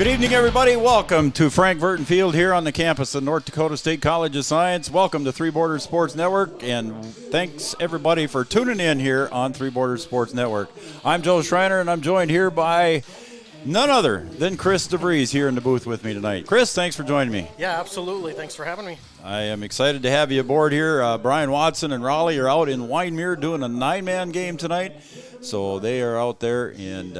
Good evening, everybody. Welcome to Frank Burton Field here on the campus of North Dakota State College of Science. Welcome to Three Borders Sports Network, and thanks, everybody, for tuning in here on Three Borders Sports Network. I'm Joe Schreiner, and I'm joined here by none other than Chris DeVries here in the booth with me tonight. Chris, thanks for joining me. Yeah, absolutely. Thanks for having me. I am excited to have you aboard here. Brian Watson and Raleigh are out in Wyndmere doing a 9-man game tonight, so they are out there, and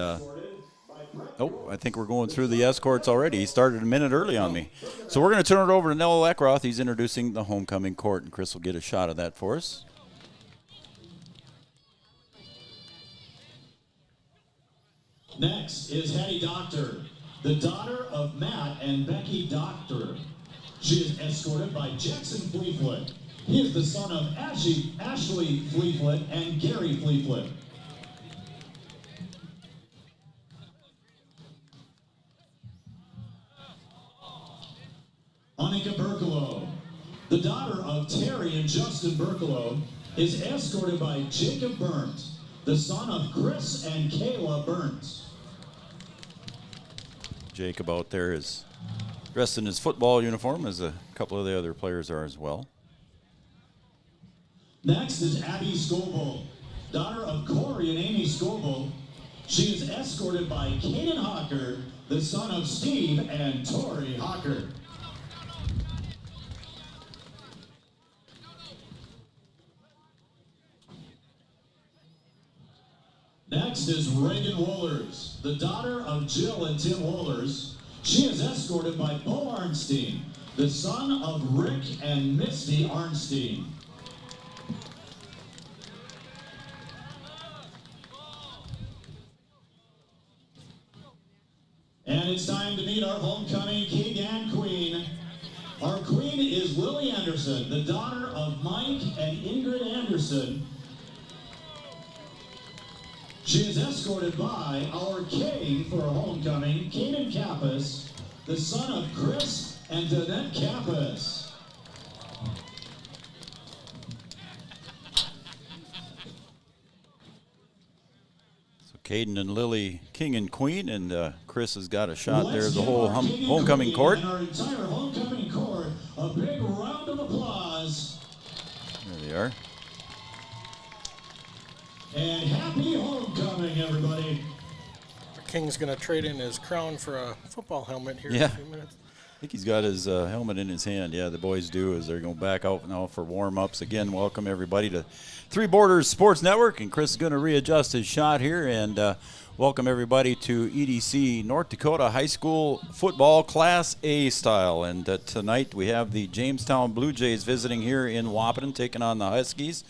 I think we're going through the escorts already. He started a minute early on me. So we're going to turn it over to Noah Eckroth. He's introducing the homecoming court, and Chris will get a shot of that for us. Next is Hattie Doctor, the daughter of Matt and Becky Doctor. She is escorted by Jackson Fleetfoot. He is the son of Ashley Fleetfoot and Gary Fleetfoot. Annika Berkelo, the daughter of Terry and Justin Berkelo, is escorted by Jacob Burns, the son of Chris and Kayla Burns. Jacob out there is dressed in his football uniform, as a couple of the other players are as well. Next is Abby Scoble, daughter of Corey and Amy Scoble. She is escorted by Caden Hawker, the son of Steve and Tori Hawker. Next is Reagan Wohlers, the daughter of Jill and Tim Wohlers. She is escorted by Bo Arnstein, the son of Rick and Misty Arnstein. And it's time to meet our homecoming king and queen. Our queen is Lily Anderson, the daughter of Mike and Ingrid Anderson. She is escorted by our king for homecoming, Kaden Kappas, the son of Chris and Danette Kappas. So Caden and Lily, king and queen, and Chris has got a shot there of the whole homecoming court. And our entire homecoming court, a big round of applause. There they are. And happy homecoming, everybody. The King's going to trade in his crown for a football helmet here in a few minutes. I think he's got his helmet in his hand. Yeah, the boys do, as they're going back out now for warm-ups. Again, welcome everybody to Three Borders Sports Network, and Chris is going to readjust his shot here, and welcome everybody to EDC North Dakota High School Football Class A style. And tonight we have the Jamestown Blue Jays visiting here in Wahpeton, taking on the Huskies.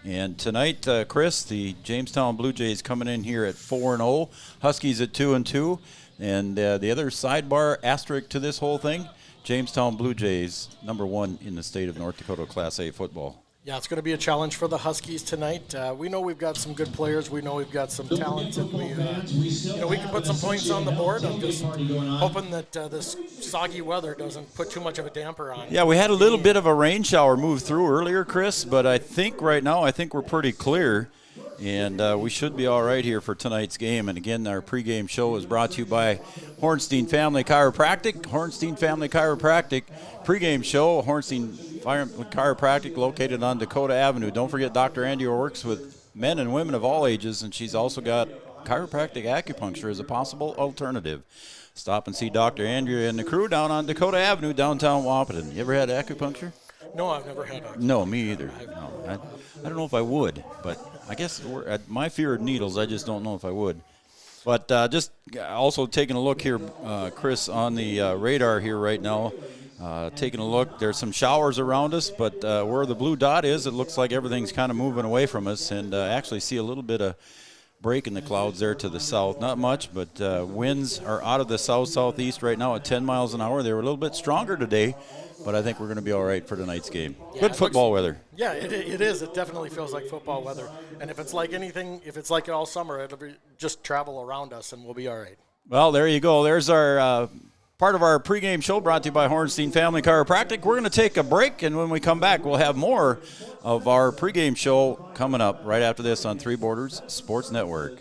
And tonight, Chris, the Jamestown Blue Jays coming in here at 4-0, Huskies at 2-2. And the other sidebar asterisk to this whole thing, Jamestown Blue Jays, #1 in the state of North Dakota Class A football. Yeah, it's going to be a challenge for the Huskies tonight. We know we've got some good players. We know we've got some talent, and we can put some points on the board. I'm just hoping that this soggy weather doesn't put too much of a damper on. Yeah, we had a little bit of a rain shower move through earlier, Chris, but I think right now we're pretty clear, and we should be all right here for tonight's game. And again, our pregame show is brought to you by Hornstein Family Chiropractic. Hornstein Family Chiropractic pregame show, Hornstein Chiropractic, located on Dakota Avenue. Don't forget, Dr. Andrea works with men and women of all ages, and she's also got chiropractic acupuncture as a possible alternative. Stop and see Dr. Andrea and the crew down on Dakota Avenue, downtown Wahpeton. You ever had acupuncture? No, I've never had acupuncture. No, me either. No, I don't know if I would, but I guess my fear of needles, I just don't know if I would. But just also taking a look here, Chris, on the radar here right now. Taking a look, there's some showers around us, but where the blue dot is, it looks like everything's kind of moving away from us, and actually see a little bit of break in the clouds there to the south. Not much, but winds are out of the south-southeast right now at 10 miles an hour. They were a little bit stronger today, but I think we're going to be all right for tonight's game. Yeah, good football weather. Yeah, it is. It definitely feels like football weather. And if it's like anything, if it's like it all summer, it'll be just travel around us, and we'll be all right. Well, there you go. There's our part of our pregame show brought to you by Hornstein Family Chiropractic. We're going to take a break, and when we come back, we'll have more of our pregame show coming up right after this on Three Borders Sports Network.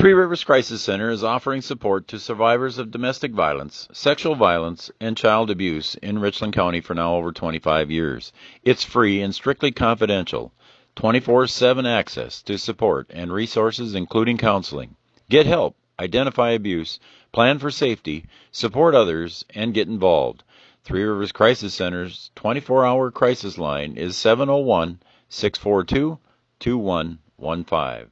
Three Rivers Crisis Center is offering support to survivors of domestic violence, sexual violence, and child abuse in Richland County for now over 25 years. It's free and strictly confidential. 24/7 access to support and resources including counseling. Get help, identify abuse, plan for safety, support others, and get involved. Three Rivers Crisis Center's 24-hour crisis line is 701-642-2115.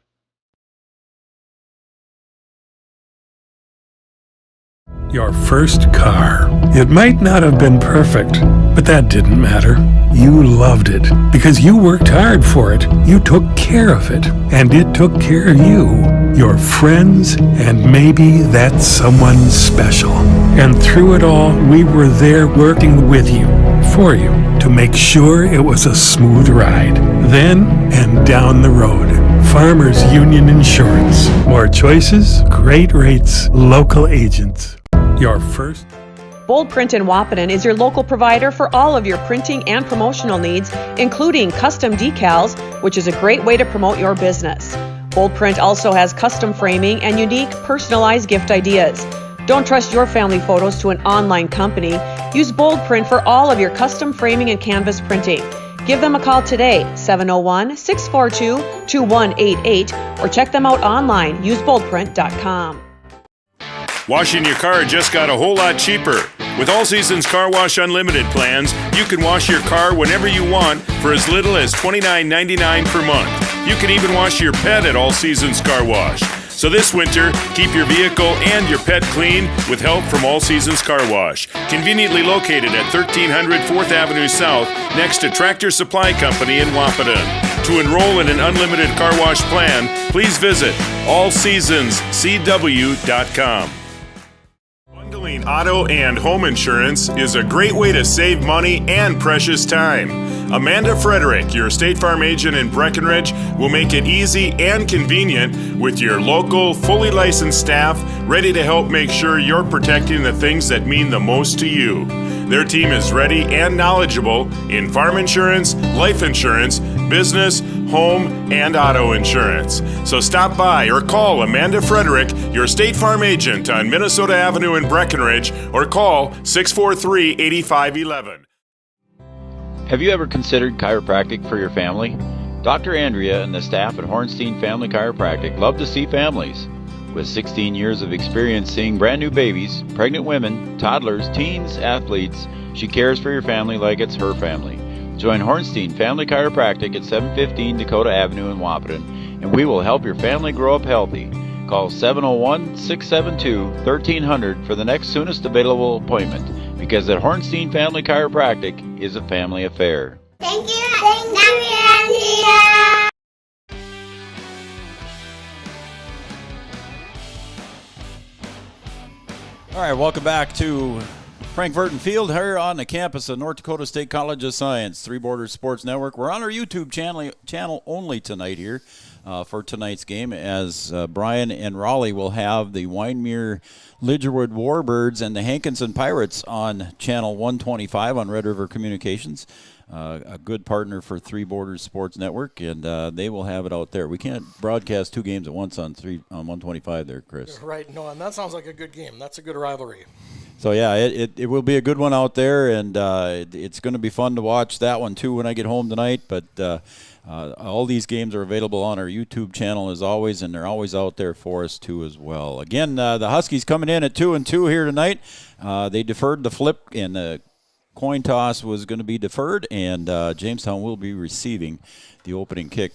Your first car. It might not have been perfect, but that didn't matter. You loved it because you worked hard for it. You took care of it, and it took care of you, your friends, and maybe that someone special. And through it all, we were there working with you, for you, to make sure it was a smooth ride. Then and down the road. Farmers Union Insurance. More choices, great rates, local agents. Your first... Bold Print in Wahpeton is your local provider for all of your printing and promotional needs, including custom decals, which is a great way to promote your business. Bold Print also has custom framing and unique personalized gift ideas. Don't trust your family photos to an online company. Use Bold Print for all of your custom framing and canvas printing. Give them a call today, 701-642-2188, or check them out online, useboldprint.com. Washing your car just got a whole lot cheaper. With All Seasons Car Wash Unlimited plans, you can wash your car whenever you want for as little as $29.99 per month. You can even wash your pet at All Seasons Car Wash. So this winter, keep your vehicle and your pet clean with help from All Seasons Car Wash. Conveniently located at 1300 4th Avenue South, next to Tractor Supply Company in Wahpeton. To enroll in an unlimited car wash plan, please visit allseasonscw.com. Bundling auto and home insurance is a great way to save money and precious time. Amanda Frederick, your State Farm agent in Breckenridge, will make it easy and convenient with your local, fully licensed staff ready to help make sure you're protecting the things that mean the most to you. Their team is ready and knowledgeable in farm insurance, life insurance, business, home, and auto insurance. So stop by or call Amanda Frederick, your State Farm agent on Minnesota Avenue in Breckenridge, or call 643-8511. Have you ever considered chiropractic for your family? Dr. Andrea and the staff at Hornstein Family Chiropractic love to see families. With 16 years of experience seeing brand new babies, pregnant women, toddlers, teens, athletes, she cares for your family like it's her family. Join Hornstein Family Chiropractic at 715 Dakota Avenue in Wahpeton, and we will help your family grow up healthy. Call 701-672-1300 for the next soonest available appointment, because at Hornstein Family Chiropractic is a family affair. Thank you, Andrea. All right, welcome back to Frank Verton Field here on the campus of North Dakota State College of Science, Three Borders Sports Network. We're on our YouTube channel only tonight here for tonight's game, as Brian and Raleigh will have the Winemere Lidgerwood Warbirds and the Hankinson Pirates on channel 125 on Red River Communications. A good partner for Three Borders Sports Network, and they will have it out there. We can't broadcast two games at once on 125 there, Chris. Right, no, and that sounds like a good game. That's a good rivalry. So, yeah, it will be a good one out there, and it's going to be fun to watch that one, too, when I get home tonight. But all these games are available on our YouTube channel, as always, and they're always out there for us, too, as well. Again, the Huskies coming in at 2-2 here tonight. They deferred the flip, and the coin toss was going to be deferred, and Jamestown will be receiving the opening kick.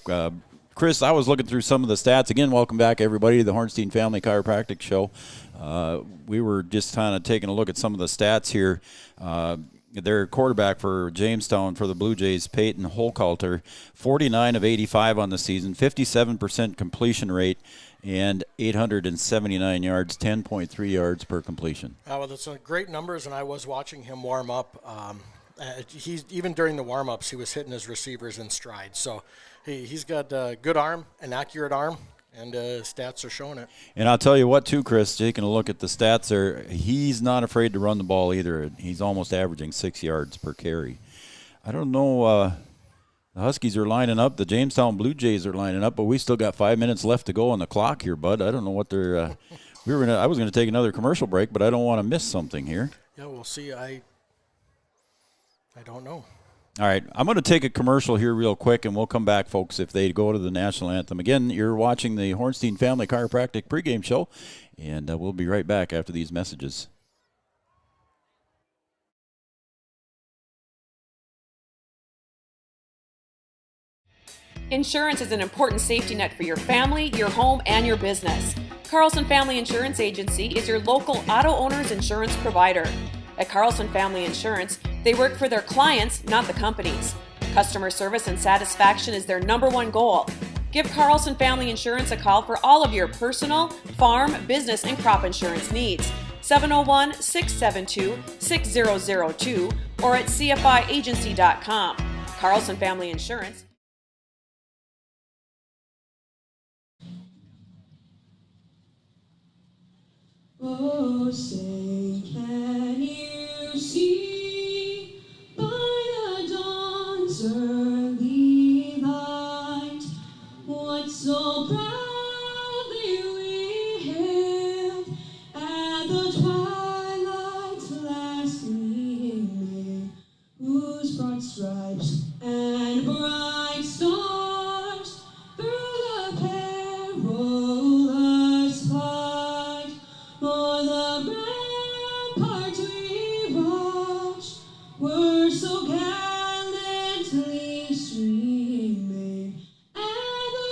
Chris, I was looking through some of the stats. Again, welcome back, everybody, to the Hornstein Family Chiropractic Show. We were just kind of taking a look at some of the stats here. Their quarterback for Jamestown for the Blue Jays, Peyton Holkalter, 49 of 85 on the season, 57% completion rate, and 879 yards, 10.3 yards per completion. Well, that's great numbers, and I was watching him warm up. He's even during the warm-ups, he was hitting his receivers in stride. So he's got a good arm, an accurate arm, and stats are showing it. And I'll tell you what, too, Chris, taking a look at the stats there, he's not afraid to run the ball either. He's almost averaging 6 yards per carry. I don't know The Huskies are lining up. The Jamestown Blue Jays are lining up, but we still got 5 minutes left to go on the clock here, Bud. I don't know what they're. I was going to take another commercial break, but I don't want to miss something here. Yeah, we'll see. I don't know. All right, I'm going to take a commercial here real quick, and we'll come back, folks, if they go to the national anthem. Again, you're watching the Hornstein Family Chiropractic pregame show, and we'll be right back after these messages. Insurance is an important safety net for your family, your home, and your business. Carlson Family Insurance Agency is your local auto owner's insurance provider. At Carlson Family Insurance, they work for their clients, not the companies. Customer service and satisfaction is their #1 goal. Give Carlson Family Insurance a call for all of your personal, farm, business, and crop insurance needs. 701-672-6002 or at cfiagency.com. Carlson Family Insurance. Oh, say, can you see by the dawn's early light what so proudly we hailed at the twilight's last gleaming, whose broad stripes and bright stars through the perilous fight o'er the ramparts we watched were so gallantly streaming, and the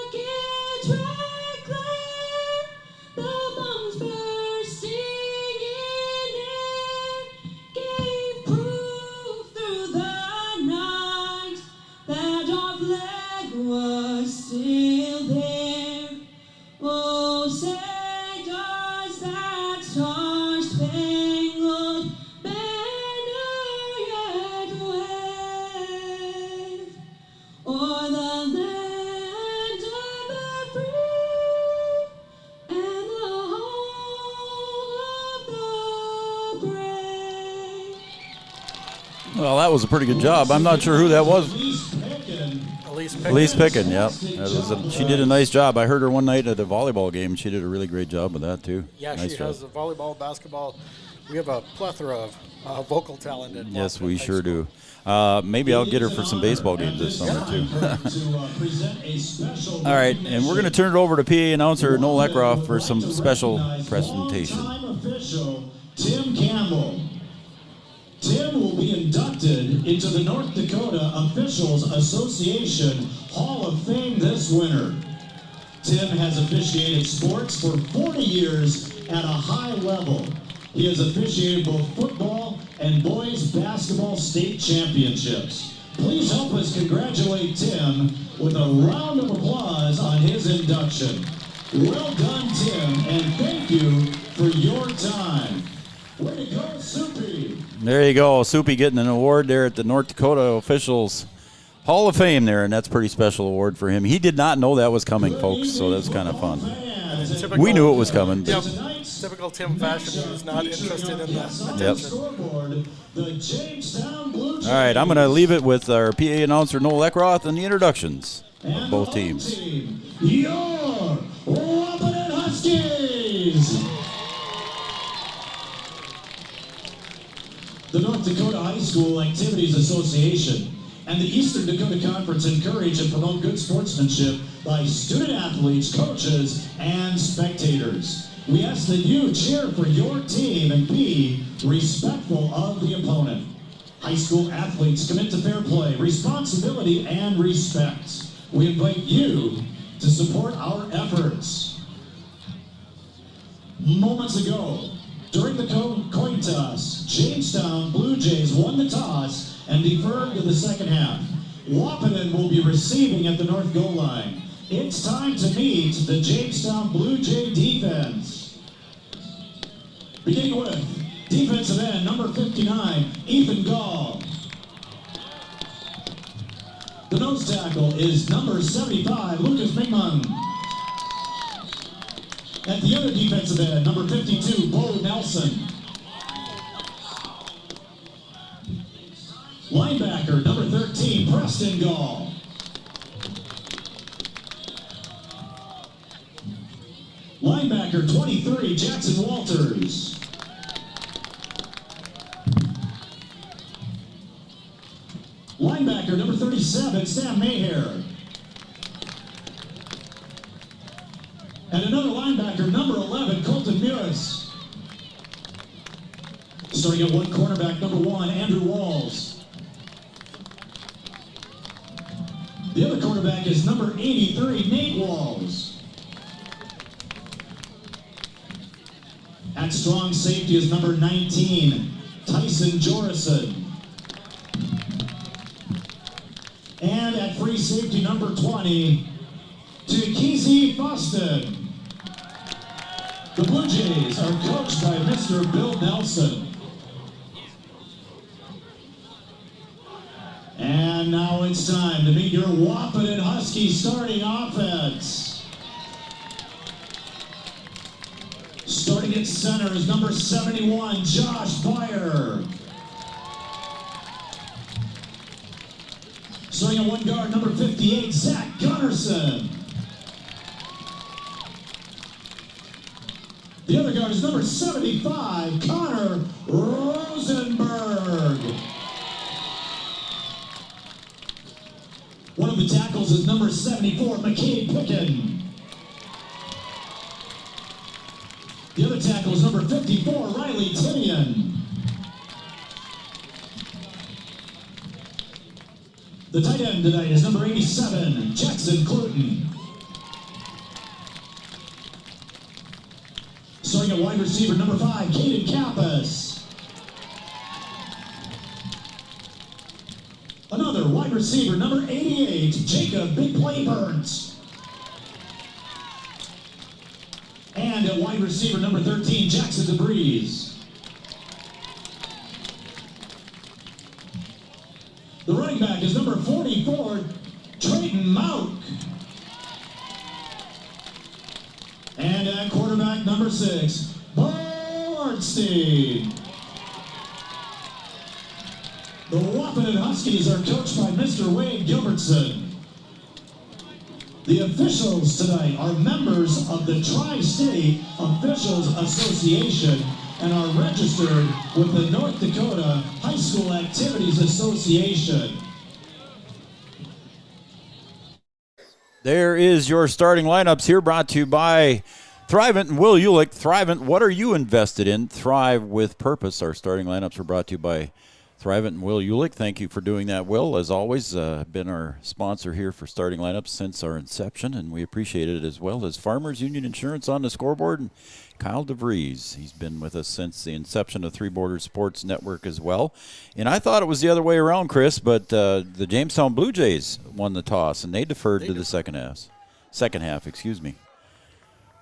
rocket's red glare, the bombs bursting in air, gave proof through the night that our flag was still there. Oh, say does that star-spangled banner yet wave o'er the land of the free and the home of the brave? Well, that was a pretty good job. I'm not sure who that was. Elise Picken, yep. She did a nice job. I heard her one night at a volleyball game. She did a really great job with that, too. Yeah, nice she job. has the volleyball, basketball. We have a plethora of vocal talent at Yes, Wahpeton we High sure School. do. Maybe I'll get her for some baseball games this summer, too. All right, and we're going to turn it over to PA announcer Noel Eckroff for some special presentation. Longtime official Tim Campbell. Tim will be inducted into the North Dakota Officials Association Hall of Fame this winter. Tim has officiated sports for 40 years at a high level. He has officiated both football and boys basketball state championships. Please help us congratulate Tim with a round of applause on his induction. Well done, Tim, and thank you for your time. Way to go, Soupy. There you go. Soupy getting an award there at the North Dakota Officials Hall of Fame there, and that's a pretty special award for him. He did not know that was coming, folks, so that's kind of fun. We knew it was coming. Yep. Typical Tim fashion. He was not interested in that attention. All right, I'm going to leave it with our PA announcer, Noel Eckroth, and the introductions of both teams. Your Wahpeton Huskies! The North Dakota High School Activities Association and the Eastern Dakota Conference encourage and promote good sportsmanship by student athletes, coaches, and spectators. We ask that you cheer for your team and be respectful of the opponent. High school athletes commit to fair play, responsibility, and respect. We invite you to support our efforts. Moments ago, during the coin toss, Jamestown Blue Jays won the toss and deferred to the second half. Wahpeton will be receiving at the north goal line. It's time to meet the Jamestown Blue Jay defense. Beginning with defensive end number 59, Ethan Gall. The nose tackle is number 75, Lucas Mingman. At the other defensive end, number 52, Bo Nelson. Linebacker, number 13, Preston Gall. Linebacker, 23, Jackson Walters. Linebacker, number 37, Sam Maher. And another linebacker, number 11, Colton Muris. Starting at one cornerback, number 1, Andrew Walls. The other cornerback is number 83, Nate Walls. At strong safety is number 19, Tyson Jorison. And at free safety, number 20, Tukisi Foston. The Blue Jays are coached by Mr. Bill Nelson. And now it's time to meet your Wahpeton Huskies starting offense. Starting at center is number 71, Josh Byer. Starting at one guard, number 58, Zach Gunnarsson. The other guard is number 75, Connor Rosenberg. One of the tackles is number 74, McCabe Picken. The other tackle is number 54, Riley Tinian. The tight end tonight is number 87, Jackson Cluton. Starting at wide receiver, number 5, Caden Kappas. Another wide receiver, number 88, Jacob Big Play Burns. And at wide receiver, number 13, Jackson DeBreeze. The running back is number 44, Trayton Mauk. And at quarterback, number 6, Bornstein. The Wahpeton Huskies are coached by Mr. Wade Gilbertson. The officials tonight are members of the Tri-State Officials Association and are registered with the North Dakota High School Activities Association. There is your starting lineups here, brought to you by Thrivent and Will Ulick. Thrivent, what are you invested in? Thrive with purpose. Our starting lineups are brought to you by Thrivent and Will Ulick. Thank you for doing that, Will. As always, been our sponsor here for starting lineups since our inception, and we appreciate it, as well as Farmers Union Insurance on the scoreboard. And Kyle DeVries, he's been with us since the inception of Three Borders Sports Network as well. And I thought it was the other way around, Chris, but the Jamestown Blue Jays won the toss, and they deferred to the second half.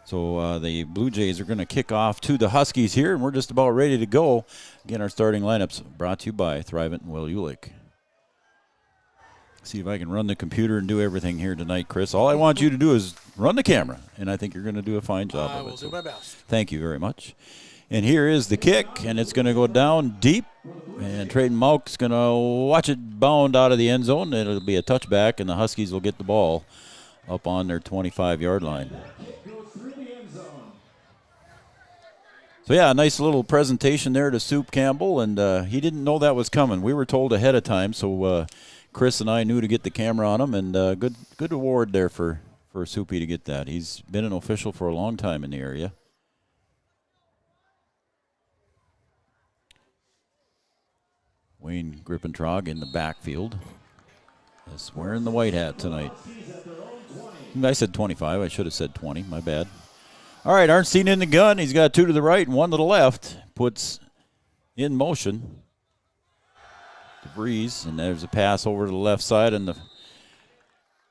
So the Blue Jays are going to kick off to the Huskies here, and we're just about ready to go. Again, our starting lineups brought to you by Thrivent and Will Ulick. See if I can run the computer and do everything here tonight, Chris. All I want you to do is run the camera, and I think you're going to do a fine job of it. I will do my best. Thank you very much. And here is the kick, and it's going to go down deep, and Trayton Mauk's going to watch it bound out of the end zone. It'll be a touchback, and the Huskies will get the ball up on their 25-yard line. So, yeah, a nice little presentation there to Soup Campbell, and he didn't know that was coming. We were told ahead of time, so Chris and I knew to get the camera on him, and good award there for Soupy to get that. He's been an official for a long time in the area. Wayne Grippentrog in the backfield. Is wearing the white hat tonight. I said 25. I should have said 20. My bad. All right, Arnstein in the gun. He's got 2 to the right and 1 to the left. Puts in motion DeVries, and there's a pass over to the left side, and the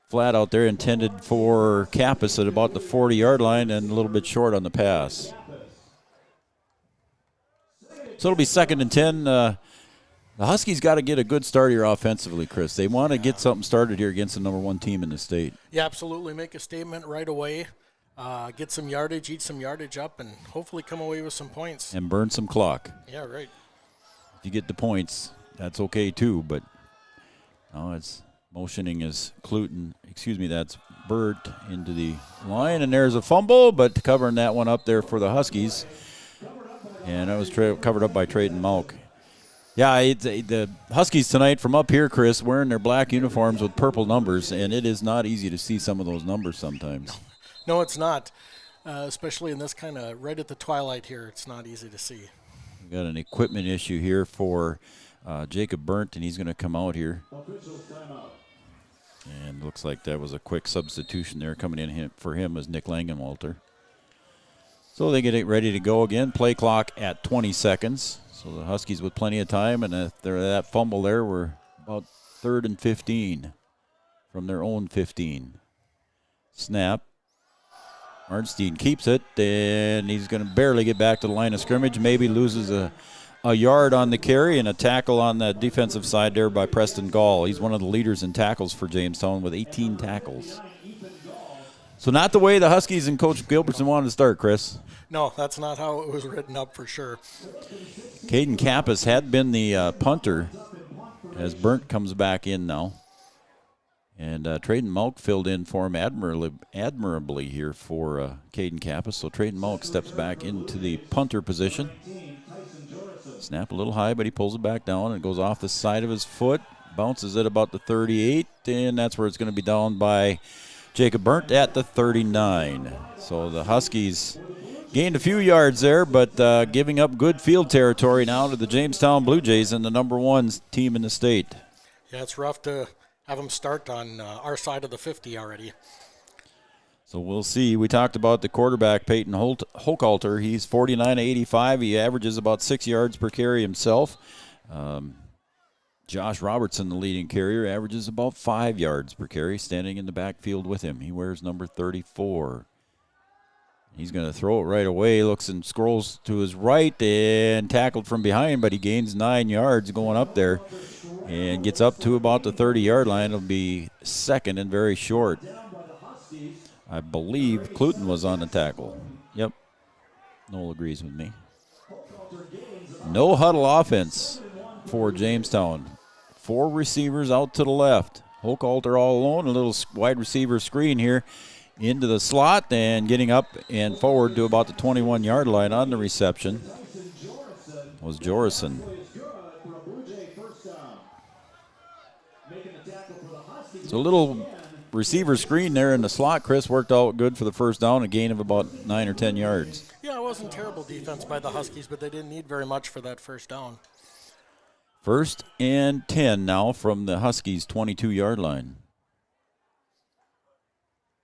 flat out there intended for Kappas at about the 40-yard line and a little bit short on the pass. So it'll be 2nd and 10. The Huskies got to get a good start here offensively, Chris. They want to get something started here against the number 1 team in the state. Yeah, absolutely. Make a statement right away. Get some yardage, eat some yardage up, and hopefully come away with some points. And burn some clock. Yeah, right. If you get the points, that's okay too, but Now it's motioning as that's Burt into the line, and there's a fumble, but covering that one up there for the Huskies. And that was covered up by Trayton Malk. Yeah, the Huskies tonight from up here, Chris, wearing their black uniforms with purple numbers, and it is not easy to see some of those numbers sometimes. No, it's not, especially in this kind of right at the twilight here. It's not easy to see. We've got an equipment issue here for Jacob Burt, and he's going to come out here. And looks like that was a quick substitution there. Coming in for him is Nick Langenwalter. So they get it ready to go again. Play clock at 20 seconds. So the Huskies with plenty of time, and that fumble there, we're about 3rd and 15 from their own 15. Snap. Arnstein keeps it, and he's going to barely get back to the line of scrimmage. Maybe loses a yard on the carry, and a tackle on the defensive side there by Preston Gall. He's one of the leaders in tackles for Jamestown with 18 tackles. So not the way the Huskies and Coach Gilbertson wanted to start, Chris. No, that's not how it was written up for sure. Caden Kappas had been the punter as Burnt comes back in now. And Trayton Malk filled in for him admirably here for Caden Kappas. So Trayton Malk steps back into the punter position. Snap a little high, but he pulls it back down and goes off the side of his foot. Bounces at about the 38, and that's where it's going to be down by Jacob Burnt at the 39. So the Huskies gained a few yards there, but giving up good field territory now to the Jamestown Blue Jays and the number 1 team in the state. Yeah, it's rough to have them start on our side of the 50 already. So we'll see. We talked about the quarterback, Peyton Hochhalter. He's 49-85. He averages about 6 yards per carry himself. Josh Robertson, the leading carrier, averages about 5 yards per carry, standing in the backfield with him. He wears number 34. He's going to throw it right away. Looks and scrolls to his right and tackled from behind, but he gains 9 yards going up there and gets up to about the 30-yard line. It'll be second and very short. I believe Cluton was on the tackle. Yep. Noel agrees with me. No huddle offense for Jamestown. 4 receivers out to the left. Hochhalter all alone. A little wide receiver screen here into the slot and getting up and forward to about the 21-yard line on the reception was Jorison. So a little receiver screen there in the slot, Chris, worked out good for the first down, a gain of about 9 or 10 yards. Yeah, it wasn't terrible defense by the Huskies, but they didn't need very much for that first down. 1st and 10 now from the Huskies' 22-yard line.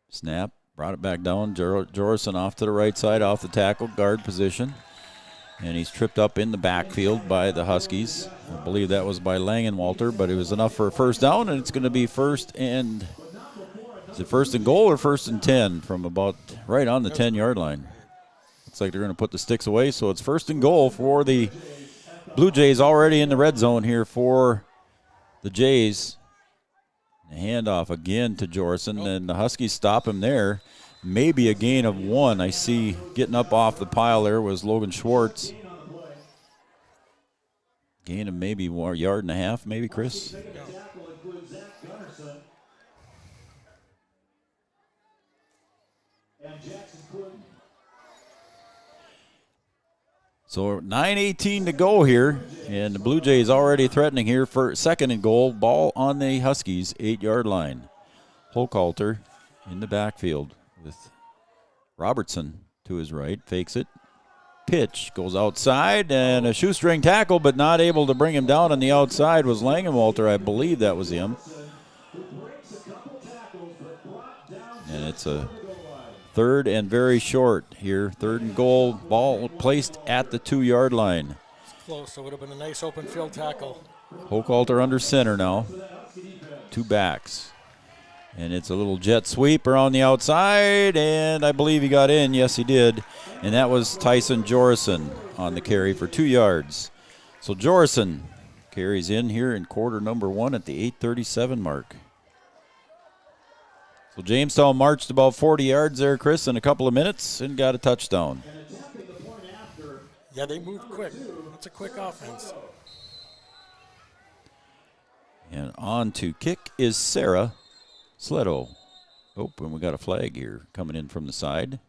Snap, brought it back down. Jorison off to the right side, off the tackle, guard position. And he's tripped up in the backfield by the Huskies. I believe that was by Langenwalter, but it was enough for a first down, and it's going to be first and goal or 1st and 10 from about right on the 10-yard line? Looks like they're going to put the sticks away, so it's 1st and goal for the Blue Jays, already in the red zone here for the Jays. A handoff again to Jorison, and the Huskies stop him there. Maybe a gain of 1. I see getting up off the pile there was Logan Schwartz. Gain of maybe a yard and a half, maybe, Chris? So 9:18 to go here, and the Blue Jays already threatening here for 2nd and goal. Ball on the Huskies' 8-yard line. Hochhalter in the backfield with Robertson to his right, fakes it. Pitch goes outside, and a shoestring tackle, but not able to bring him down on the outside was Langenwalter. I believe that was him. And it's a 3rd and very short here. 3rd and goal. Ball placed at the 2-yard line. It's close. It would have been a nice open field tackle. Hochhalter under center now. 2 backs. And it's a little jet sweep around the outside, and I believe he got in. Yes, he did. And that was Tyson Jorison on the carry for 2 yards. So Jorison carries in here in quarter number 1 at the 8:37 mark. So Jamestown marched about 40 yards there, Chris, in a couple of minutes and got a touchdown. Yeah, they moved quick. It's a quick offense. And on to kick is Sarah Sledo. Oh, and we got a flag here coming in from the side.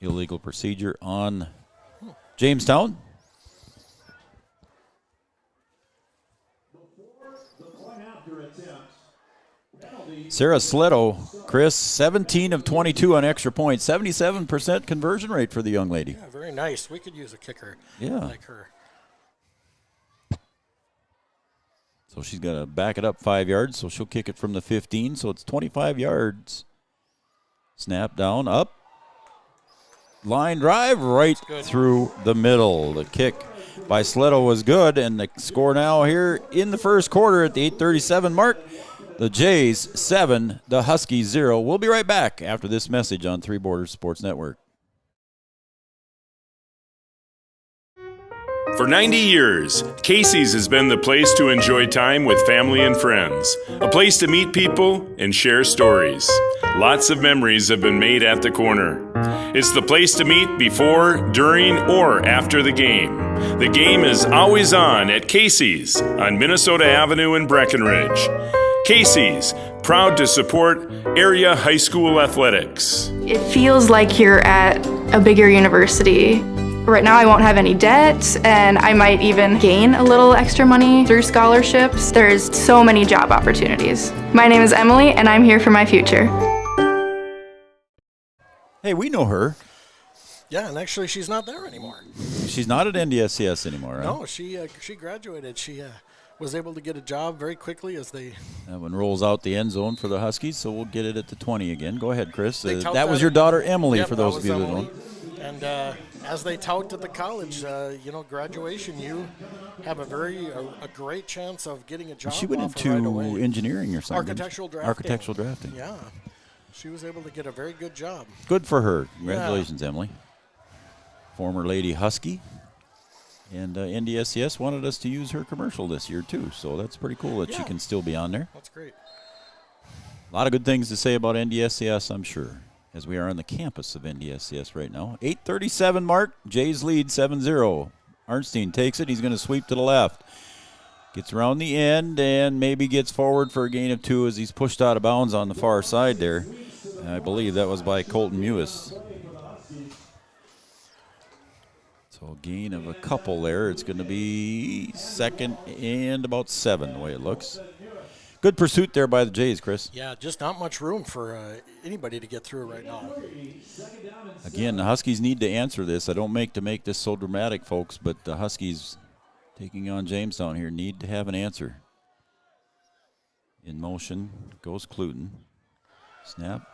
Illegal procedure on Jamestown. Sarah Sledo, Chris, 17 of 22 on extra points, 77% conversion rate for the young lady. Yeah, very nice. We could use a kicker like her. So she's got to back it up 5 yards, so she'll kick it from the 15, so it's 25 yards. Snap down, up. Line drive right through the middle. The kick by Sledo was good, and the score now here in the first quarter at the 8:37 mark. The Jays 7, the Huskies 0. We'll be right back after this message on Three Borders Sports Network. For 90 years, Casey's has been the place to enjoy time with family and friends, a place to meet people and share stories. Lots of memories have been made at the corner. It's the place to meet before, during, or after the game. The game is always on at Casey's on Minnesota Avenue in Breckenridge. Casey's, proud to support area high school athletics. It feels like you're at a bigger university. Right now I won't have any debt, and I might even gain a little extra money through scholarships. There's so many job opportunities. My name is Emily, and I'm here for my future. Hey, we know her. Yeah, and actually she's not there anymore. She's not at NDSCS anymore, right? No, she graduated. She was able to get a job very quickly as they... That one rolls out the end zone for the Huskies, so we'll get it at the 20 again. Go ahead, Chris. They tout that was your daughter, Emily, Yep, for those of you that Emily. don't know. And as they tout at the college, graduation, you have a great chance of getting a job. She went offer right into away. engineering or something. Architectural drafting. Architectural drafting. Yeah. She was able to get a very good job. Good for her. Congratulations, Emily. Former Lady Husky. And NDSCS wanted us to use her commercial this year, too. So that's pretty cool that she can still be on there. That's great. A lot of good things to say about NDSCS, I'm sure, as we are on the campus of NDSCS right now. 8:37 mark. Jays lead 7-0. Arnstein takes it. He's going to sweep to the left. Gets around the end and maybe gets forward for a gain of 2 as he's pushed out of bounds on the far side there. And I believe that was by Colton Mewis. So a gain of a couple there. It's going to be second and about 7 the way it looks. Good pursuit there by the Jays, Chris. Yeah, just not much room for anybody to get through right now. Again, the Huskies need to answer this. I don't make this so dramatic, folks, but the Huskies taking on Jamestown here need to have an answer. In motion goes Cluton. Snap.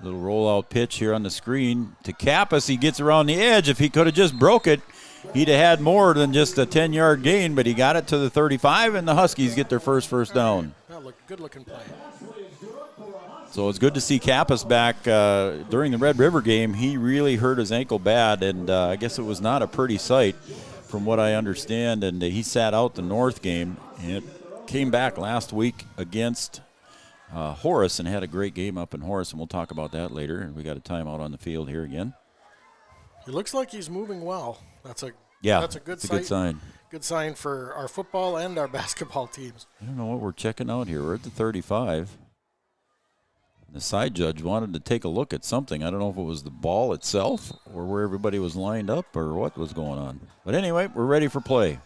Little rollout pitch here on the screen to Kappas. He gets around the edge. If he could have just broke it, he'd have had more than just a 10-yard gain, but he got it to the 35, and the Huskies get their first down. Good-looking play. So it's good to see Kappas back. During the Red River game, he really hurt his ankle bad, and I guess it was not a pretty sight from what I understand, and he sat out the North game, and came back last week against Horace and had a great game up in Horace, and we'll talk about that later. And we got a timeout on the field here again. He looks like he's moving well. That's a good sign. Good sign for our football and our basketball teams. I don't know what we're checking out here. We're at the 35. The side judge wanted to take a look at something. I don't know if it was the ball itself or where everybody was lined up or what was going on. But anyway, we're ready for play.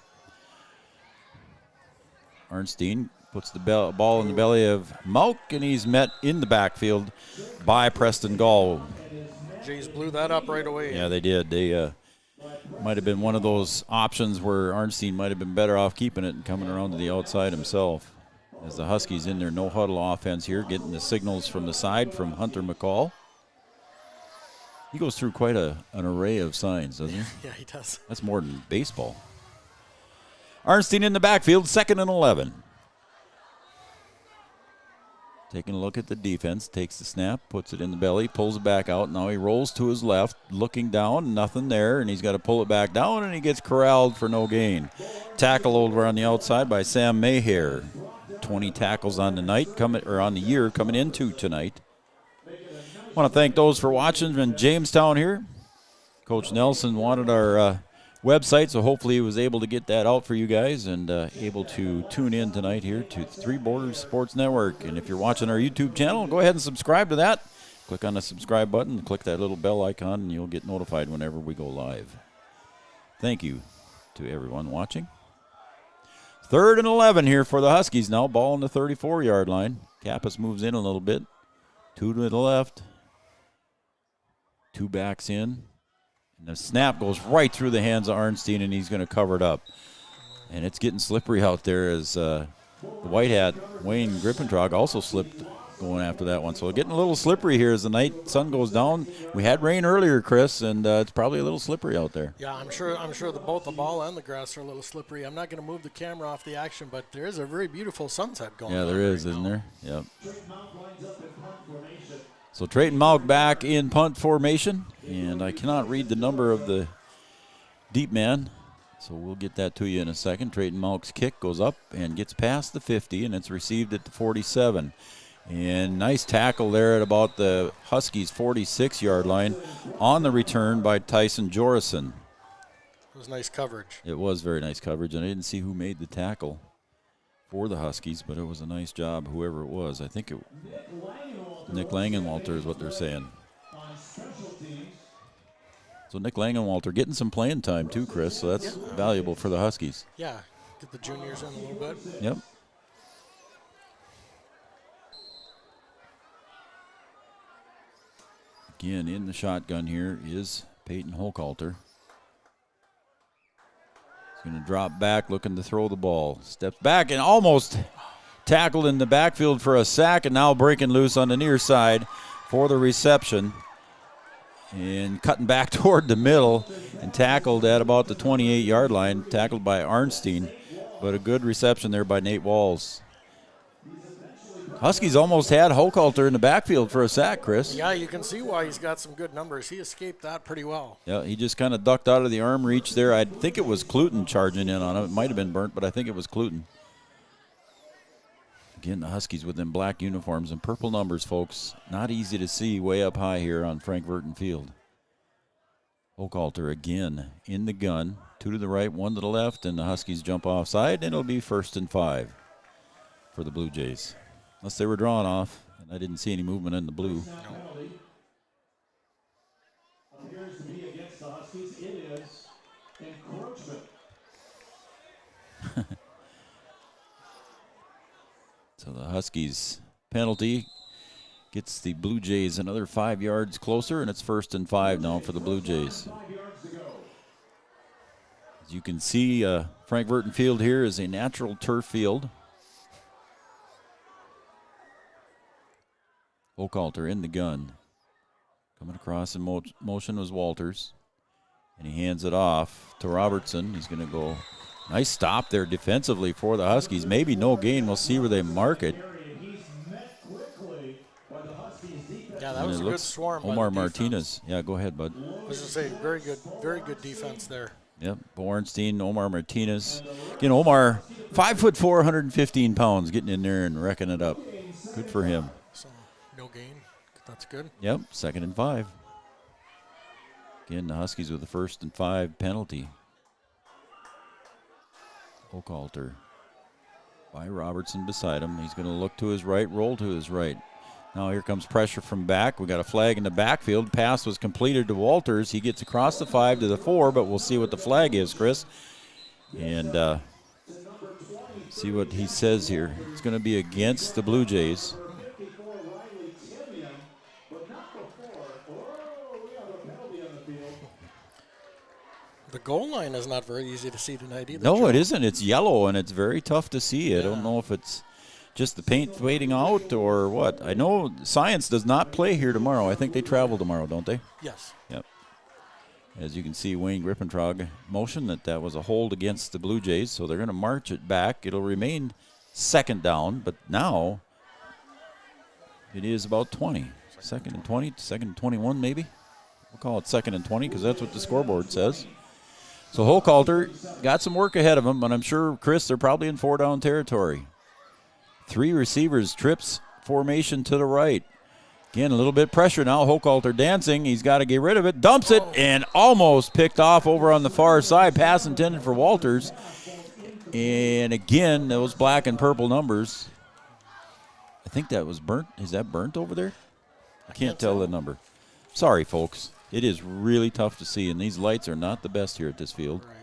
Arnstein puts the ball in the belly of Mauk, and he's met in the backfield by Preston Gall. Jays blew that up right away. Yeah, they did. They might have been one of those options where Arnstein might have been better off keeping it and coming around to the outside himself. As the Huskies in their no-huddle offense here, getting the signals from the side from Hunter McCall. He goes through quite an array of signs, doesn't he? Yeah, he does. That's more than baseball. Arnstein in the backfield, 2nd and 11. Taking a look at the defense, takes the snap, puts it in the belly, pulls it back out. Now he rolls to his left, looking down, nothing there, and he's got to pull it back down, and he gets corralled for no gain. Tackle over on the outside by Sam Mayhair. 20 tackles on the night, on the year, coming into tonight. Want to thank those for watching in Jamestown here. Coach Nelson wanted our website, so hopefully he was able to get that out for you guys and able to tune in tonight here to Three Borders Sports Network. And if you're watching our YouTube channel, go ahead and subscribe to that. Click on the subscribe button, click that little bell icon, and you'll get notified whenever we go live. Thank you to everyone watching. 3rd and 11 here for the Huskies now. Ball on the 34-yard line. Kappas moves in a little bit. 2 to the left. 2 backs in. And the snap goes right through the hands of Arnstein, and he's going to cover it up. And it's getting slippery out there as the white hat, Wayne Grippentrog, also slipped going after that one. So getting a little slippery here as the night sun goes down. We had rain earlier, Chris, and it's probably a little slippery out there. Yeah, I'm sure both the ball and the grass are a little slippery. I'm not going to move the camera off the action, but there is a very beautiful sunset going on. Yeah, there is, right isn't now. there? Yep. So Trayton Malk back in punt formation, and I cannot read the number of the deep man, so we'll get that to you in a second. Trayton Malk's kick goes up and gets past the 50, and it's received at the 47. And nice tackle there at about the Huskies' 46-yard line on the return by Tyson Jorison. It was nice coverage. It was very nice coverage, and I didn't see who made the tackle for the Huskies, but it was a nice job, whoever it was. I think Nick Langenwalter is what they're saying. So Nick Langenwalter getting some playing time too, Chris, so that's valuable for the Huskies. Yeah, get the juniors in a little bit. Yep. Again, in the shotgun here is Peyton Hochhalter. He's going to drop back, looking to throw the ball. Steps back and almost tackled in the backfield for a sack, and now breaking loose on the near side for the reception. And cutting back toward the middle and tackled at about the 28-yard line, tackled by Arnstein. But a good reception there by Nate Walls. Huskies almost had Hochhalter in the backfield for a sack, Chris. Yeah, you can see why he's got some good numbers. He escaped that pretty well. Yeah, he just kind of ducked out of the arm reach there. I think it was Cluten charging in on him. It might have been Burnt, but I think it was Cluten. Again, the Huskies with them black uniforms and purple numbers, folks. Not easy to see way up high here on Frank Verton Field. Hochhalter again in the gun. 2 to the right, 1 to the left, and the Huskies jump offside, and it'll be 1st and 5 for the Blue Jays. Unless they were drawn off, and I didn't see any movement in the blue. Appears to be against the Huskies. It is encroachment. So the Huskies penalty gets the Blue Jays another 5 yards closer, and it's 1st and 5 now for the Blue Jays. As you can see, Frank Verton Field here is a natural turf field. Hochhalter in the gun. Coming across in motion was Walters. And he hands it off to Robertson. He's going to go. Nice stop there defensively for the Huskies. Maybe no gain. We'll see where they mark it. Yeah, that was a good swarm. Omar Martinez. Yeah, go ahead, bud. I was going to say, very good defense there. Yep, Borenstein, Omar Martinez. Again, Omar, 5'4", 115 pounds, getting in there and wrecking it up. Good for him. So, no gain. That's good. Yep, 2nd and 5. Again, the Huskies with the 1st and 5 penalty. Hochhalter by Robertson beside him. He's going to look to his right, roll to his right. Now here comes pressure from back. We got a flag in the backfield. Pass was completed to Walters. He gets across the 5 to the 4, but we'll see what the flag is, Chris. And see what he says here. It's going to be against the Blue Jays. The goal line is not very easy to see tonight either. No, Joe. it isn't. It's yellow, and it's very tough to see. I don't know if it's just the paint fading out or what. I know Science does not play here tomorrow. I think they travel tomorrow, don't they? Yes. Yep. As you can see, Wayne Grippentrog motioned that was a hold against the Blue Jays, so they're going to march it back. It'll remain 2nd down, but now it is about 20. 2nd and 20, 2nd and 21 maybe. We'll call it 2nd and 20 because that's what the scoreboard says. So Hochhalter got some work ahead of him, but I'm sure, Chris, they're probably in 4-down territory. 3 receivers, trips, formation to the right. Again, a little bit pressure now. Hochhalter dancing. He's got to get rid of it. Dumps it and almost picked off over on the far side. Pass intended for Walters. And again, those black and purple numbers. I think that was burnt. Is that burnt over there? I can't tell the number. Sorry, folks. It is really tough to see, and these lights are not the best here at this field. Right.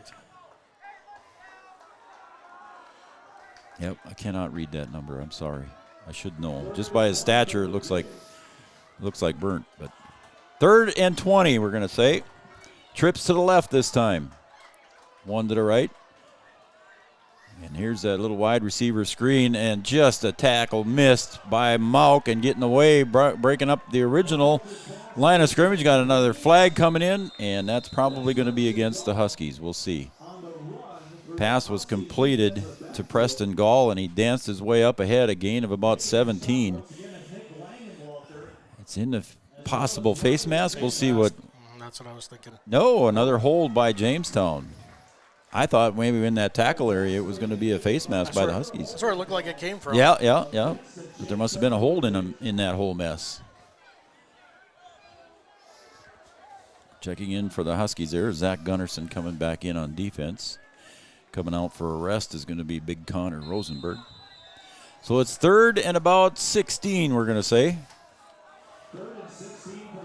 Yep, I cannot read that number. I'm sorry. I should know. Just by his stature, it looks like burnt. But 3rd and 20, we're going to say. Trips to the left this time. One to the right. And here's that little wide receiver screen, and just a tackle missed by Mauk and getting away, breaking up the original line of scrimmage. Got another flag coming in, and that's probably going to be against the Huskies. We'll see. Pass was completed to Preston Gall, and he danced his way up ahead, a gain of about 17. It's in the possible face mask. We'll see what. That's what I was thinking. No, another hold by Jamestown. I thought maybe in that tackle area it was going to be a face mask by the Huskies. That's where it looked like it came from. Yeah. But there must have been a hold in that whole mess. Checking in for the Huskies there. Zach Gunnarsson coming back in on defense. Coming out for a rest is going to be Big Connor Rosenberg. So it's 3rd and about 16, we're going to say.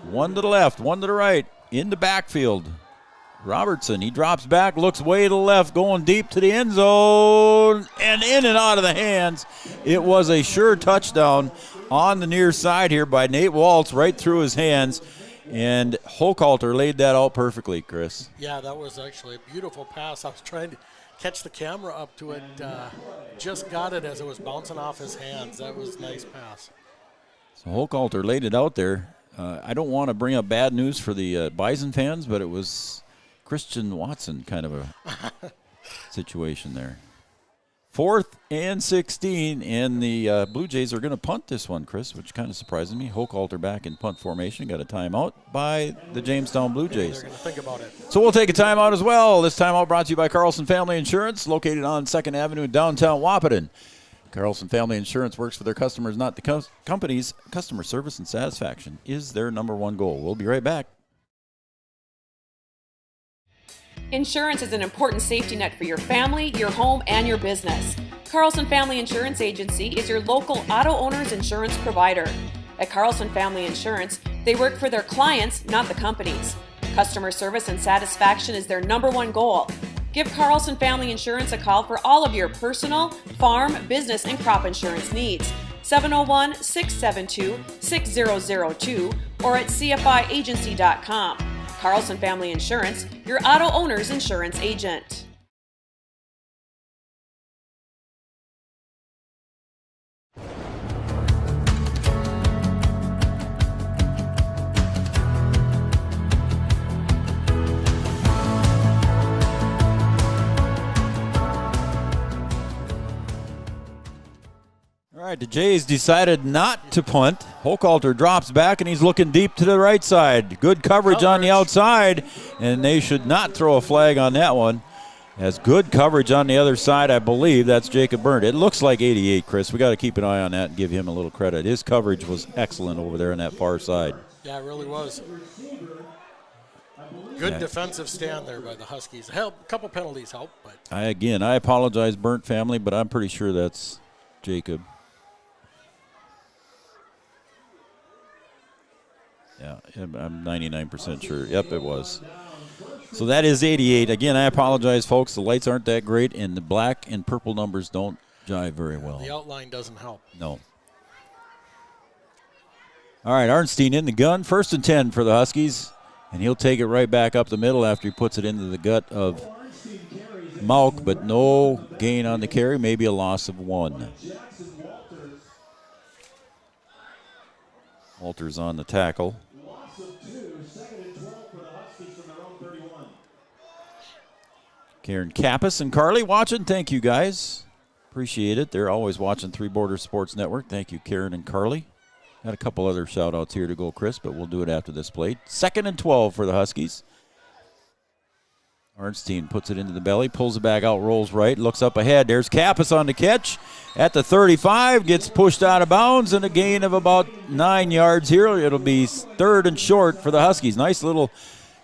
One to the left, one to the right, in the backfield. Robertson, he drops back, looks way to the left, going deep to the end zone, and in and out of the hands. It was a sure touchdown on the near side here by Nate Waltz, right through his hands, and Hochhalter laid that out perfectly, Chris. Yeah, that was actually a beautiful pass. I was trying to catch the camera up to it, just got it as it was bouncing off his hands. That was a nice pass. So Hochhalter laid it out there. I don't want to bring up bad news for the Bison fans, but it was Christian Watson kind of a situation there. 4th and 16, and the Blue Jays are going to punt this one, Chris, which kind of surprises me. Hochhalter back in punt formation, got a timeout by the Jamestown Blue Jays. They're going to think about it. So we'll take a timeout as well. This timeout brought to you by Carlson Family Insurance, located on 2nd Avenue in downtown Wahpeton. Carlson Family Insurance works for their customers, not the companies. Customer service and satisfaction is their #1 goal. We'll be right back. Insurance is an important safety net for your family, your home, and your business. Carlson Family Insurance Agency is your local auto owner's insurance provider. At Carlson Family Insurance, they work for their clients, not the companies. Customer service and satisfaction is their #1 goal. Give Carlson Family Insurance a call for all of your personal, farm, business, and crop insurance needs. 701-672-6002 or at cfiagency.com. Carlson Family Insurance, your auto owner's insurance agent. All right, the Jays decided not to punt. Hochhalter drops back, and he's looking deep to the right side. Good coverage on the outside, and they should not throw a flag on that one. Has good coverage on the other side, I believe. That's Jacob Byrne. It looks like 88, Chris. We got to keep an eye on that and give him a little credit. His coverage was excellent over there on that far side. Yeah, it really was. Good defensive stand there by the Huskies. A couple penalties helped, but I apologize, Burnt family, but I'm pretty sure that's Jacob. Yeah, I'm 99% sure. Yep, it was. So that is 88. Again, I apologize, folks. The lights aren't that great, and the black and purple numbers don't jive very well. The outline doesn't help. No. All right, Arnstein in the gun. 1st and 10 for the Huskies, and he'll take it right back up the middle after he puts it into the gut of Mauk, but no gain on the carry, maybe a loss of 1. Walters on the tackle. Karen Kappas and Carly watching. Thank you, guys. Appreciate it. They're always watching Three Borders Sports Network. Thank you, Karen and Carly. Got a couple other shout-outs here to go, Chris, but we'll do it after this play. 2nd and 12 for the Huskies. Arnstein puts it into the belly, pulls it back out, rolls right, looks up ahead. There's Kappas on the catch at the 35, gets pushed out of bounds, and a gain of about 9 yards here. It'll be 3rd and short for the Huskies. Nice little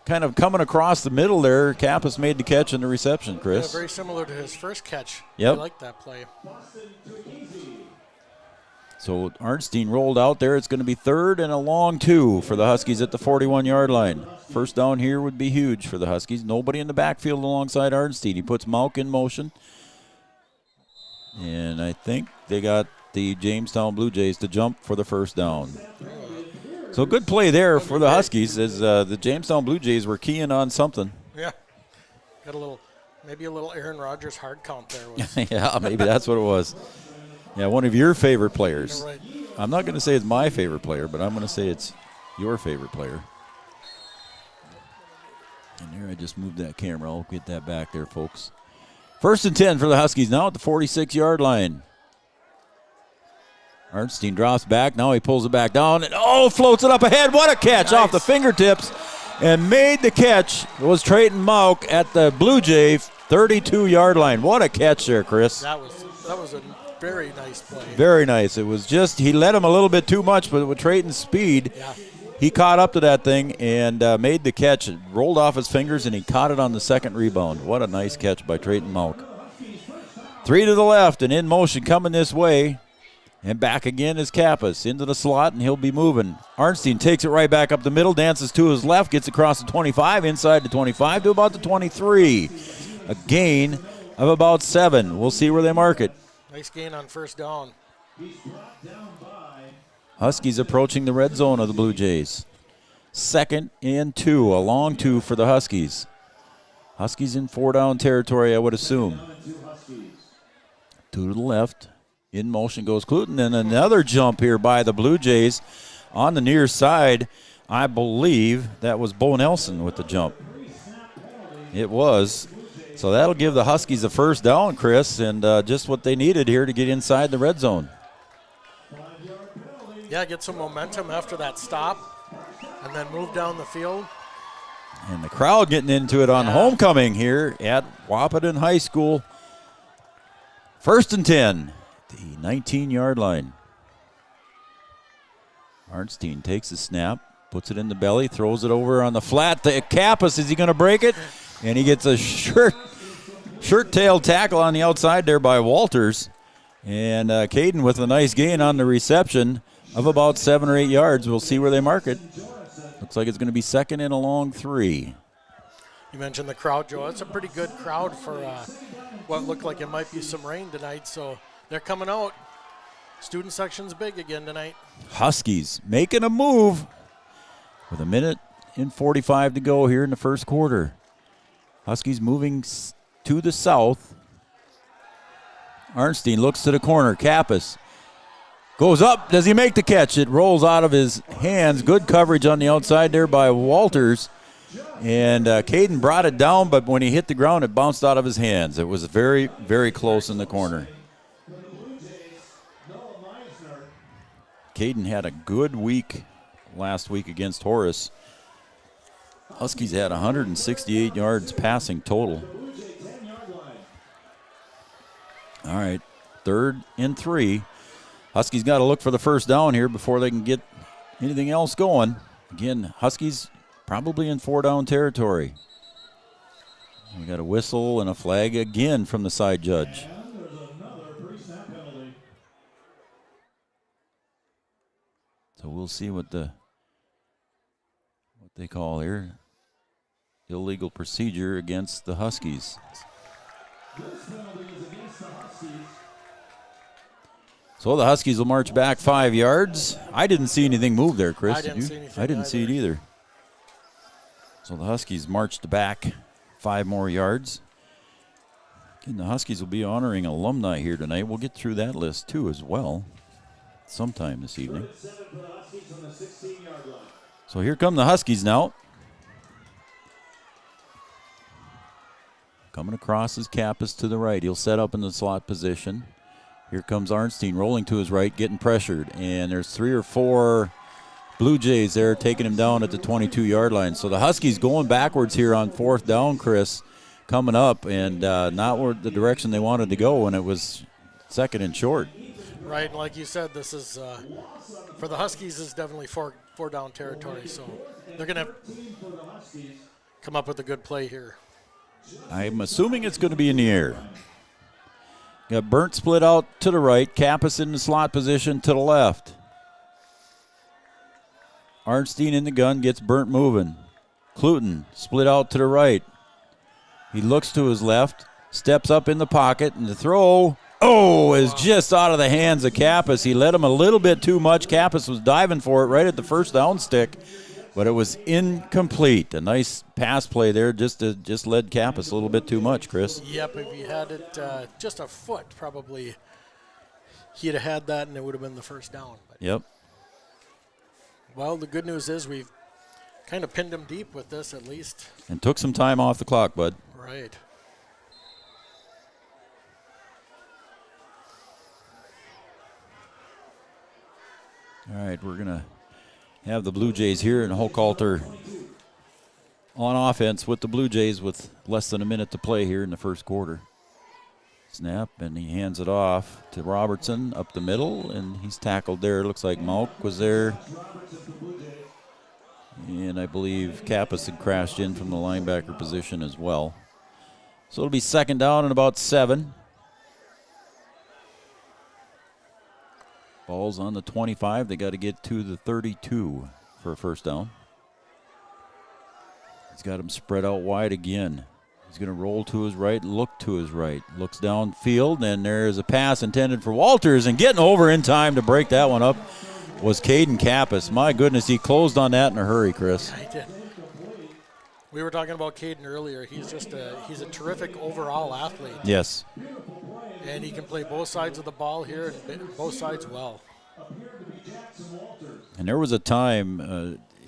kind of coming across the middle there. Kappas made the catch and the reception, Chris. Yeah, very similar to his first catch. Yep. I like that play. So Arnstein rolled out there. It's going to be 3rd and a long 2 for the Huskies at the 41-yard line. First down here would be huge for the Huskies. Nobody in the backfield alongside Arnstein. He puts Mauk in motion. And I think they got the Jamestown Blue Jays to jump for the first down. So good play there for the Huskies as the Jamestown Blue Jays were keying on something. Yeah. Got maybe a little Aaron Rodgers hard count there. Yeah, maybe that's what it was. Yeah, one of your favorite players. Right. I'm not going to say it's my favorite player, but I'm going to say it's your favorite player. And here I just moved that camera. I'll get that back there, folks. 1st and 10 for the Huskies now at the 46-yard line. Arnstein drops back. Now he pulls it back down and, floats it up ahead. What a catch off the fingertips. And made the catch was Trayton Mauk at the Blue Jay 32-yard line. What a catch there, Chris. That was a very nice play. Very nice. It was just he let him a little bit too much, but with Trayton's speed, he caught up to that thing and made the catch. It rolled off his fingers, and he caught it on the second rebound. What a nice catch by Trayton Mauk. 3 to the left and in motion coming this way. And back again is Kappas into the slot, and he'll be moving. Arnstein takes it right back up the middle, dances to his left, gets across the 25, inside the 25 to about the 23. A gain of about 7. We'll see where they mark it. Nice gain on first down. Huskies approaching the red zone of the Blue Jays. 2nd and 2, a long 2 for the Huskies. Huskies in 4-down territory, I would assume. 2 to the left. In motion goes Cluton, and another jump here by the Blue Jays on the near side. I believe that was Bo Nelson with the jump. It was. So that'll give the Huskies a first down, Chris, and just what they needed here to get inside the red zone. Yeah, get some momentum after that stop and then move down the field. And the crowd getting into it on homecoming here at Wahpeton High School. 1st and 10. The 19-yard line. Arnstein takes the snap, puts it in the belly, throws it over on the flat to Kappas. Is he going to break it? And he gets a shirt-tail tackle on the outside there by Walters. And Caden with a nice gain on the reception of about 7 or 8 yards. We'll see where they mark it. Looks like it's going to be 2nd and a long 3. You mentioned the crowd, Joe. It's a pretty good crowd for what looked like it might be some rain tonight, so they're coming out. Student section's big again tonight. Huskies making a move with 1:45 to go here in the first quarter. Huskies moving to the south. Arnstein looks to the corner. Kappas goes up. Does he make the catch? It rolls out of his hands. Good coverage on the outside there by Walters. And Caden brought it down, but when he hit the ground, it bounced out of his hands. It was very, very close in the corner. Caden had a good week last week against Horace. Huskies had 168 yards passing total. All right, 3rd and 3. Huskies got to look for the first down here before they can get anything else going. Again, Huskies probably in 4-down territory. We got a whistle and a flag again from the side judge. So we'll see what they call here. Illegal procedure against the Huskies. So the Huskies will march back 5 yards. I didn't see anything move there, Chris. I didn't see anything I didn't see it either. So the Huskies marched back 5 more yards. And the Huskies will be honoring alumni here tonight. We'll get through that list too as well sometime this evening. So here come the Huskies now. Coming across is Kappas to the right. He'll set up in the slot position. Here comes Arnstein rolling to his right, getting pressured. And there's 3 or 4 Blue Jays there taking him down at the 22-yard line. So the Huskies going backwards here on 4th down, Chris, coming up, and not where the direction they wanted to go, and it was second and short. Right, and like you said, this is for the Huskies. This is definitely four down territory, so they're going to come up with a good play here. I'm assuming it's going to be in the air. Got Burnt split out to the right, Kappas in the slot position to the left. Arnstein in the gun, gets Burnt moving. Cluton split out to the right. He looks to his left, steps up in the pocket, and the throw, is just out of the hands of Kappas. He let him a little bit too much. Kappas was diving for it right at the first down stick, but it was incomplete. A nice pass play there, just led Kappas a little bit too much, Chris. Yep, if he had it just a foot, probably he'd have had that, and it would have been the first down. But Yep. well, the good news is we've kind of pinned him deep with this at least. And took some time off the clock, bud. Right. All right, we're going to have the Blue Jays here, and Hochhalter on offense with the Blue Jays with less than a minute to play here in the first quarter. Snap, and he hands it off to Robertson up the middle, and he's tackled there. Looks like Malk was there. And I believe Kappas had crashed in from the linebacker position as well. So it'll be second down and about 7. Ball's on the 25. They got to get to the 32 for a first down. He's got him spread out wide again. He's going to roll to his right, look to his right. Looks downfield, and there's a pass intended for Walters, and getting over in time to break that one up was Caden Kappas. My goodness, he closed on that in a hurry, Chris. I did. We were talking about Caden earlier. He's just he's a terrific overall athlete. Yes. And he can play both sides of the ball here and both sides well. And there was a time,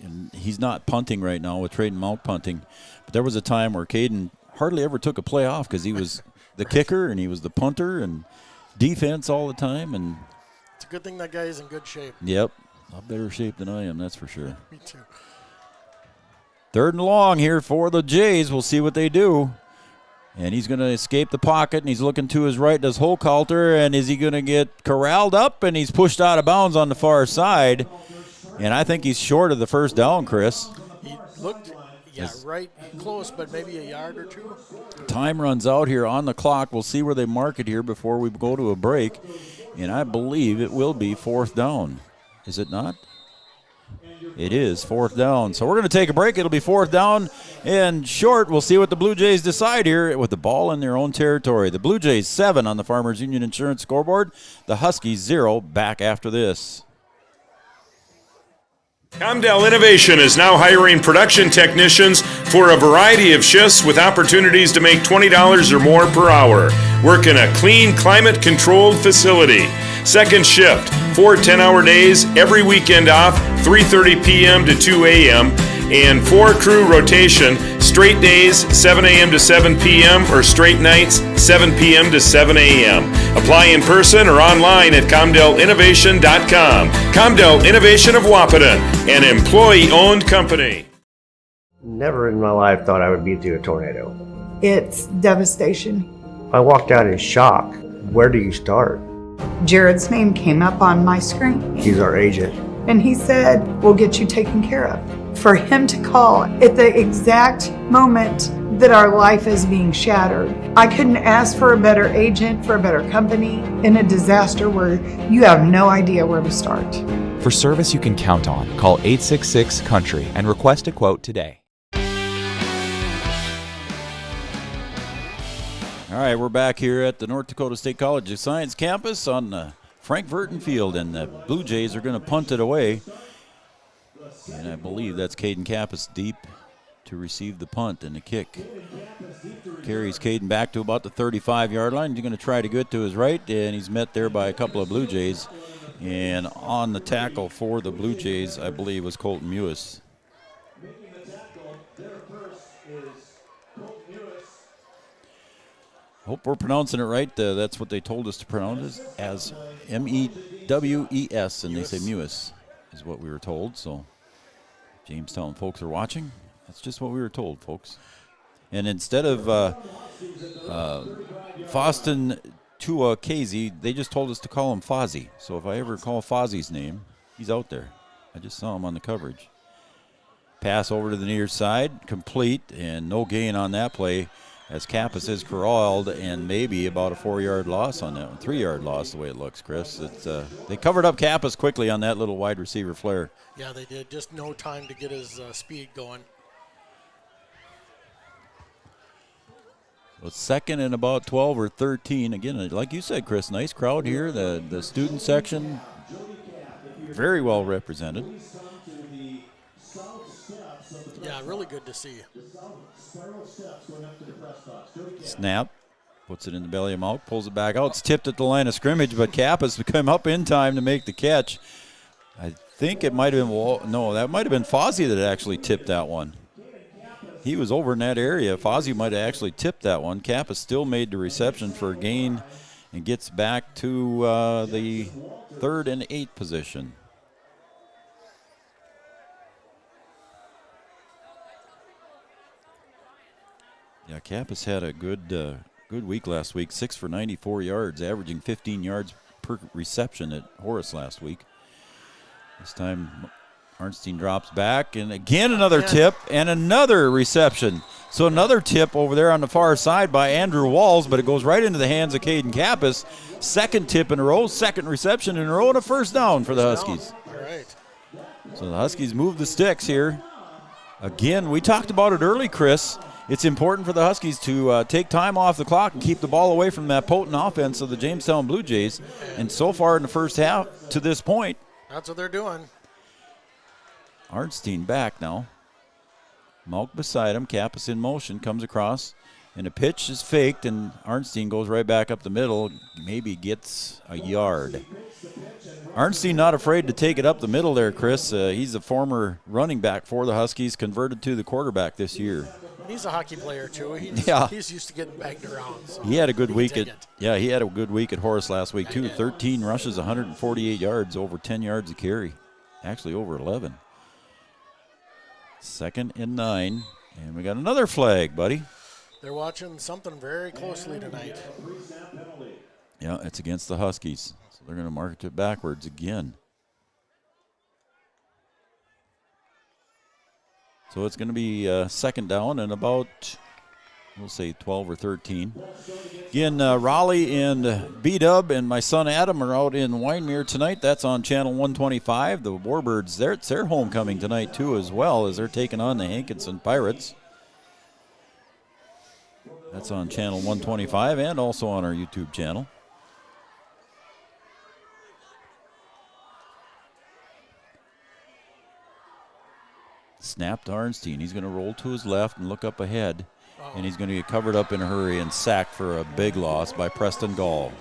and he's not punting right now with Trayden Malk punting, but there was a time where Caden hardly ever took a play off because he was the kicker and he was the punter and defense all the time. And it's a good thing that guy is in good shape. Yep. A lot better shape than I am, that's for sure. Me too. Third and long here for the Jays. We'll see what they do. And he's going to escape the pocket, and he's looking to his right. Does Hochhalter, and is he going to get corralled up? And he's pushed out of bounds on the far side. And I think he's short of the first down, Chris. He looked, right close, but maybe a yard or two. Time runs out here on the clock. We'll see where they mark it here before we go to a break. And I believe it will be fourth down. Is it not? It is fourth down. So we're going to take a break. It'll be fourth down and short. We'll see what the Blue Jays decide here with the ball in their own territory. The Blue Jays 7 on the Farmers Union Insurance scoreboard. The Huskies 0 back after this. Comdell Innovation is now hiring production technicians for a variety of shifts with opportunities to make $20 or more per hour. Work in a clean, climate-controlled facility. Second shift, 4 10-hour days, every weekend off, 3:30 p.m. to 2 a.m., and 4-crew rotation, straight days, 7 a.m. to 7 p.m., or straight nights, 7 p.m. to 7 a.m. Apply in person or online at ComdellInnovation.com. Comdell Innovation of Wahpeton, an employee-owned company. Never in my life thought I would be through a tornado. It's devastation. I walked out in shock. Where do you start? Jared's name came up on my screen. He's our agent. And he said, we'll get you taken care of. For him to call at the exact moment that our life is being shattered, I couldn't ask for a better agent, for a better company in a disaster where you have no idea where to start. For service you can count on, call 866-COUNTRY and request a quote today. All right, we're back here at the North Dakota State College of Science campus on the Frank Verton Field, and the Blue Jays are going to punt it away. And I believe that's Caden Kappas deep to receive the punt, and the kick carries Caden back to about the 35-yard line. He's going to try to get to his right, and he's met there by a couple of Blue Jays. And on the tackle for the Blue Jays, I believe, was Colton Mewis. Hope we're pronouncing it right. That's what they told us to pronounce it as M-E-W-E-S, and they say Mewis is what we were told. So Jamestown folks are watching. That's just what we were told, folks. And instead of Foston Tua Casey, they just told us to call him Fozzie. So if I ever call Fozzie's name, he's out there. I just saw him on the coverage. Pass over to the near side, complete, and no gain on that play as Kappas is corralled, and maybe about a 4-yard loss on that one. 3-yard loss the way it looks, Chris. It's, they covered up Kappas quickly on that little wide receiver flare. Yeah, they did. Just no time to get his speed going. Well, second and about 12 or 13. Again, like you said, Chris, nice crowd here. The student section, very well represented. Yeah, really good to see. Snap, puts it in the belly of Malk, pulls it back out. It's tipped at the line of scrimmage, but Kappas come up in time to make the catch. I think it might have been, no, that might have been Fozzie that actually tipped that one. He was over in that area. Fozzie might have actually tipped that one. Kappas still made the reception for a gain and gets back to the 3rd and 8 position. Yeah, Kappas had a good week last week. 6 for 94 yards, averaging 15 yards per reception at Horace last week. This time, Arnstein drops back, and again another tip and another reception. So another tip over there on the far side by Andrew Walls, but it goes right into the hands of Caden Kappas. Second tip in a row, second reception in a row, and a first down for the Huskies. All right. So the Huskies move the sticks here. Again, we talked about it early, Chris. It's important for the Huskies to take time off the clock and keep the ball away from that potent offense of the Jamestown Blue Jays. And so far in the first half, to this point, that's what they're doing. Arnstein back now. Malk beside him. Kappas in motion, comes across, and a pitch is faked, and Arnstein goes right back up the middle, maybe gets a yard. Arnstein not afraid to take it up the middle there, Chris. He's a former running back for the Huskies, converted to the quarterback this year. He's a hockey player too. He's used to getting bagged around. So he had a good week he had a good week at Horace last week too. 13 rushes, 148 yards, over 10 yards a carry. Actually over 11. 2nd and 9, and we got another flag, buddy. They're watching something very closely tonight. Yeah, it's against the Huskies, so they're going to mark it backwards again. So it's going to be second down and about, we'll say 12 or 13. Again, Raleigh and B-Dub and my son Adam are out in Wyndmere tonight. That's on Channel 125. The Warbirds, it's their homecoming tonight too, as well, as they're taking on the Hankinson Pirates. That's on Channel 125 and also on our YouTube channel. Snap to Arnstein. He's going to roll to his left and look up ahead. And he's going to get covered up in a hurry and sacked for a big loss by Preston Gall.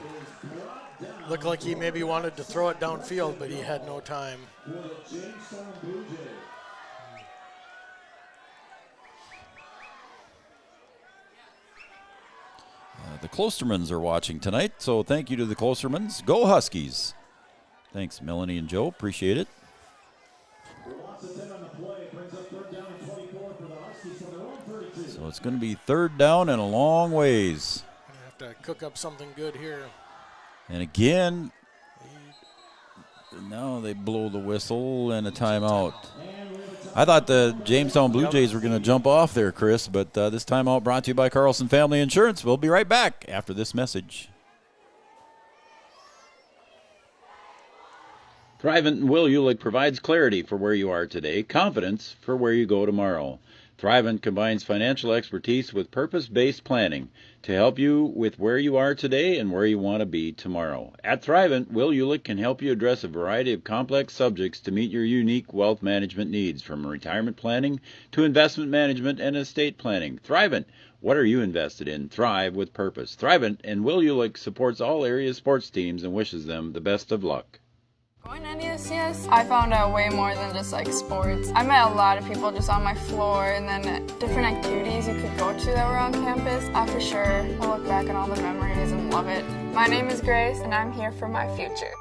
Looked like he maybe wanted to throw it downfield, but he had no time. The Klostermans are watching tonight, so thank you to the Klostermans. Go Huskies. Thanks, Melanie and Joe. Appreciate it. So it's going to be 3rd down and a long ways. Gonna have to cook up something good here. And again, now they blow the whistle and a timeout. I thought the Jamestown Blue Jays were going to jump off there, Chris, but this timeout brought to you by Carlson Family Insurance. We'll be right back after this message. Thrivent and Will Ulick provides clarity for where you are today, confidence for where you go tomorrow. Thrivent combines financial expertise with purpose-based planning to help you with where you are today and where you want to be tomorrow. At Thrivent, Will Ulick can help you address a variety of complex subjects to meet your unique wealth management needs, from retirement planning to investment management and estate planning. Thrivent, what are you invested in? Thrive with purpose. Thrivent and Will Ulick supports all area sports teams and wishes them the best of luck. Going to NESCS, I found out way more than just like sports. I met a lot of people just on my floor, and then different activities you could go to that were on campus. I for sure will look back on all the memories and love it. My name is Grace, and I'm here for my future.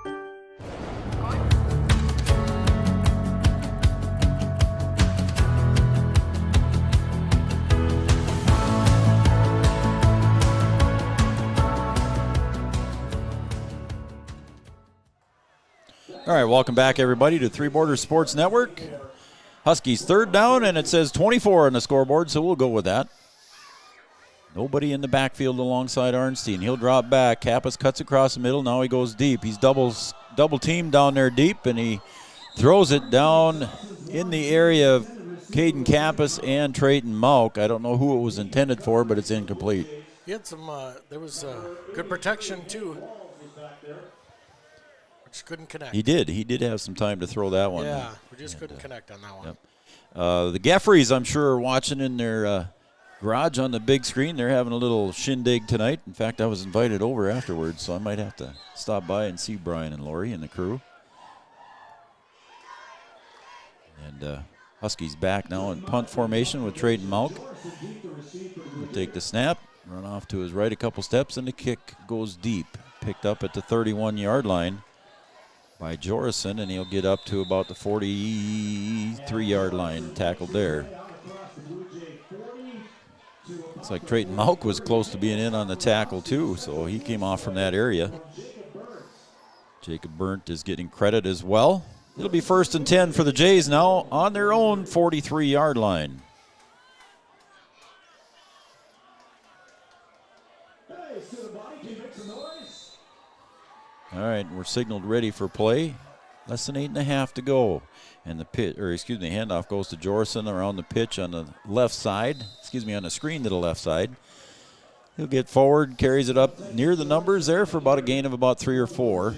All right, welcome back, everybody, to Three Borders Sports Network. Huskies third down, and it says 24 on the scoreboard, so we'll go with that. Nobody in the backfield alongside Arnstein. He'll drop back. Kappas cuts across the middle. Now he goes deep. He's double teamed down there deep, and he throws it down in the area of Caden Kappas and Trayton Malk. I don't know who it was intended for, but it's incomplete. He had some, there was good protection, too. Which couldn't connect. He did have some time to throw that one. Yeah, we just couldn't connect on that one. Yep. The Geffreys, I'm sure, are watching in their garage on the big screen. They're having a little shindig tonight. In fact, I was invited over afterwards, so I might have to stop by and see Brian and Lori and the crew. And Huskies back now in punt formation with Trayton Malk. He'll take the snap, run off to his right a couple steps, and the kick goes deep. Picked up at the 31-yard line by Jorison, and he'll get up to about the 43-yard line, tackled there. Looks like Trayton Malk was close to being in on the tackle too, so he came off from that area. Jacob Burnt is getting credit as well. It'll be 1st and 10 for the Jays now on their own 43-yard line. All right, we're signaled ready for play. Less than 8.5 to go. And the handoff goes to Jorison around the pitch on the left side. On the screen to the left side. He'll get forward, carries it up near the numbers there for about a gain of about 3 or 4.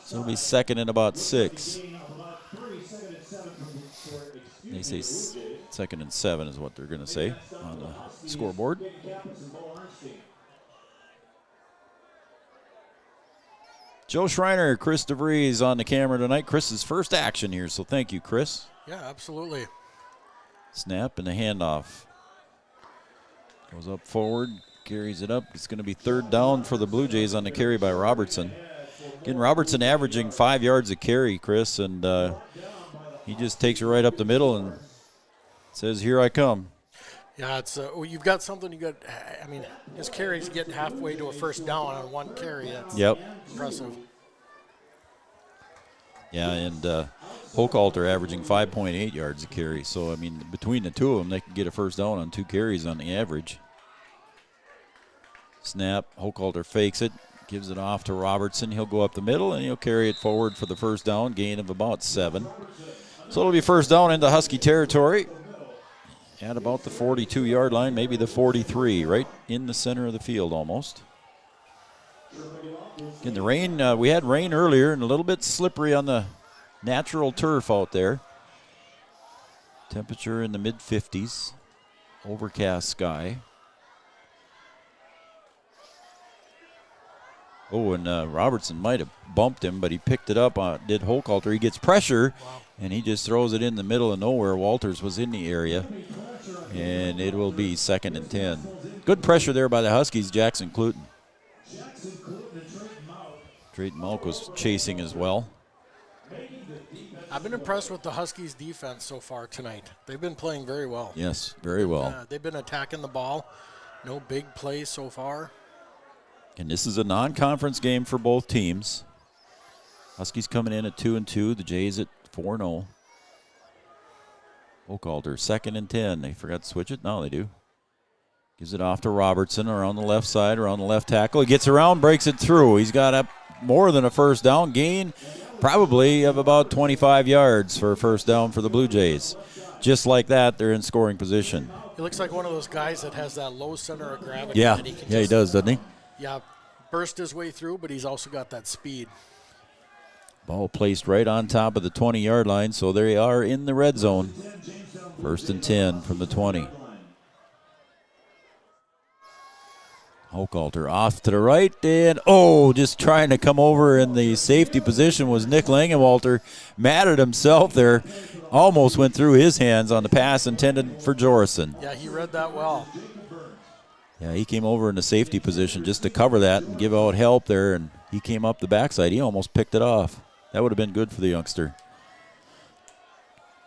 So it'll be 2nd and about 6. They say 2nd and 7 is what they're going to say on the scoreboard. Joe Schreiner, Chris DeVries on the camera tonight. Chris's first action here, so thank you, Chris. Yeah, absolutely. Snap and a handoff. Goes up forward, carries it up. It's going to be 3rd down for the Blue Jays on the carry by Robertson. Again, Robertson averaging 5 yards a carry, Chris, and he just takes it right up the middle and says, "Here I come." Yeah, it's you've got something. His carries get halfway to a 1st down on one carry. That's impressive. Yeah, and Hochhalter averaging 5.8 yards a carry. So, between the two of them, they can get a 1st down on 2 carries on the average. Snap, Hochhalter fakes it, gives it off to Robertson. He'll go up the middle, and he'll carry it forward for the 1st down, gain of about 7. So it'll be 1st down into Husky territory at about the 42-yard line, maybe the 43, right in the center of the field almost. Again, the rain, we had rain earlier and a little bit slippery on the natural turf out there. Temperature in the mid-50s, overcast sky. Oh, and Robertson might have bumped him, but he picked it up, did Hochhalter. He gets pressure, and he just throws it in the middle of nowhere. Walters was in the area, and it will be 2nd and 10. Good pressure there by the Huskies, Jackson Cluton. Trayton Malk was chasing as well. I've been impressed with the Huskies' defense so far tonight. They've been playing very well. Yes, very well. They've been attacking the ball. No big plays so far. And this is a non-conference game for both teams. Huskies coming in at 2-2. The Jays at 4-0. Hochhalter, 2nd and 10. They forgot to switch it? No, they do. Gives it off to Robertson around the left side, around the left tackle. He gets around, breaks it through. He's got up more than a 1st down. Gain probably of about 25 yards for a 1st down for the Blue Jays. Just like that, they're in scoring position. He looks like one of those guys that has that low center of gravity. Yeah, that he can he does, doesn't he? Yeah, burst his way through, but he's also got that speed. Ball placed right on top of the 20-yard line, so they are in the red zone. 1st and 10 from the 20. Hochhalter off to the right, and just trying to come over in the safety position was Nick Langenwalter. Mad at himself there. Almost went through his hands on the pass intended for Jorison. Yeah, he read that well. Yeah, he came over in the safety position just to cover that and give out help there, and he came up the backside. He almost picked it off. That would have been good for the youngster.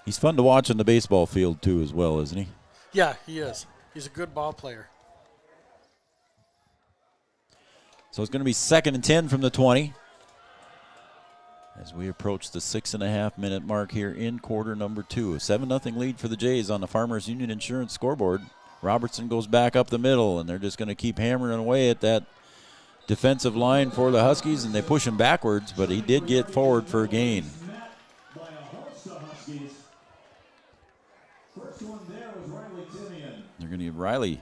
He's fun to watch on the baseball field, too, as well, isn't he? Yeah, he is. He's a good ball player. So it's going to be 2nd and 10 from the 20. as we approach the 6.5-minute mark here in quarter number 2. A 7-0 lead for the Jays on the Farmers Union Insurance scoreboard. Robertson goes back up the middle, and they're just going to keep hammering away at that defensive line for the Huskies, and they push him backwards, but he did get forward for a gain. They're going to give Riley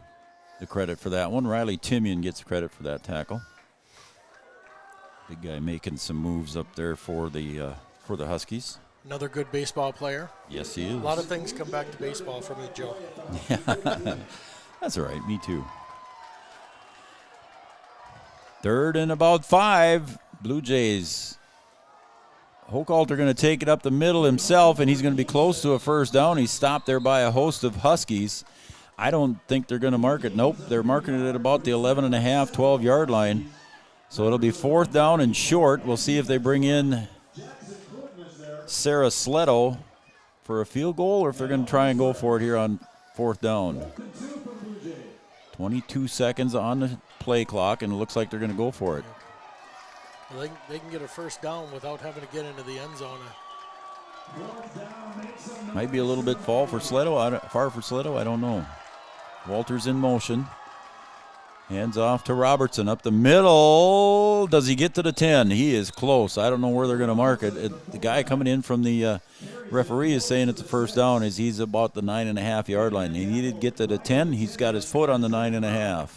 the credit for that one. Riley Timian gets credit for that tackle. Big guy making some moves up there for the Huskies. Another good baseball player. Yes, he is. A lot of things come back to baseball for me, Joe. Yeah, that's all right. Me too. 3rd and about 5. Blue Jays. Hochhalter going to take it up the middle himself, and he's going to be close to a first down. He's stopped there by a host of Huskies. I don't think they're going to mark it. Nope, they're marking it at about the 11.5, 12-yard line. So it'll be 4th down and short. We'll see if they bring in Sarah Sleto for a field goal or if they're going to try and go for it here on 4th down. 22 seconds on the play clock, and it looks like they're going to go for it. Well, they can get a first down without having to get into the end zone. Might be a little bit far for Sleto. I don't know. Walters in motion. Hands off to Robertson up the middle. Does he get to the 10? He is close. I don't know where they're going to mark it. The guy coming in from the referee is saying it's a first down as he's about the 9.5-yard line. He needed to get to the 10. He's got his foot on the 9.5.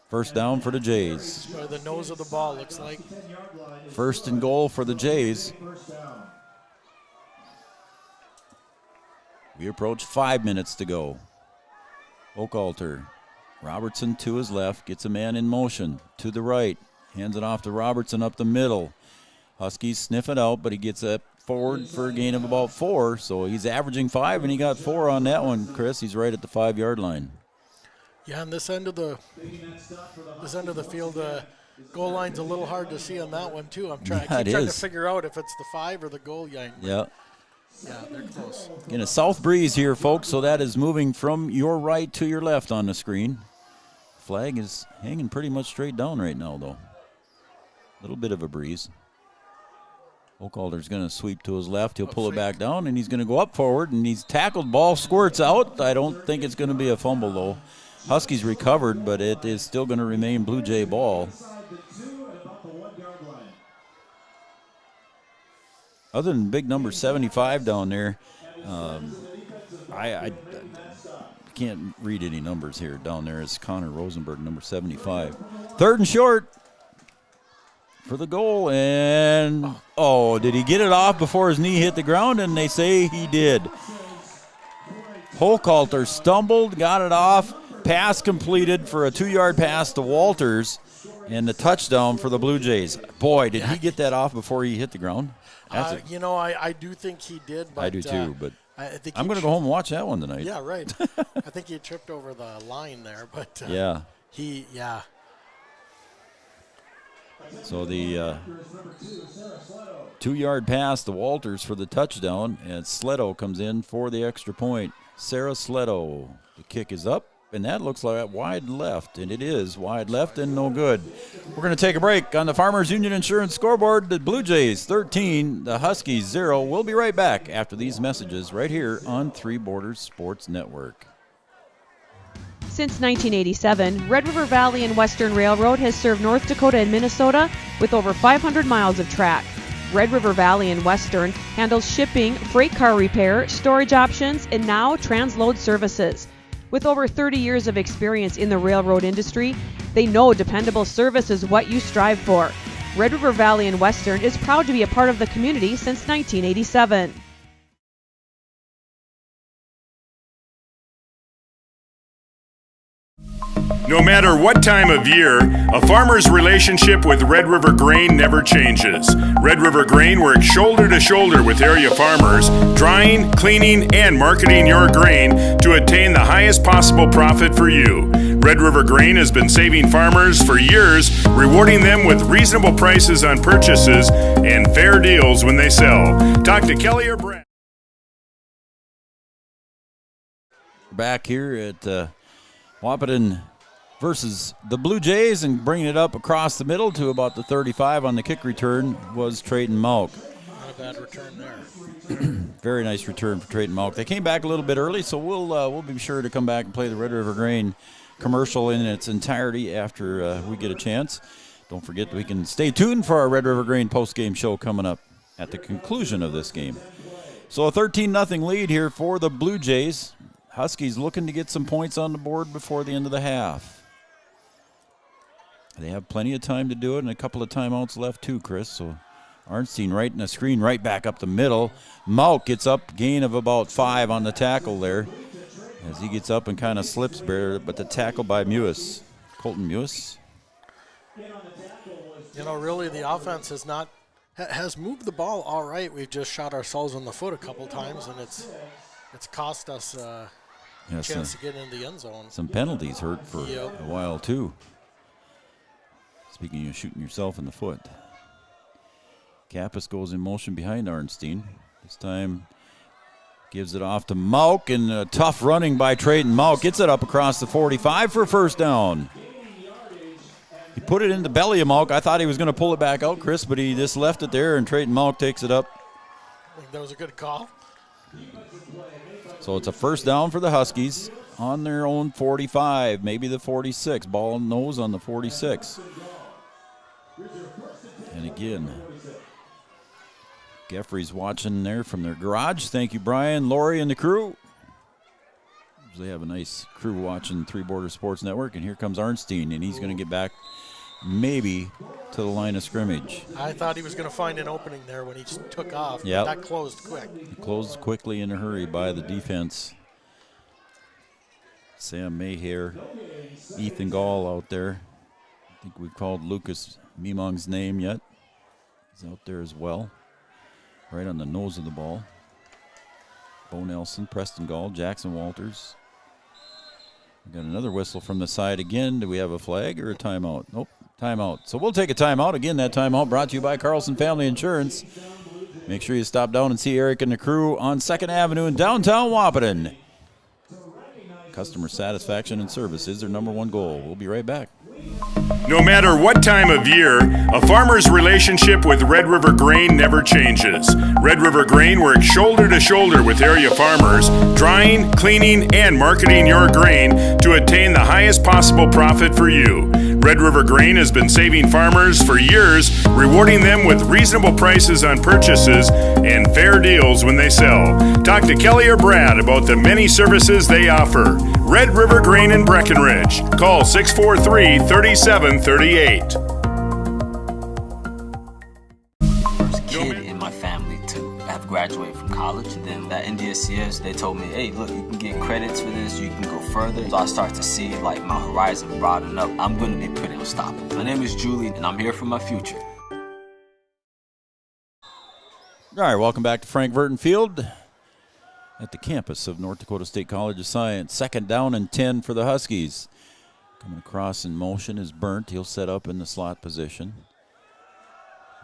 First down for the Jays. The nose of the ball looks like. 1st and goal for the Jays. We approach 5 minutes to go. Hochhalter. Robertson to his left, gets a man in motion to the right, hands it off to Robertson up the middle. Huskies sniff it out, but he gets up forward for a gain of about 4, so he's averaging 5, and he got 4 on that one, Chris. He's right at the 5-yard line. Yeah, on this end of the field, goal line's a little hard to see on that one too. I keep trying to figure out if it's the 5 or the goal line. Yeah. Yeah, they're close. Getting a south breeze here, folks, so that is moving from your right to your left on the screen. Flag is hanging pretty much straight down right now, though. A little bit of a breeze. Hochhalter's going to sweep to his left. He'll pull it back down, and he's going to go up forward, and he's tackled. Ball squirts out. I don't think it's going to be a fumble, though. Huskies recovered, but it is still going to remain Blue Jay ball. Other than big number 75 down there, I can't read any numbers here. Down there is Connor Rosenberg, number 75. 3rd and short for the goal. And, did he get it off before his knee hit the ground? And they say he did. Hochhalter stumbled, got it off. Pass completed for a 2-yard pass to Walters. And the touchdown for the Blue Jays. Boy, did he get that off before he hit the ground? I do think he did. But, I do too, but I think I'm going to go home and watch that one tonight. Yeah, right. I think he tripped over the line there, but yeah. So the 2-yard pass to Walters for the touchdown, and Sleto comes in for the extra point. Sarah Sleto. The kick is up. And that looks like wide left, and it is wide left and no good. We're going to take a break on the Farmers Union Insurance scoreboard. The Blue Jays 13, the Huskies 0. We'll be right back after these messages right here on Three Borders Sports Network. Since 1987, Red River Valley and Western Railroad has served North Dakota and Minnesota with over 500 miles of track. Red River Valley and Western handles shipping, freight car repair, storage options, and now transload services. With over 30 years of experience in the railroad industry, they know dependable service is what you strive for. Red River Valley and Western is proud to be a part of the community since 1987. No matter what time of year, a farmer's relationship with Red River Grain never changes. Red River Grain works shoulder to shoulder with area farmers, drying, cleaning, and marketing your grain to attain the highest possible profit for you. Red River Grain has been saving farmers for years, rewarding them with reasonable prices on purchases and fair deals when they sell. Talk to Kelly or Brett. Back here at Wahpeton versus the Blue Jays, and bringing it up across the middle to about the 35 on the kick return was Trayton Malk. Not a bad return there. Very nice return for Trayton Malk. They came back a little bit early, so we'll be sure to come back and play the Red River Grain commercial in its entirety after we get a chance. Don't forget we can stay tuned for our Red River Grain post-game show coming up at the conclusion of this game. So a 13-0 lead here for the Blue Jays. Huskies looking to get some points on the board before the end of the half. They have plenty of time to do it and a couple of timeouts left too, Chris. So Arnstein right in the screen, right back up the middle. Malk gets up, gain of about 5 on the tackle there as he gets up and kind of slips there, but the tackle by Mewis. Colton Mewis. You know, really the offense has moved the ball all right. We've just shot ourselves in the foot a couple times, and it's cost us a chance to get into the end zone. Some penalties hurt for a while too. Speaking of shooting yourself in the foot. Kappas goes in motion behind Arnstein. This time gives it off to Malk, and a tough running by Trayton Malk. Gets it up across the 45 for first down. He put it in the belly of Malk. I thought he was going to pull it back out, Chris, but he just left it there, and Trayton Malk takes it up. I think that was a good call. So it's a first down for the Huskies on their own 45, maybe the 46. Ball nose on the 46. And again, Geffrey's watching there from their garage. Thank you, Brian, Lori, and the crew. They have a nice crew watching Three Border Sports Network, and here comes Arnstein, and he's going to get back maybe to the line of scrimmage. I thought he was going to find an opening there when he just took off. Yep. That closed quick. It closed quickly in a hurry by the defense. Sam Mayhair, Ethan Gall out there. I think we've called Lucas Mimong's name yet. He's out there as well, right on the nose of the ball. Bo Nelson, Preston Gall, Jackson Walters. We got another whistle from the side again. Do we have a flag or a timeout? Nope, timeout. So we'll take a timeout. Again, that timeout brought to you by Carlson Family Insurance. Make sure you stop down and see Eric and the crew on 2nd Avenue in downtown Wahpeton. Customer satisfaction and service is their number one goal. We'll be right back. No matter what time of year, a farmer's relationship with Red River Grain never changes. Red River Grain works shoulder to shoulder with area farmers, drying, cleaning, and marketing your grain to attain the highest possible profit for you. Red River Grain has been saving farmers for years, rewarding them with reasonable prices on purchases and fair deals when they sell. Talk to Kelly or Brad about the many services they offer. Red River Grain in Breckenridge. Call 643-3738. First kid in my family to have graduated from college. And then at NDSCS, they told me, hey, look, you can get credits for this, you can go further. So I start to see like my horizon broaden up. I'm going to be pretty unstoppable. My name is Julie, and I'm here for my future. All right, welcome back to Frank Verton Field at the campus of North Dakota State College of Science. 2nd down and 10 for the Huskies. Coming across in motion is Burnt. He'll set up in the slot position.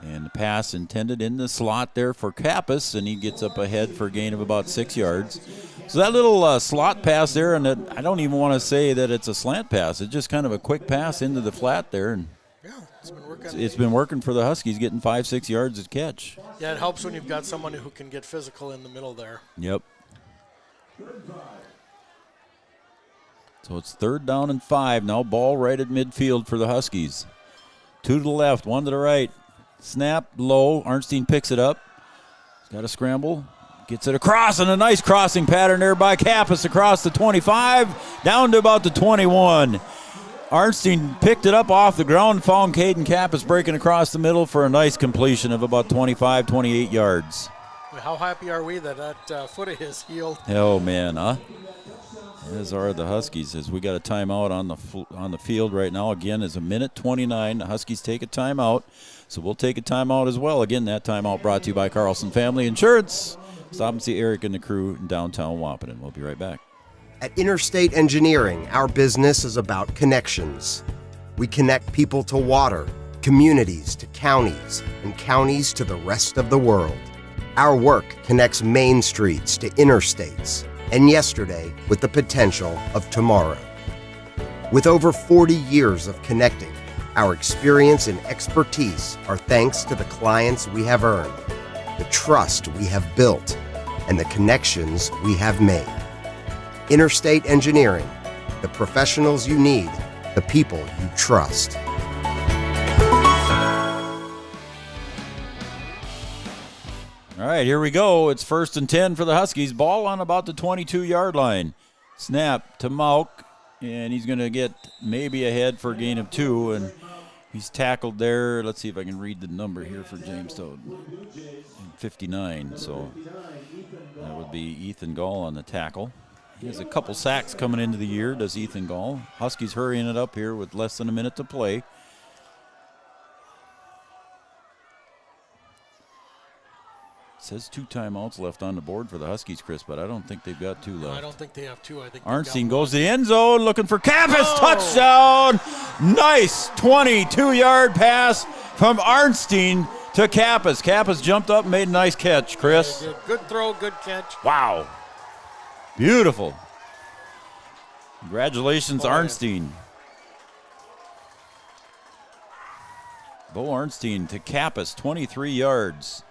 And the pass intended in the slot there for Kappas, and he gets up ahead for a gain of about 6 yards. So that little slot pass there, and I don't even want to say that it's a slant pass. It's just kind of a quick pass into the flat there. And yeah, it's been working. It's been working for the Huskies, getting 5-6 yards at catch. Yeah, it helps when you've got someone who can get physical in the middle there. Yep. So it's 3rd down and 5. Now ball right at midfield for the Huskies. 2 to the left, 1 to the right. Snap low. Arnstein picks it up. He's got a scramble. Gets it across, and a nice crossing pattern there by Kappas across the 25, down to about the 21. Arnstein picked it up off the ground, found Caden Kappas breaking across the middle for a nice completion of about 25, 28 yards. How happy are we that foot of his healed? Oh, man, huh? As are the Huskies, as we got a timeout on the field right now. Again, is a minute 29. The Huskies take a timeout, so we'll take a timeout as well. Again, that timeout brought to you by Carlson Family Insurance. Stop and see Eric and the crew in downtown Wahpeton. We'll be right back. At Interstate Engineering, our business is about connections. We connect people to water, communities to counties, and counties to the rest of the world. Our work connects main streets to interstates, and yesterday with the potential of tomorrow. With over 40 years of connecting, our experience and expertise are thanks to the clients we have earned, the trust we have built, and the connections we have made. Interstate Engineering, the professionals you need, the people you trust. All right, here we go. It's 1st and 10 for the Huskies. Ball on about the 22-yard line. Snap to Mauk, and he's going to get maybe ahead for a gain of 2, and he's tackled there. Let's see if I can read the number here for Jamestown. 59, so that would be Ethan Gall on the tackle. He has a couple sacks coming into the year, does Ethan Gall. Huskies hurrying it up here with less than a minute to play. It says 2 timeouts left on the board for the Huskies, Chris, but I don't think they've got 2 left. No, I don't think they have 2. I think Arnstein goes to the end zone looking for Kappas. Touchdown! Nice 22-yard pass from Arnstein to Kappas. Kappas jumped up and made a nice catch, Chris. Good throw, good catch. Wow. Beautiful. Congratulations, Arnstein. Bo Arnstein to Kappas, 23 yards.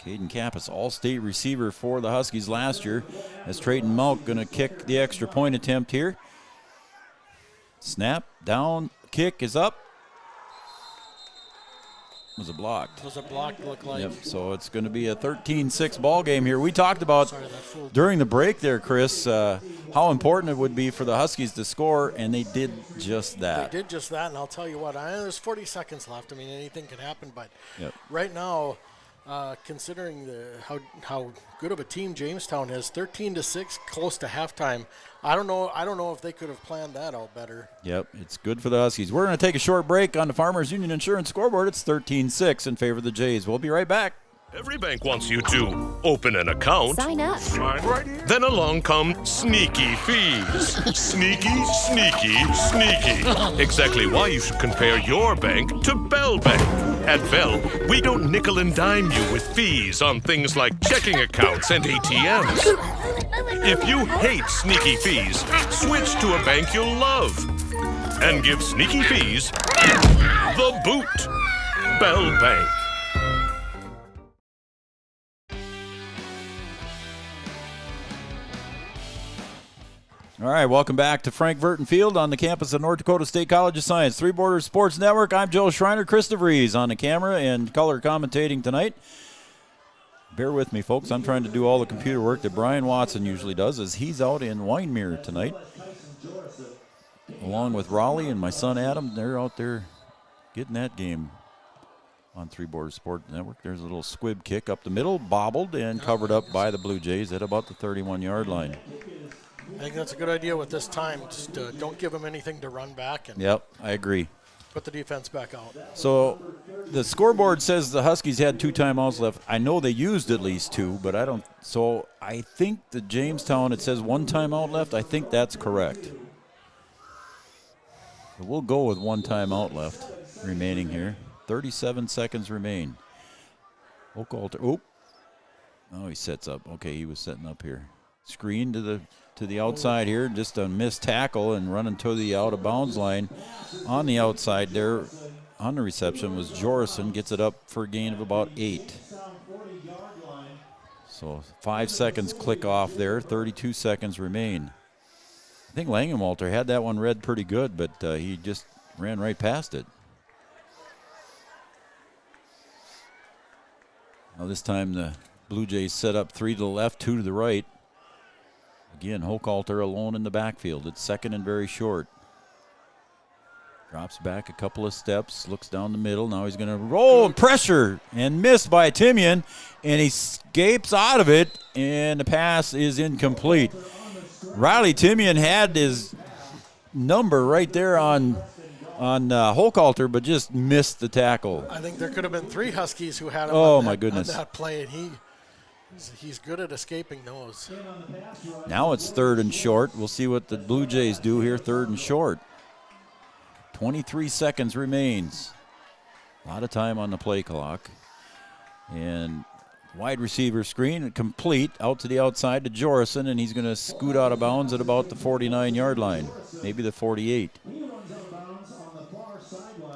Caden Kappas, all-state receiver for the Huskies last year, as Trayton Mauk going to kick the extra point attempt here. Snap, down, kick is up. Was it blocked? Was it blocked, look like? Yep, so it's going to be a 13-6 ball game here. We talked about during the break there, Chris, how important it would be for the Huskies to score, and they did just that. They did just that, and I'll tell you what, there's 40 seconds left. I mean, anything can happen, but yep. Right now, considering how good of a team Jamestown is, 13-6, close to halftime. I don't know if they could have planned that out better. Yep, it's good for the Huskies. We're going to take a short break on the Farmers Union Insurance scoreboard. It's 13-6 in favor of the Jays. We'll be right back. Every bank wants you to open an account. Sign up. Sign right here. Then along come sneaky fees. Sneaky, sneaky, sneaky. Exactly why you should compare your bank to Bell Bank. At Bell, we don't nickel and dime you with fees on things like checking accounts and ATMs. If you hate sneaky fees, switch to a bank you'll love and give sneaky fees the boot. Bell Bank. All right, welcome back to Frank Verton Field on the campus of North Dakota State College of Science. Three Borders Sports Network. I'm Joe Schreiner. Chris DeVries on the camera and color commentating tonight. Bear with me, folks. I'm trying to do all the computer work that Brian Watson usually does, as he's out in Winemere tonight. Along with Raleigh and my son Adam, they're out there getting that game on Three Borders Sports Network. There's a little squib kick up the middle, bobbled and covered up by the Blue Jays at about the 31-yard line. I think that's a good idea with this time. Just don't give them anything to run back. And yep, I agree. Put the defense back out. So the scoreboard says the Huskies had 2 timeouts left. I know they used at least 2, but I don't. So I think the Jamestown, it says 1 timeout left. I think that's correct. So we'll go with 1 timeout left remaining here. 37 seconds remain. Oakalter. Oh, he sets up. Okay, he was setting up here. Screen to the outside here, just a missed tackle and running to the out of bounds line. On the outside there, on the reception was Jorison, gets it up for a gain of about 8. So 5 seconds click off there, 32 seconds remain. I think Langenwalter had that one read pretty good, but he just ran right past it. Now this time the Blue Jays set up 3 to the left, 2 to the right. Again, Hochhalter alone in the backfield. It's second and very short. Drops back a couple of steps, looks down the middle. Now he's going to roll and pressure and miss by Timian, and he escapes out of it, and the pass is incomplete. Riley Timian had his number right there on Hochhalter, but just missed the tackle. I think there could have been 3 Huskies who had him on that play, and he's good at escaping those. Now it's 3rd and short. We'll see what the Blue Jays do here, 3rd and short. 23 seconds remains. A lot of time on the play clock. And Wide receiver screen, complete, out to the outside to Jorison, and he's going to scoot out of bounds at about the 49-yard line, maybe the 48.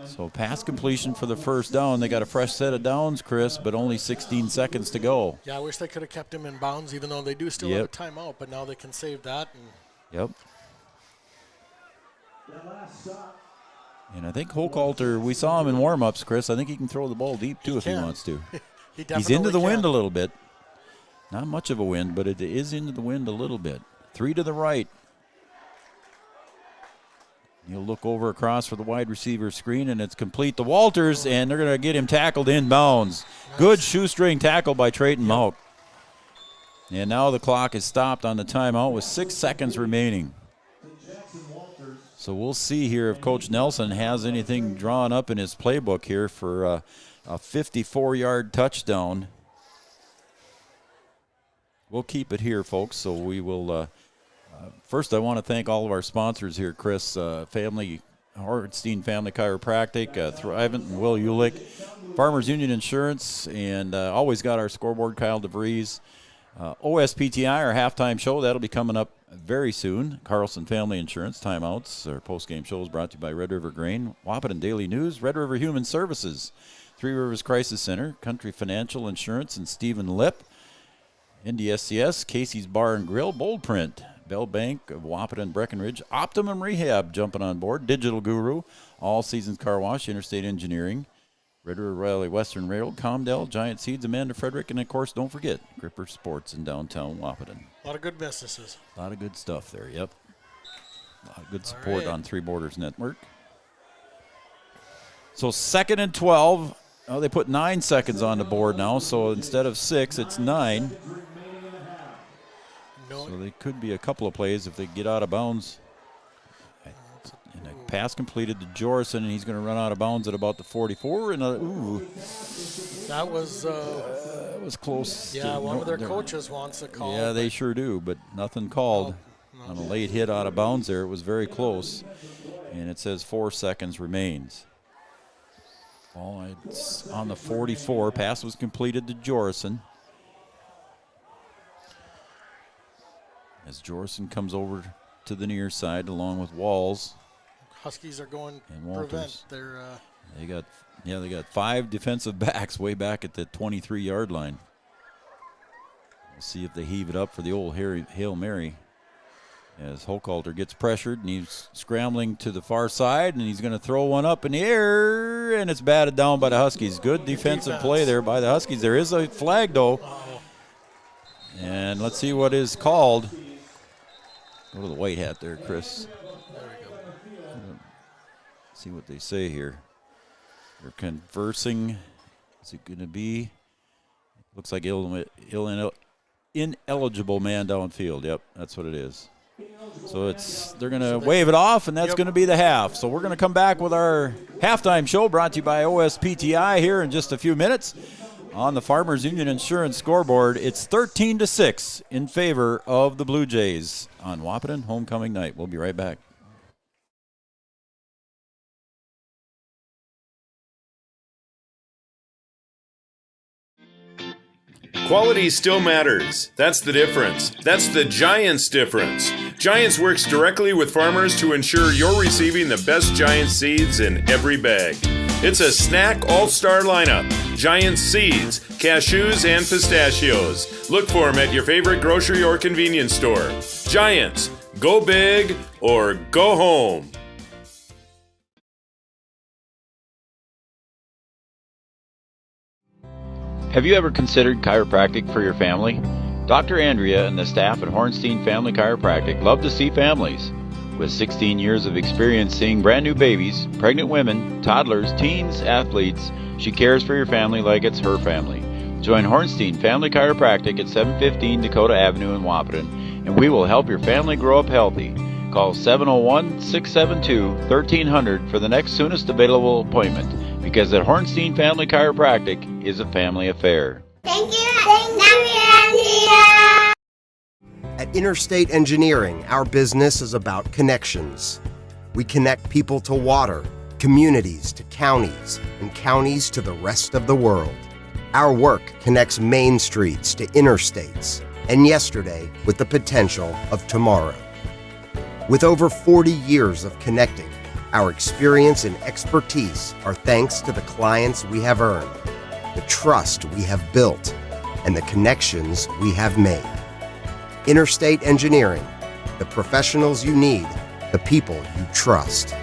So pass completion for the first down. They got a fresh set of downs, Chris, but only 16 seconds to go. Yeah, I wish they could have kept him in bounds, even though they do still have a timeout, but now they can save that. Yep. And I think Hochhalter, we saw him in warm-ups, Chris. I think he can throw the ball deep, too, if he wants to. He's into the wind a little bit. Not much of a wind, but it is into the wind a little bit. 3 to the right. He'll look over across for the wide receiver screen, and it's complete to Walters, and they're going to get him tackled inbounds. Nice. Good shoestring tackle by Trayton Mauck. And now the clock is stopped on the timeout with 6 seconds remaining. So we'll see here if Coach Nelson has anything drawn up in his playbook here for a 54-yard touchdown. We'll keep it here, folks, so we will first I want to thank all of our sponsors here, Chris, Hornstein Family Chiropractic, Thrivent and Will Ulick, Farmers Union Insurance, and always got our scoreboard, Kyle DeVries. OSPTI, our halftime show, that'll be coming up very soon. Carlson Family Insurance, timeouts. Our post-game show is brought to you by Red River Grain, Wahpeton Daily News, Red River Human Services, Three Rivers Crisis Center, Country Financial Insurance, and Stephen Lipp. NDSCS, Casey's Bar and Grill, Bold Print, Bell Bank of Wahpeton, Breckenridge, Optimum Rehab jumping on board, Digital Guru, All Seasons Car Wash, Interstate Engineering, Red River Rally Western Railroad, Comdell, Giant Seeds, Amanda Frederick, and of course, don't forget, Gripper Sports in downtown Wahpeton. A lot of good businesses. A lot of good stuff there, yep. A lot of good support on Three Borders Network. So 2nd and 12. Oh, they put 9 seconds on the board now, so instead of 6, it's 9. So they could be a couple of plays if they get out of bounds. And a pass completed to Jorison, and he's going to run out of bounds at about the 44. And that was close. Yeah, one of their coaches wants a call. Yeah, they sure do, but nothing called on a late hit out of bounds there. It was very close, and it says 4 seconds remains. Well, it's on the 44. Pass was completed to Jorison. As Jorison comes over to the near side along with Walls. Huskies are going to prevent their. They got 5 defensive backs way back at the 23-yard line. We'll see if they heave it up for the old Hail Mary. As Hochhalter gets pressured, and he's scrambling to the far side, and he's going to throw one up in the air, and it's batted down by the Huskies. Good defensive play there by the Huskies. There is a flag, though. And let's see what is called. Go to the white hat there, Chris. There we go. See what they say here. They're conversing. Is it going to be? Looks like ineligible man downfield. Yep, that's what it is. So they're going to wave it off, and that's going to be the half. So we're going to come back with our halftime show brought to you by OSPTI here in just a few minutes. On the Farmers Union Insurance scoreboard, it's 13-6 in favor of the Blue Jays on Wahpeton homecoming night. We'll be right back. Quality still matters. That's the difference. That's the Giants difference. Giants works directly with farmers to ensure you're receiving the best Giants seeds in every bag. It's a snack all-star lineup. Giants seeds, cashews, and pistachios. Look for them at your favorite grocery or convenience store. Giants, go big or go home. Have you ever considered chiropractic for your family? Dr. Andrea and the staff at Hornstein Family Chiropractic love to see families. With 16 years of experience seeing brand new babies, pregnant women, toddlers, teens, athletes, she cares for your family like it's her family. Join Hornstein Family Chiropractic at 715 Dakota Avenue in Wahpeton, and we will help your family grow up healthy. Call 701-672-1300 for the next soonest available appointment, because at Hornstein Family Chiropractic is a family affair. Thank you, Andrea. At Interstate Engineering, our business is about connections. We connect people to water, communities to counties, and counties to the rest of the world. Our work connects main streets to interstates, and yesterday with the potential of tomorrow. With over 40 years of connecting, our experience and expertise are thanks to the clients we have earned, the trust we have built, and the connections we have made. Interstate Engineering, the professionals you need, the people you trust.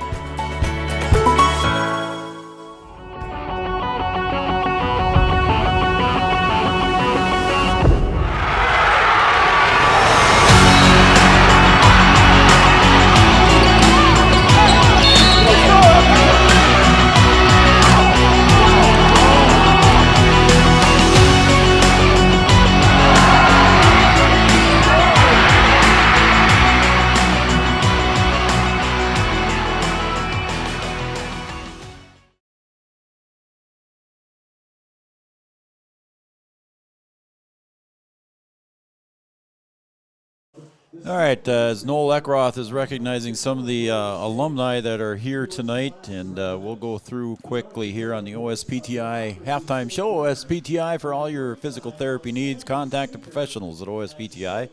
All right, as Noel Eckroth is recognizing some of the alumni that are here tonight, and we'll go through quickly here on the OSPTI halftime show. OSPTI, for all your physical therapy needs, contact the professionals at OSPTI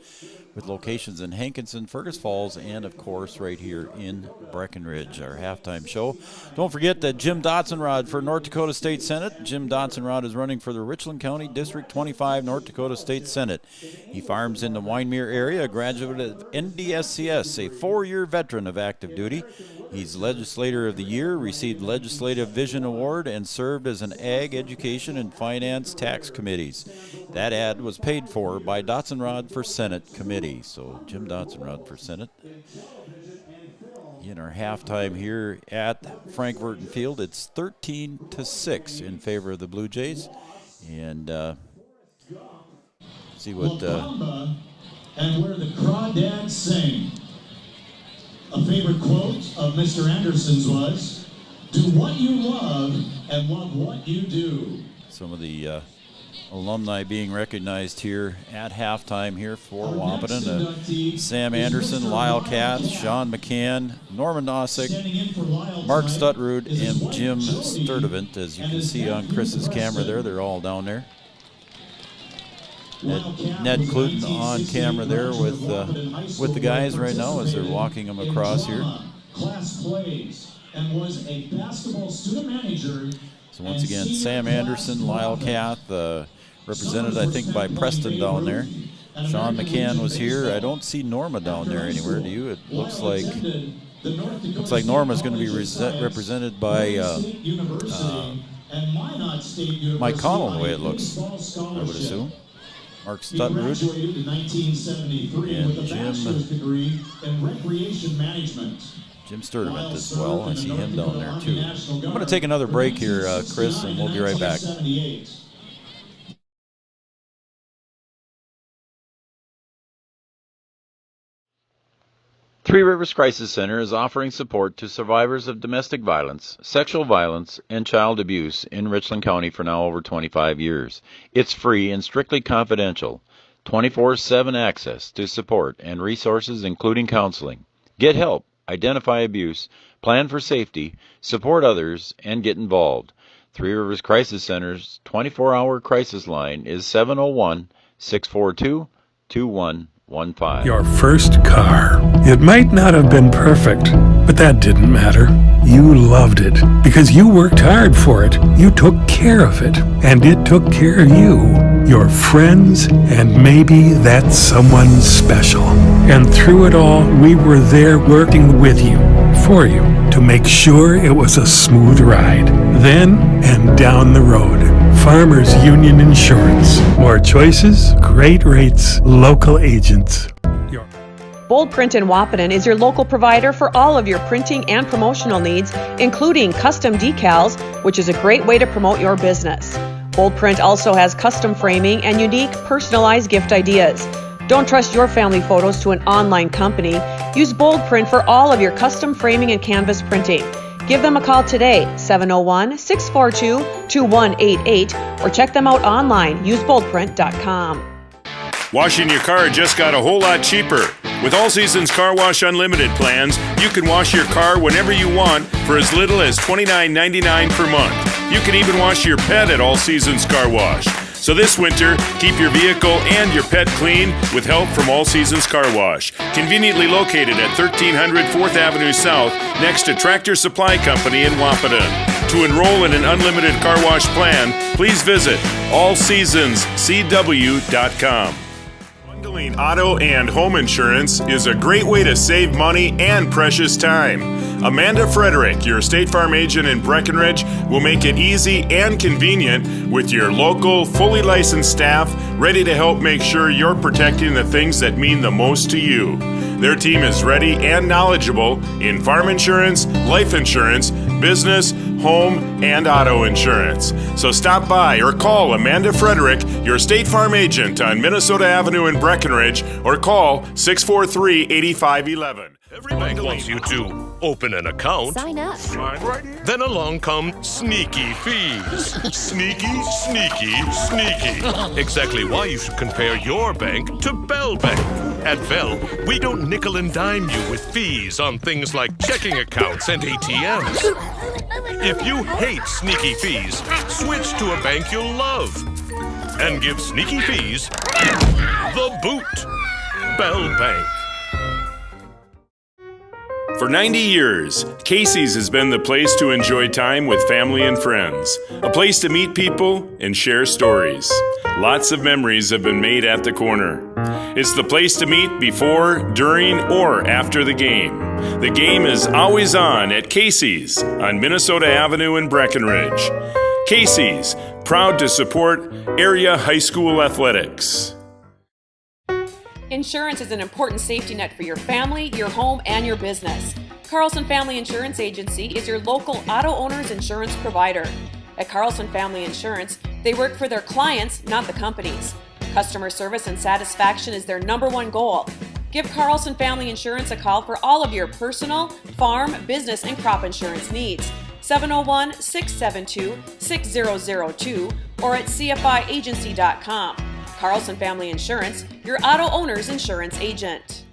with locations in Hankinson, Fergus Falls, and, of course, right here in Breckenridge, our halftime show. Don't forget that Jim Dotzenrod for North Dakota State Senate. Jim Dotzenrod is running for the Richland County District 25 North Dakota State Senate. He farms in the Wyndmere area, a graduate of NDSCS, a 4-year veteran of active duty. He's Legislator of the Year, received Legislative Vision Award, and served as an Ag, Education, and Finance Tax Committees. That ad was paid for by Dotzenrod for Senate Committee. So Jim Dotzenrod for Senate. In our halftime here at Frank Verton Field, it's 13-6 in favor of the Blue Jays. And see what... and where the crawdads sing. A favorite quote of Mr. Anderson's was, "Do what you love and love what you do." Some of the alumni being recognized here at halftime here for Wahpeton. Sam Anderson, Lyle Katz, Sean McCann, Norman Nossick, Mark Stutrud, and Jim Sturdivant. As you can see on Chris's camera there, they're all down there. Ned Cluton on camera there with the guys right now as they're walking them across here. Class plays and was a basketball student manager. So once again, Sam Anderson, Lyle Kath, represented I think by Preston down there. Sean McCann was here. I don't see Norma down there anywhere. Do you? It looks like Norma's going to be represented by Mike Connell, the way it looks, I would assume. Mark Stutrud and Jim Sturdivant as well. I see him down there too. I'm going to take another break here, Chris, and we'll be right back. Three Rivers Crisis Center is offering support to survivors of domestic violence, sexual violence, and child abuse in Richland County for now over 25 years. It's free and strictly confidential. 24/7 access to support and resources including counseling. Get help, identify abuse, plan for safety, support others, and get involved. Three Rivers Crisis Center's 24-hour crisis line is 701-642-2115. Your first car. It might not have been perfect, but that didn't matter. You loved it because you worked hard for it. You took care of it, and it took care of you, your friends, and maybe that someone special. And through it all, we were there working with you, for you, to make sure it was a smooth ride. Then and down the road. Farmers Union Insurance. More choices, great rates, local agents. Bold Print in Wahpeton is your local provider for all of your printing and promotional needs, including custom decals, which is a great way to promote your business. Bold Print also has custom framing and unique personalized gift ideas. Don't trust your family photos to an online company. Use Bold Print for all of your custom framing and canvas printing. Give them a call today, 701-642-2188, or check them out online, useboldprint.com. Washing your car just got a whole lot cheaper. With All Seasons Car Wash Unlimited plans, you can wash your car whenever you want for as little as $29.99 per month. You can even wash your pet at All Seasons Car Wash. So this winter, keep your vehicle and your pet clean with help from All Seasons Car Wash. Conveniently located at 1300 4th Avenue South, next to Tractor Supply Company in Wahpeton. To enroll in an unlimited car wash plan, please visit allseasonscw.com. Bundling auto and home insurance is a great way to save money and precious time. Amanda Frederick, your State Farm agent in Breckenridge, will make it easy and convenient with your local, fully licensed staff ready to help make sure you're protecting the things that mean the most to you. Their team is ready and knowledgeable in farm insurance, life insurance, business, home, and auto insurance. So stop by or call Amanda Frederick, your State Farm agent on Minnesota Avenue in Breckenridge, or call 643-8511. Every bank wants you to open an account. Sign up. Then along come sneaky fees. Sneaky, sneaky, sneaky. Exactly why you should compare your bank to Bell Bank. At Bell, we don't nickel and dime you with fees on things like checking accounts and ATMs. If you hate sneaky fees, switch to a bank you'll love and give sneaky fees the boot. Bell Bank. For 90 years, Casey's has been the place to enjoy time with family and friends. A place to meet people and share stories. Lots of memories have been made at the corner. It's the place to meet before, during, or after the game. The game is always on at Casey's on Minnesota Avenue in Breckenridge. Casey's, proud to support area high school athletics. Insurance is an important safety net for your family, your home, and your business. Carlson Family Insurance Agency is your local auto owner's insurance provider. At Carlson Family Insurance, they work for their clients, not the companies. Customer service and satisfaction is their #1 goal. Give Carlson Family Insurance a call for all of your personal, farm, business, and crop insurance needs. 701-672-6002 or at cfiagency.com. Carlson Family Insurance, your auto owner's insurance agent.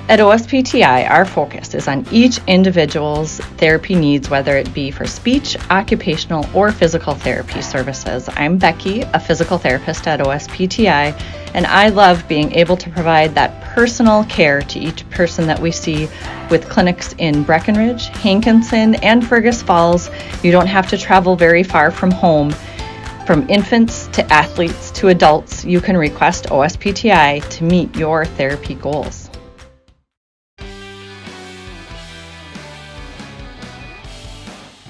At OSPTI, our focus is on each individual's therapy needs, whether it be for speech, occupational, or physical therapy services. I'm Becky, a physical therapist at OSPTI, and I love being able to provide that personal care to each person that we see with clinics in Breckenridge, Hankinson, and Fergus Falls. You don't have to travel very far from home. From infants to athletes to adults, you can request OSPTI to meet your therapy goals.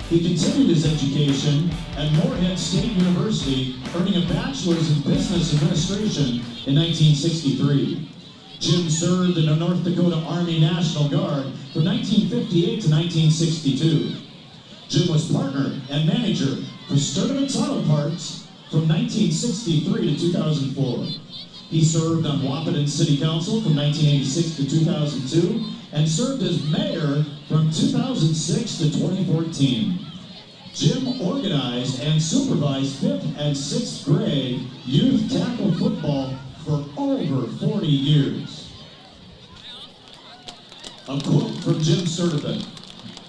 He continued his education at Moorhead State University, earning a bachelor's in business administration in 1963. Jim served in the North Dakota Army National Guard from 1958 to 1962. Jim was partner and manager for Sturdivant's Auto Parts from 1963 to 2004. He served on Wahpeton City Council from 1986 to 2002 and served as mayor from 2006 to 2014. Jim organized and supervised 5th and 6th grade youth tackle football for over 40 years. A quote from Jim Sturdivant: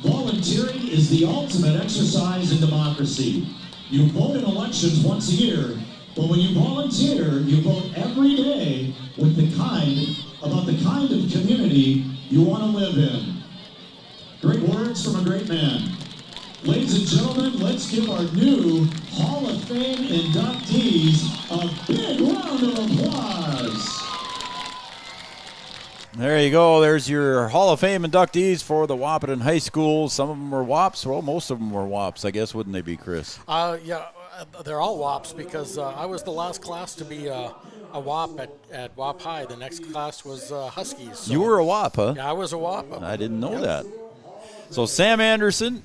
"Volunteering is the ultimate exercise in democracy. You vote in elections once a year, but when you volunteer, you vote every day with about the kind of community you want to live in." Great words from a great man. Ladies and gentlemen, let's give our new Hall of Fame inductees a big round of applause. There you go. There's your Hall of Fame inductees for the Wahpeton High School. Some of them were WAPs. Well, most of them were WAPs, I guess, wouldn't they be, Chris? Yeah, they're all WAPs because I was the last class to be a WAP at WAP High. The next class was Huskies. So. You were a WAP, huh? Yeah, I was a WAP. I didn't know that. So Sam Anderson,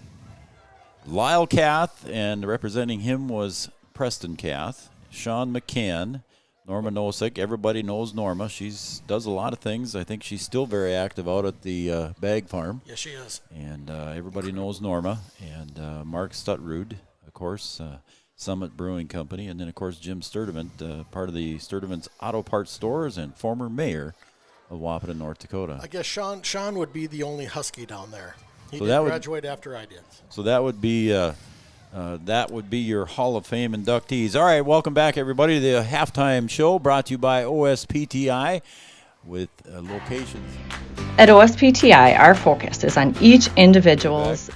Lyle Cath, and representing him was Preston Cath, Sean McCann, Norma Nosek. Everybody knows Norma. She does a lot of things. I think she's still very active out at the Bag Farm. Yes, she is. And everybody knows Norma. And Mark Stutrud, of course, Summit Brewing Company. And then, of course, Jim Sturdivant, part of the Sturdivant's Auto Parts Stores and former mayor of Wahpeton, North Dakota. I guess Sean would be the only Husky down there. He So did that would graduate after I did. So that would be your Hall of Fame inductees. All right, welcome back, everybody, to the halftime show brought to you by OSPTI with locations. At OSPTI, our focus is on each individual's.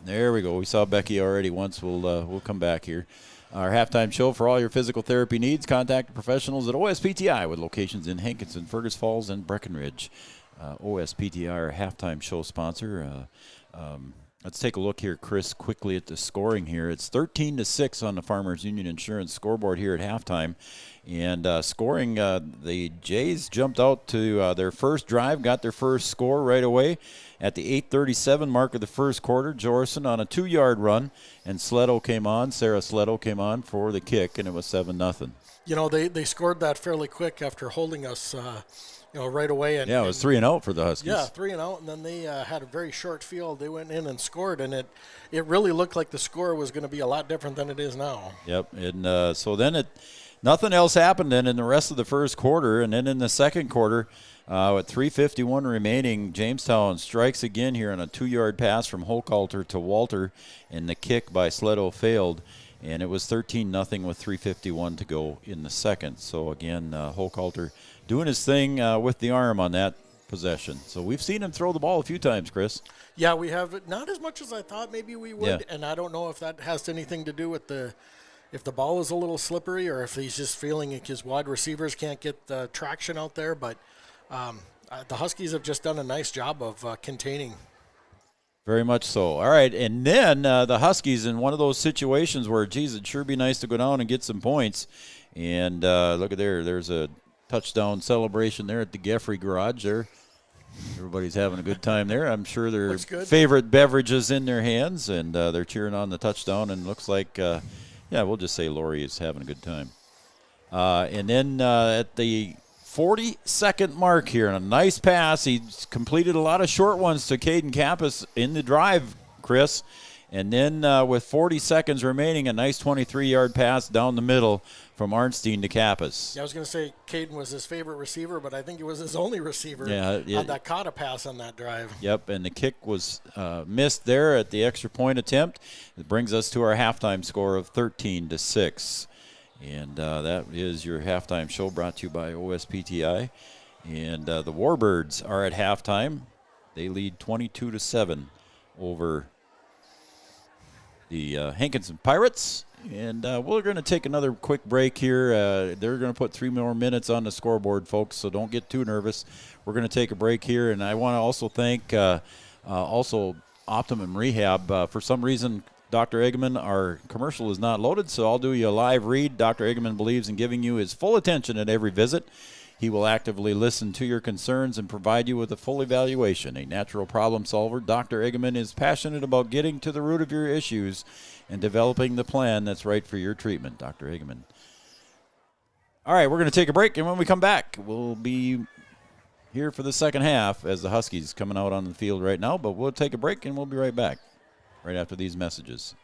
There we go. We saw Becky already once. We'll come back here. Our halftime show for all your physical therapy needs. Contact professionals at OSPTI with locations in Hankinson, Fergus Falls, and Breckenridge. OSPTI, our halftime show sponsor. Let's take a look here, Chris, quickly at the scoring here. It's 13-6 on the Farmers Union Insurance scoreboard here at halftime. And scoring, the Jays jumped out to their first drive, got their first score right away at the 8:37 mark of the first quarter. Jorson on a 2-yard run, and Sarah Sledo came on for the kick, and it was 7-0. You know, they scored that fairly quick after holding us, right away. And, yeah, it was 3-0 for the Huskies. Yeah, 3-0, and then they had a very short field. They went in and scored, and it really looked like the score was going to be a lot different than it is now. Yep, and so then nothing else happened then in the rest of the first quarter, and then in the second quarter, with 3:51 remaining, Jamestown strikes again here on a 2-yard pass from Hochhalter to Walter, and the kick by Sledo failed, and it was 13-0 with 3:51 to go in the second. So again, Hochhalter doing his thing with the arm on that possession. So we've seen him throw the ball a few times, Chris. Yeah, we have. Not as much as I thought maybe we would, Yeah. and I don't know if that has anything to do with if the ball is a little slippery or if he's just feeling like his wide receivers can't get the traction out there. But the Huskies have just done a nice job of containing. Very much so. All right, and then the Huskies in one of those situations where, geez, it'd sure be nice to go down and get some points. And look at there. There's a touchdown celebration there at the Geffrey Garage there. Everybody's having a good time there. I'm sure their favorite beverages in their hands, and they're cheering on the touchdown. And looks like, we'll just say Lori is having a good time. And then at the 40-second mark here, and a nice pass. He's completed a lot of short ones to Caden Kappas in the drive, Chris. And then with 40 seconds remaining, a nice 23-yard pass down the middle from Arnstein to Kappas. Yeah, I was going to say Caden was his favorite receiver, but I think it was his only receiver on that caught a pass on that drive. Yep, and the kick was missed there at the extra point attempt. It brings us to our halftime score of 13-6. And that is your halftime show brought to you by OSPTI. And the Warbirds are at halftime. They lead 22-7 over the Hankinson Pirates. And we're going to take another quick break here. They're going to put 3 more minutes on the scoreboard, folks, so don't get too nervous. We're going to take a break here. And I want to also thank also Optimum Rehab. For some reason, Dr. Eggman, our commercial is not loaded, so I'll do you a live read. Dr. Eggman believes in giving you his full attention at every visit. He will actively listen to your concerns and provide you with a full evaluation. A natural problem solver, Dr. Eggman is passionate about getting to the root of your issues and developing the plan that's right for your treatment. Dr. Eggman. All right, we're going to take a break, and when we come back, we'll be here for the second half as the Huskies coming out on the field right now, but we'll take a break, and we'll be right back. Right after these messages.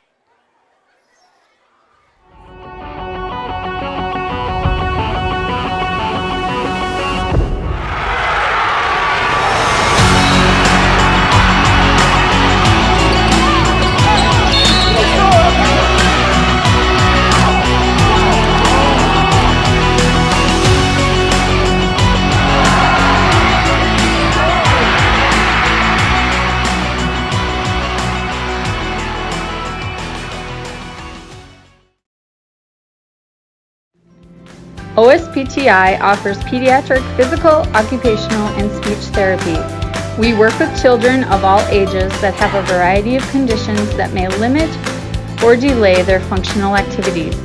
OSPTI offers pediatric physical, occupational, and speech therapy. We work with children of all ages that have a variety of conditions that may limit or delay their functional activities.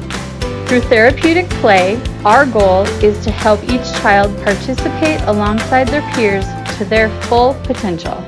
Through therapeutic play, our goal is to help each child participate alongside their peers to their full potential.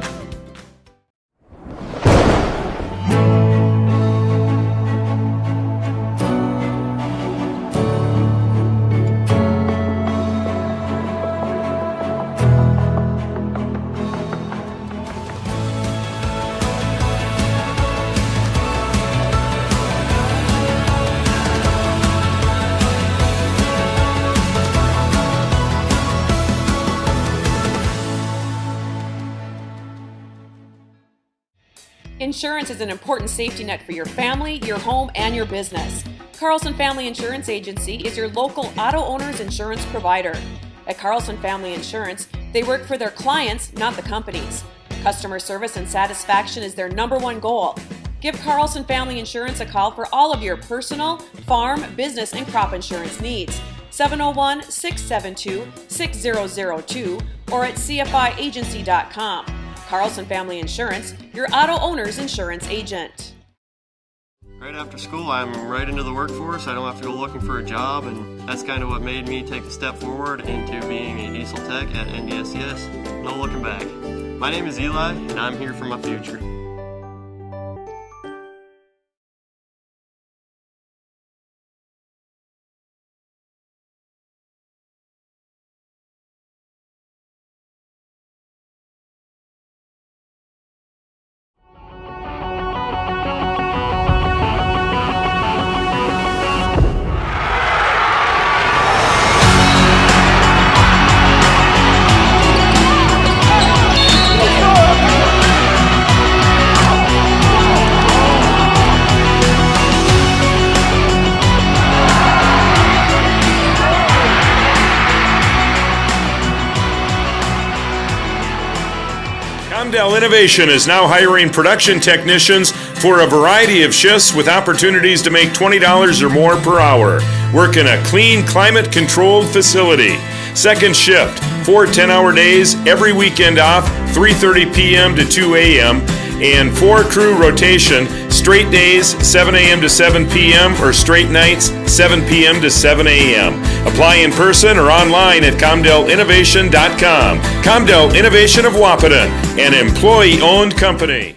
Insurance is an important safety net for your family, your home, and your business. Carlson Family Insurance Agency is your local auto owner's insurance provider. At Carlson Family Insurance, they work for their clients, not the companies. Customer service and satisfaction is their #1 goal. Give Carlson Family Insurance a call for all of your personal, farm, business, and crop insurance needs. 701-672-6002 or at cfiagency.com. Carlson Family Insurance, your auto owner's insurance agent. Right after school, I'm right into the workforce. I don't have to go looking for a job, and that's kind of what made me take the step forward into being a diesel tech at NDSCS. No looking back. My name is Eli, and I'm here for my future. Comdell Innovation is now hiring production technicians for a variety of shifts with opportunities to make $20 or more per hour. Work in a clean, climate-controlled facility. Second shift, 4 10-hour days, every weekend off, 3:30 p.m. to 2 a.m., and 4-crew rotation, straight days, 7 a.m. to 7 p.m., or straight nights, 7 p.m. to 7 a.m. Apply in person or online at ComdellInnovation.com. Comdell Innovation of Wahpeton, an employee-owned company.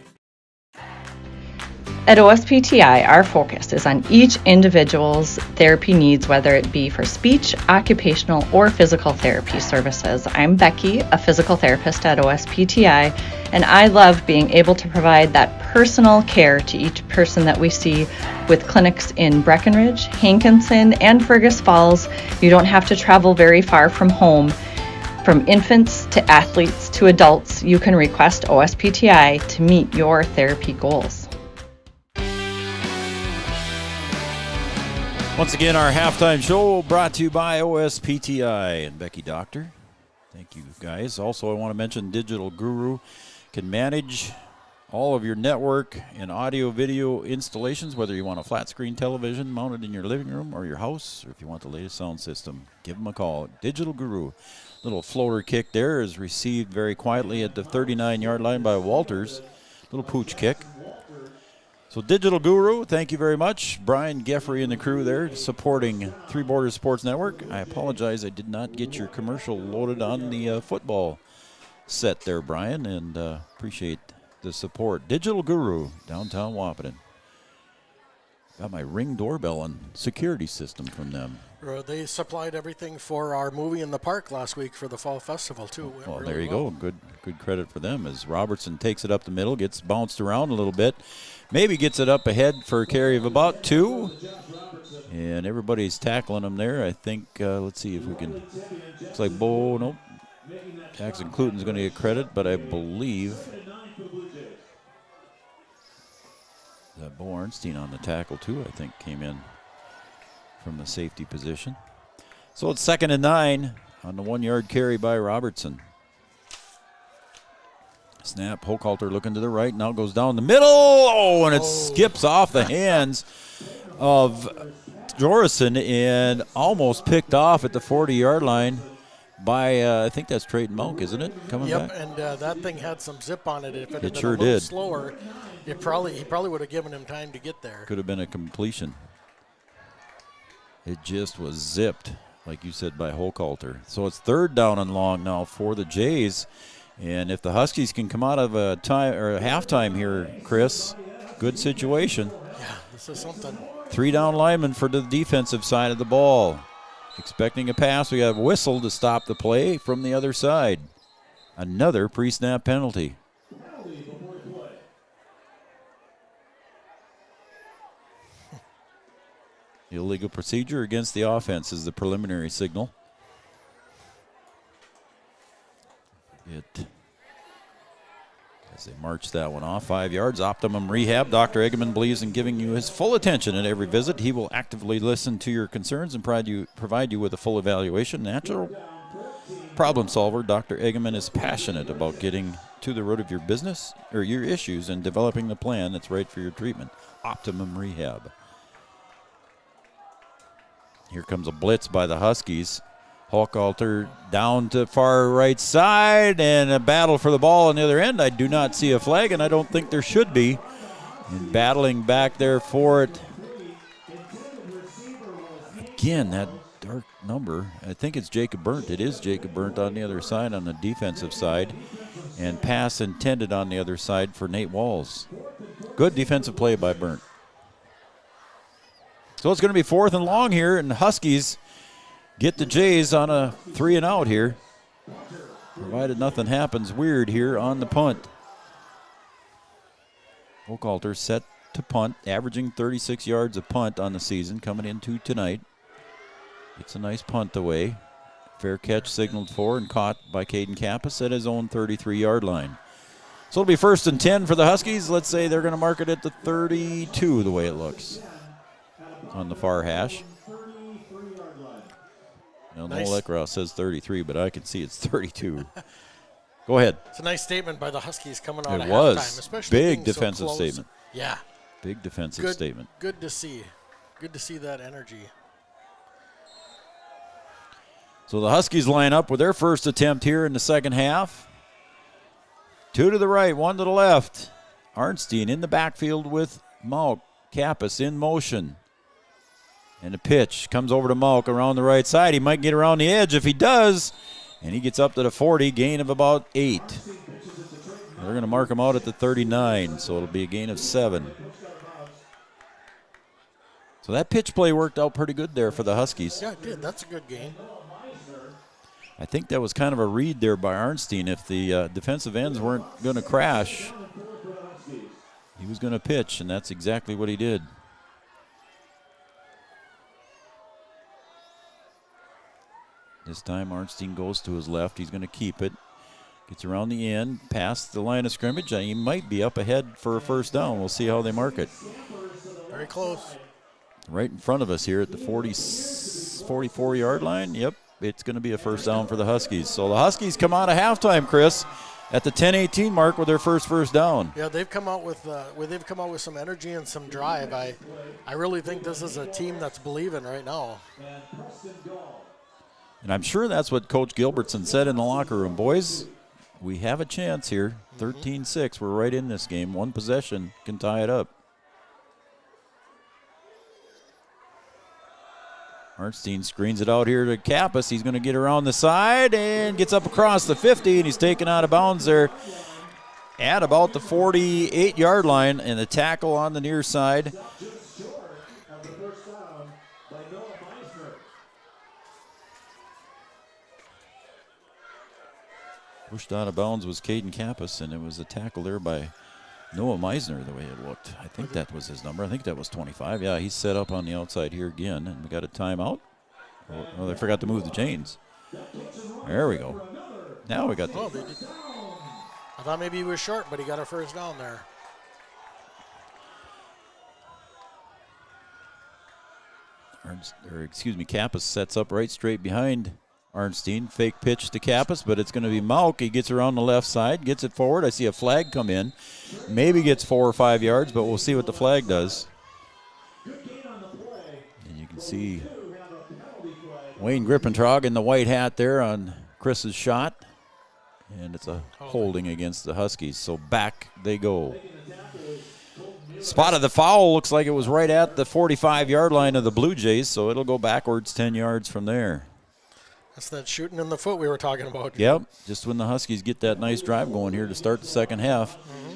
At OSPTI, our focus is on each individual's therapy needs, whether it be for speech, occupational, or physical therapy services. I'm Becky, a physical therapist at OSPTI, and I love being able to provide that personal care to each person that we see with clinics in Breckenridge, Hankinson, and Fergus Falls. You don't have to travel very far from home. From infants to athletes to adults, you can request OSPTI to meet your therapy goals. Once again, our halftime show brought to you by OSPTI and Becky Doctor. Thank you, guys. Also, I want to mention Digital Guru can manage all of your network and audio-video installations, whether you want a flat-screen television mounted in your living room or your house, or if you want the latest sound system, give them a call. Digital Guru. Little floater kick there is received very quietly at the 39-yard line by Walters. Little pooch kick. So Digital Guru, thank you very much. Brian Geffrey and the crew there supporting Three Borders Sports Network. I apologize, I did not get your commercial loaded on the football set there, Brian, and appreciate the support. Digital Guru, downtown Wahpeton. Got my Ring doorbell and security system from them. They supplied everything for our movie in the park last week for the fall festival, too. Well, there you go. Good credit for them as Robertson takes it up the middle, gets bounced around a little bit. Maybe gets it up ahead for a carry of about 2. And everybody's tackling him there. I think, let's see if we can. Looks like Bo, nope. Jackson Cluten's going to get credit, but I believe that Bo Arnstein on the tackle, too, I think came in from the safety position. So it's 2nd and 9 on the 1-yard carry by Robertson. Snap, Hochhalter looking to the right, now goes down the middle. Oh, and it skips off the hands of Jorison and almost picked off at the 40-yard line by, I think that's Trayton Monk, isn't it? Coming back? Yep, and that thing had some zip on it. If it had been sure a little did. slower, he probably would have given him time to get there. Could have been a completion. It just was zipped, like you said, by Hochhalter. So it's 3rd down and long now for the Jays. And if the Huskies can come out of a time or a halftime here, Chris, good situation. Yeah, this is something. 3 down linemen for the defensive side of the ball. Expecting a pass, we have a whistle to stop the play from the other side. Another pre-snap penalty. Illegal procedure against the offense is the preliminary signal. It has As they march that one off, 5 yards. Optimum Rehab. Dr. Eggeman believes in giving you his full attention at every visit. He will actively listen to your concerns and provide you with a full evaluation. Natural problem solver, Dr. Eggeman is passionate about getting to the root of your business or your issues and developing the plan that's right for your treatment. Optimum Rehab. Here comes a blitz by the Huskies. Hochhalter down to far right side, and a battle for the ball on the other end. I do not see a flag, and I don't think there should be. And battling back there for it. Again, that dark number. I think it's Jacob Burnt. It is Jacob Burnt on the other side, on the defensive side. And pass intended on the other side for Nate Walls. Good defensive play by Burnt. So it's going to be 4th and long here, and the Huskies get the Jays on a 3 and out here, provided nothing happens weird here on the punt. Hochhalter set to punt, averaging 36 yards a punt on the season, coming into tonight. It's a nice punt away. Fair catch signaled for and caught by Caden Kappas at his own 33-yard line. So it'll be 1st and 10 for the Huskies. Let's say they're going to mark it at the 32 the way it looks on the far hash. Now, Nice. Noel Eckroth says 33, but I can see it's 32. Go ahead. It's a nice statement by the Huskies coming out It of was. halftime, especially Big being so defensive close. statement. Yeah. Big defensive Good, statement. Good to see. Good to see that energy. So the Huskies line up with their first attempt here in the second half. 2 to the right, 1 to the left. Arnstein in the backfield with Malk. Kappas in motion. And the pitch comes over to Malk around the right side. He might get around the edge. If he does, and he gets up to the 40, gain of about 8. They're going to mark him out at the 39, so it'll be a gain of 7. So that pitch play worked out pretty good there for the Huskies. Yeah, it did. That's a good game. I think that was kind of a read there by Arnstein. If the defensive ends weren't going to crash, he was going to pitch, and that's exactly what he did. This time Arnstein goes to his left. He's going to keep it. Gets around the end, past the line of scrimmage, and he might be up ahead for a first down. We'll see how they mark it. Very close. Right in front of us here at the 44-yard line. Yep, it's going to be a first down for the Huskies. So the Huskies come out of halftime, Chris, at the 10-18 mark with their first down. Yeah, they've come out with some energy and some drive. I really think this is a team that's believing right now. And I'm sure that's what Coach Gilbertson said in the locker room. Boys, we have a chance here. 13-6, we're right in this game. One possession can tie it up. Arnstein screens it out here to Kappas. He's going to get around the side and gets up across the 50, and he's taken out of bounds there at about the 48-yard line, and the tackle on the near side. Pushed out of bounds was Caden Kappas, and it was a tackle there by Noah Meisner, the way it looked. I think that was his number. I think that was 25. Yeah, he's set up on the outside here again, and we got a timeout. Oh, they forgot to move the chains. There we go. Now we got the... I thought maybe he was short, but he got a first down there. Kappas sets up right straight behind Arnstein. Fake pitch to Kappas, but it's going to be Malk. He gets around the left side, gets it forward. I see a flag come in. Maybe gets 4 or 5 yards, but we'll see what the flag does. And you can see Wayne Grippentrog in the white hat there on Chris's shot. And it's a holding against the Huskies. So back they go. Spotted the foul. Looks like it was right at the 45-yard line of the Blue Jays, so it'll go backwards 10 yards from there. That's that shooting in the foot we were talking about. Yep, just when the Huskies get that nice drive going here to start the second half. Mm-hmm.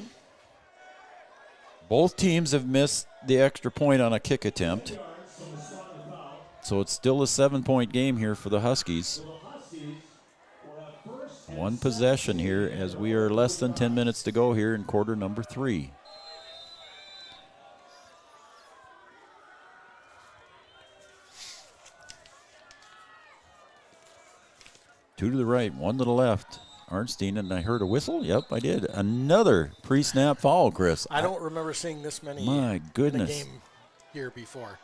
Both teams have missed the extra point on a kick attempt. So it's still a 7-point game here for the Huskies. One possession here as we are less than 10 minutes to go here in quarter number 3. Two to the right, 1 to the left. Arnstein, and I heard a whistle. Yep, I did. Another pre-snap foul, Chris. I don't remember seeing this many My goodness. in a game here before.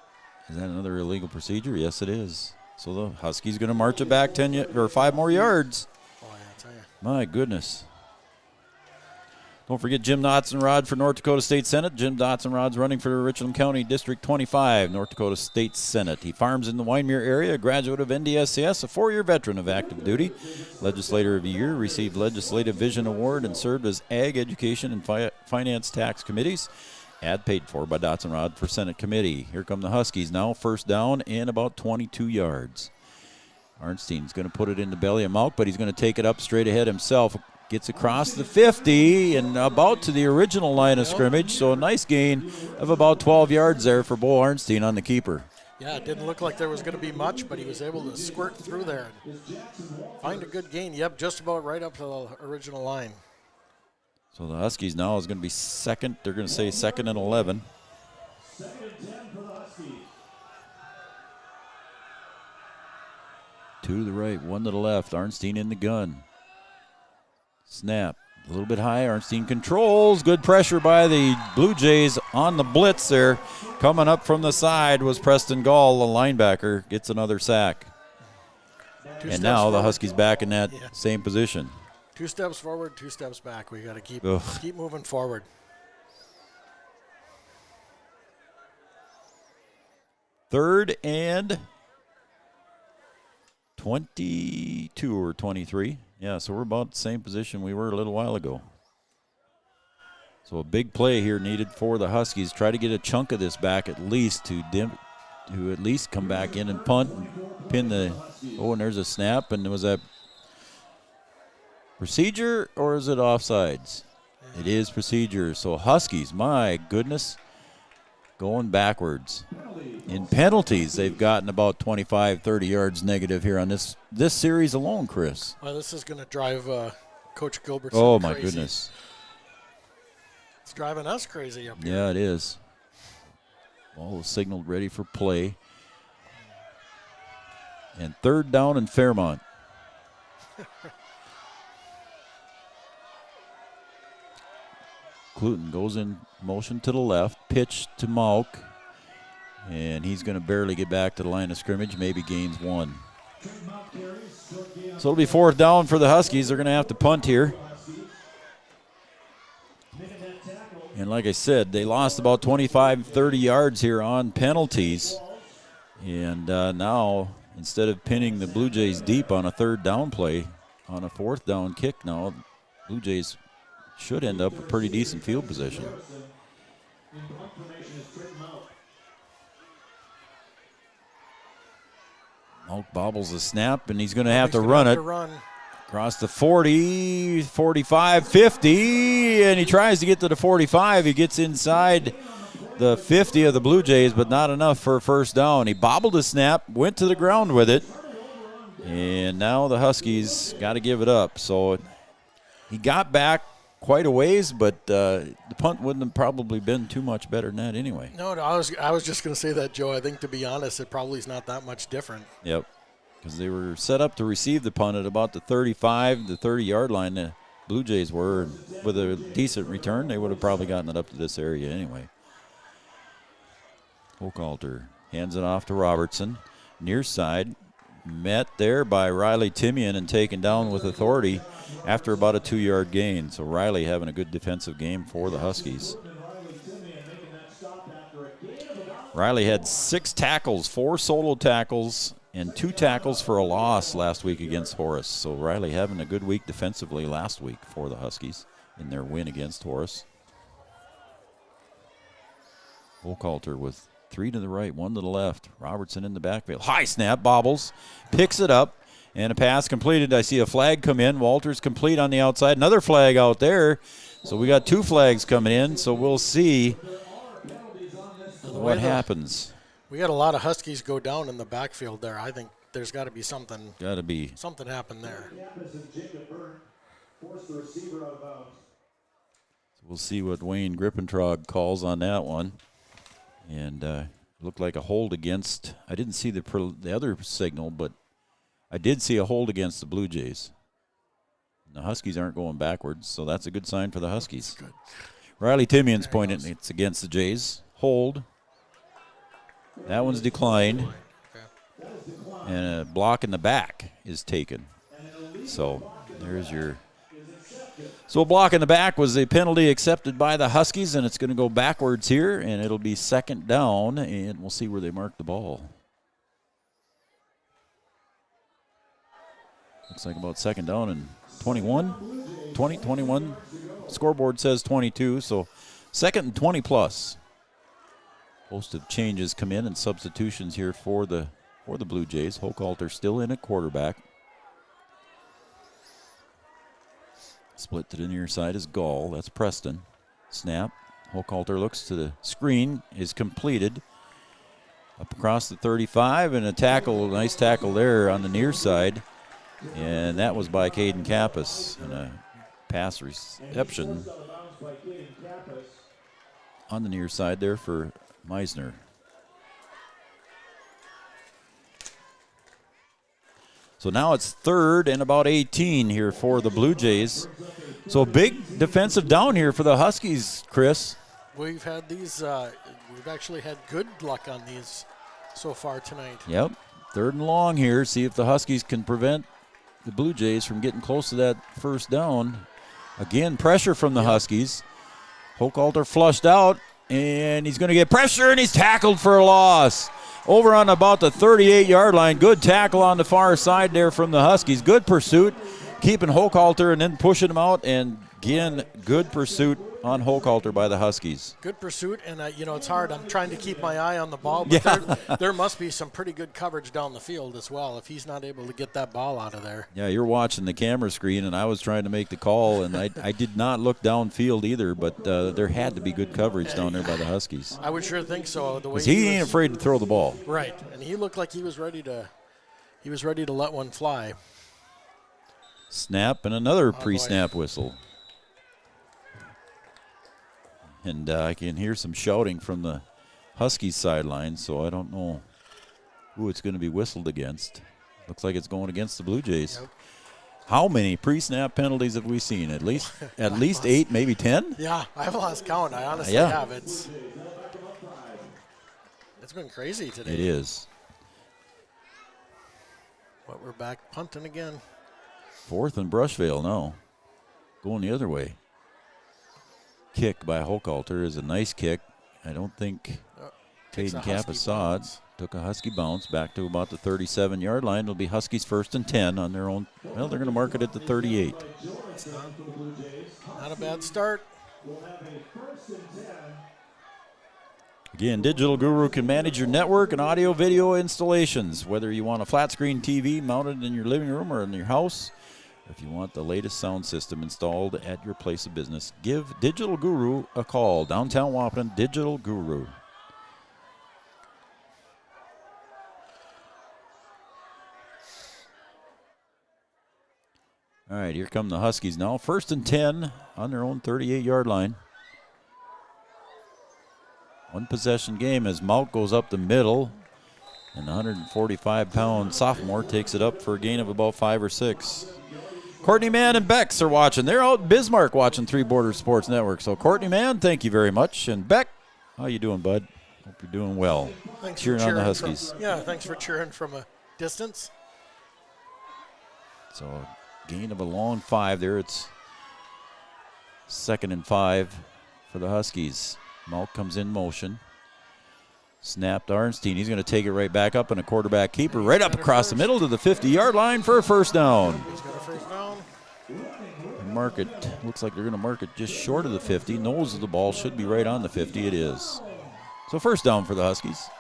Is that another illegal procedure? Yes, it is. So the Huskies going to march it back 5 more yards. Oh, yeah, I tell you. My goodness. Don't forget Jim Dotson-Rod for North Dakota State Senate. Jim Dotson-Rod's running for Richland County District 25, North Dakota State Senate. He farms in the Wyndmere area, a graduate of NDSCS, a 4-year veteran of active duty. Legislator of the Year, received Legislative Vision Award, and served as Ag, Education, and Finance Tax Committees. Ad paid for by Dotson-Rod for Senate Committee. Here come the Huskies now, first down and about 22 yards. Arnstein's going to put it in the belly of Malk, but he's going to take it up straight ahead himself. Gets across the 50 and about to the original line of scrimmage, so a nice gain of about 12 yards there for Bo Arnstein on the keeper. Yeah, it didn't look like there was going to be much, but he was able to squirt through there and find a good gain. Yep, just about right up to the original line. So the Huskies now is going to be second. They're going to say 2nd and 11. 2nd and 10 for the Huskies. 2 to the right, 1 to the left. Arnstein in the gun. Snap. A little bit high. Arnstein controls. Good pressure by the Blue Jays on the blitz there. Coming up from the side was Preston Gall, the linebacker. Gets another sack. And now the Huskies back in that same position. 2 steps forward, 2 steps back. We got to keep moving forward. Third and 22 or 23. Yeah, so we're about the same position we were a little while ago. So a big play here needed for the Huskies. Try to get a chunk of this back at least to at least come back in and punt and pin the. Oh, and there's a snap. And was that procedure or is it offsides? It is procedure. So Huskies, my goodness, going backwards. In penalties, they've gotten about 25, 30 yards negative here on this series alone, Chris. Well, this is going to drive Coach Gilbertson crazy. Oh, my goodness. It's driving us crazy up here. Yeah, it is. Ball is signaled ready for play. And 3rd down in Fairmont. Cluton goes in motion to the left, pitch to Malk. And he's going to barely get back to the line of scrimmage, maybe gains 1. So it'll be 4th down for the Huskies. They're going to have to punt here. And like I said, they lost about 25, 30 yards here on penalties. And now, instead of pinning the Blue Jays deep on a 3rd down play, on a 4th down kick now, Blue Jays should end up a pretty decent field position. Malk bobbles the snap, and he's going to have to run it. Across the 40, 45, 50, and he tries to get to the 45. He gets inside the 50 of the Blue Jays, but not enough for a 1st down. He bobbled the snap, went to the ground with it, and now the Huskies got to give it up. So he got back quite a ways, but the punt wouldn't have probably been too much better than that anyway. No, I was just going to say that, Joe. I think, to be honest, it probably is not that much different. Yep, because they were set up to receive the punt at about the 35, the 30-yard line. The Blue Jays were, and with a decent return, they would have probably gotten it up to this area anyway. Hochhalter hands it off to Robertson. Near side, met there by Riley Timian and taken down with authority after about a 2-yard gain. So Riley having a good defensive game for the Huskies. Riley had 6 tackles, 4 solo tackles, and 2 tackles for a loss last week against Horace. So Riley having a good week defensively last week for the Huskies in their win against Horace. Hochhalter with 3 to the right, 1 to the left. Robertson in the backfield. High snap, bobbles, picks it up, and a pass completed. I see a flag come in. Walters complete on the outside. Another flag out there. So we got 2 flags coming in, so we'll see what happens. We got a lot of Huskies go down in the backfield there. I think there's got to be something. Got to be. Something happened there. So we'll see what Wayne Grippentrog calls on that one. And looked like a hold against, I didn't see the other signal, but I did see a hold against the Blue Jays. The Huskies aren't going backwards, so that's a good sign for the Huskies. Good. Riley Timian's pointing. It's against the Jays. Hold. That one's declined. Okay. And a block in the back is taken. So there's your... So a block in the back was a penalty accepted by the Huskies, and it's going to go backwards here, and it'll be second down, and we'll see where they mark the ball. Looks like about second down and 21. Scoreboard says 22, so second and 20 plus. Host of changes come in and substitutions here for the Blue Jays. Hochhalter still in at quarterback. Split to the near side is Gall. That's Preston. Snap. Hochhalter looks to the screen. Is completed. Up across the 35 and a tackle. Nice tackle there on the near side. And that was by Caden Kappas. And a pass reception on the near side there for Meisner. So now it's third and about 18 here for the Blue Jays. So big defensive down here for the Huskies, Chris. We've had these, we've actually had good luck on these so far tonight. Yep, third and long here. See if the Huskies can prevent the Blue Jays from getting close to that first down. Again, pressure from the Huskies. Hochhalter flushed out, and he's going to get pressure, and he's tackled for a loss. Over on about the 38-yard line. Good tackle on the far side there from the Huskies. Good pursuit, keeping Hochhalter and then pushing him out. And again, good pursuit on Hochhalter by the Huskies. Good pursuit, and it's hard. I'm trying to keep my eye on the ball, but there must be some pretty good coverage down the field as well if he's not able to get that ball out of there. Yeah, you're watching the camera screen, and I was trying to make the call, and I did not look downfield either, but there had to be good coverage down there by the Huskies. I would sure think so. The way he ain't afraid to throw the ball. Right, and he looked like he was ready to let one fly. Snap and another pre-snap whistle. And I can hear some shouting from the Huskies sideline, so I don't know who it's going to be whistled against. Looks like it's going against the Blue Jays. Yep. How many pre-snap penalties have we seen? At least 8, maybe 10? Yeah, I've lost count. I honestly have. It's been crazy today. It is. But we're back punting again. 4th and Brushvale now. Going the other way. Kick by Hochhalter is a nice kick. I don't think Caden Kappas saw it. Took a Husky bounce back to about the 37-yard line. It'll be Huskies 1st and 10 on their own. Well, they're going to mark it at the 38. Not a bad start. Again, Digital Guru can manage your network and audio video installations, whether you want a flat screen TV mounted in your living room or in your house. If you want the latest sound system installed at your place of business, give Digital Guru a call. Downtown Wahpeton, Digital Guru. All right, here come the Huskies now. 1st and 10 on their own 38-yard line. One possession game as Mauk goes up the middle. And the 145-pound sophomore takes it up for a gain of about 5 or 6. Courtney Mann and Bex are watching. They're out in Bismarck watching Three Borders Sports Network. So, Courtney Mann, thank you very much. And Beck, how you doing, bud? Hope you're doing well. Thanks cheering for on the Huskies. Thanks for cheering from a distance. So, gain of a long 5 there. It's 2nd and 5 for the Huskies. Malk comes in motion. Snap to Arnstein. He's going to take it right back up, and a quarterback keeper right up across the middle to the 50-yard line for a first down. He's got a first down. Mark it. Looks like they're going to mark it just short of the 50. Nose of the ball should be right on the 50. It is. So first down for the Huskies.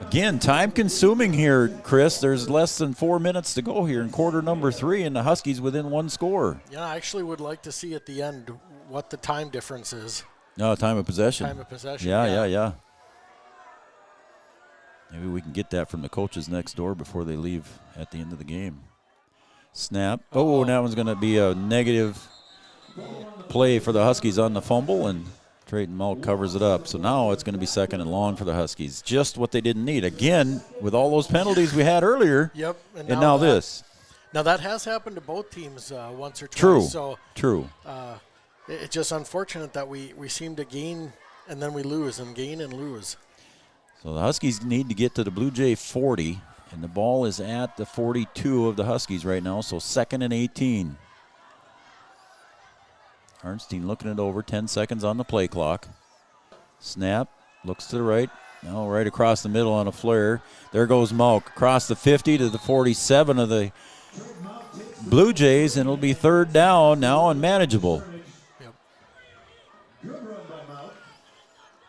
Again, time consuming here, Chris. There's less than 4 minutes to go here in quarter number 3, and the Huskies within 1 score. Yeah, I actually would like to see at the end what the time difference is. No, time of possession. Time of possession. Yeah. Maybe we can get that from the coaches next door before they leave at the end of the game. Snap. Oh, and that one's going to be a negative play for the Huskies on the fumble, and Trayton Malk covers it up. So now it's going to be 2nd and long for the Huskies. Just what they didn't need. Again, with all those penalties we had earlier. Yep. And now this. Now, that has happened to both teams once or twice. True. So True. It's just unfortunate that we seem to gain and then we lose and gain and lose. So the Huskies need to get to the Blue Jay 40, and the ball is at the 42 of the Huskies right now, so 2nd and 18. Arnstein looking it over, 10 seconds on the play clock. Snap, looks to the right. Now right across the middle on a flare. There goes Malk across the 50 to the 47 of the Blue Jays, and it'll be 3rd down now and manageable.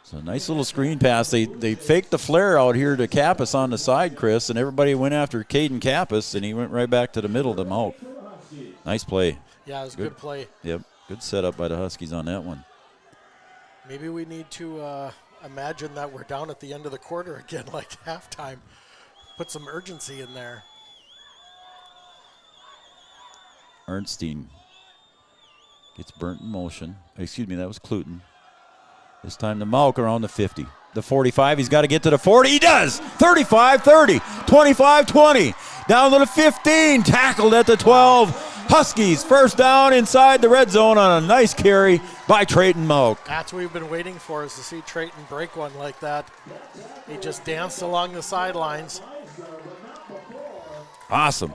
So nice little screen pass. They faked the flare out here to Kappas on the side, Chris, and everybody went after Caden Kappas, and he went right back to the middle to Malk. Nice play. Yeah, it was a good play. Yep, good setup by the Huskies on that one. Maybe we need to imagine that we're down at the end of the quarter again, like halftime. Put some urgency in there. Arnstein gets burnt in motion. Excuse me, that was Cluton. This time to Malk around the 50. The 45, he's got to get to the 40. He does! 35-30, 25-20. Down to the 15, tackled at the 12. Huskies first down inside the red zone on a nice carry by Trayton Malk. That's what we've been waiting for, is to see Trayton break one like that. He just danced along the sidelines. Awesome.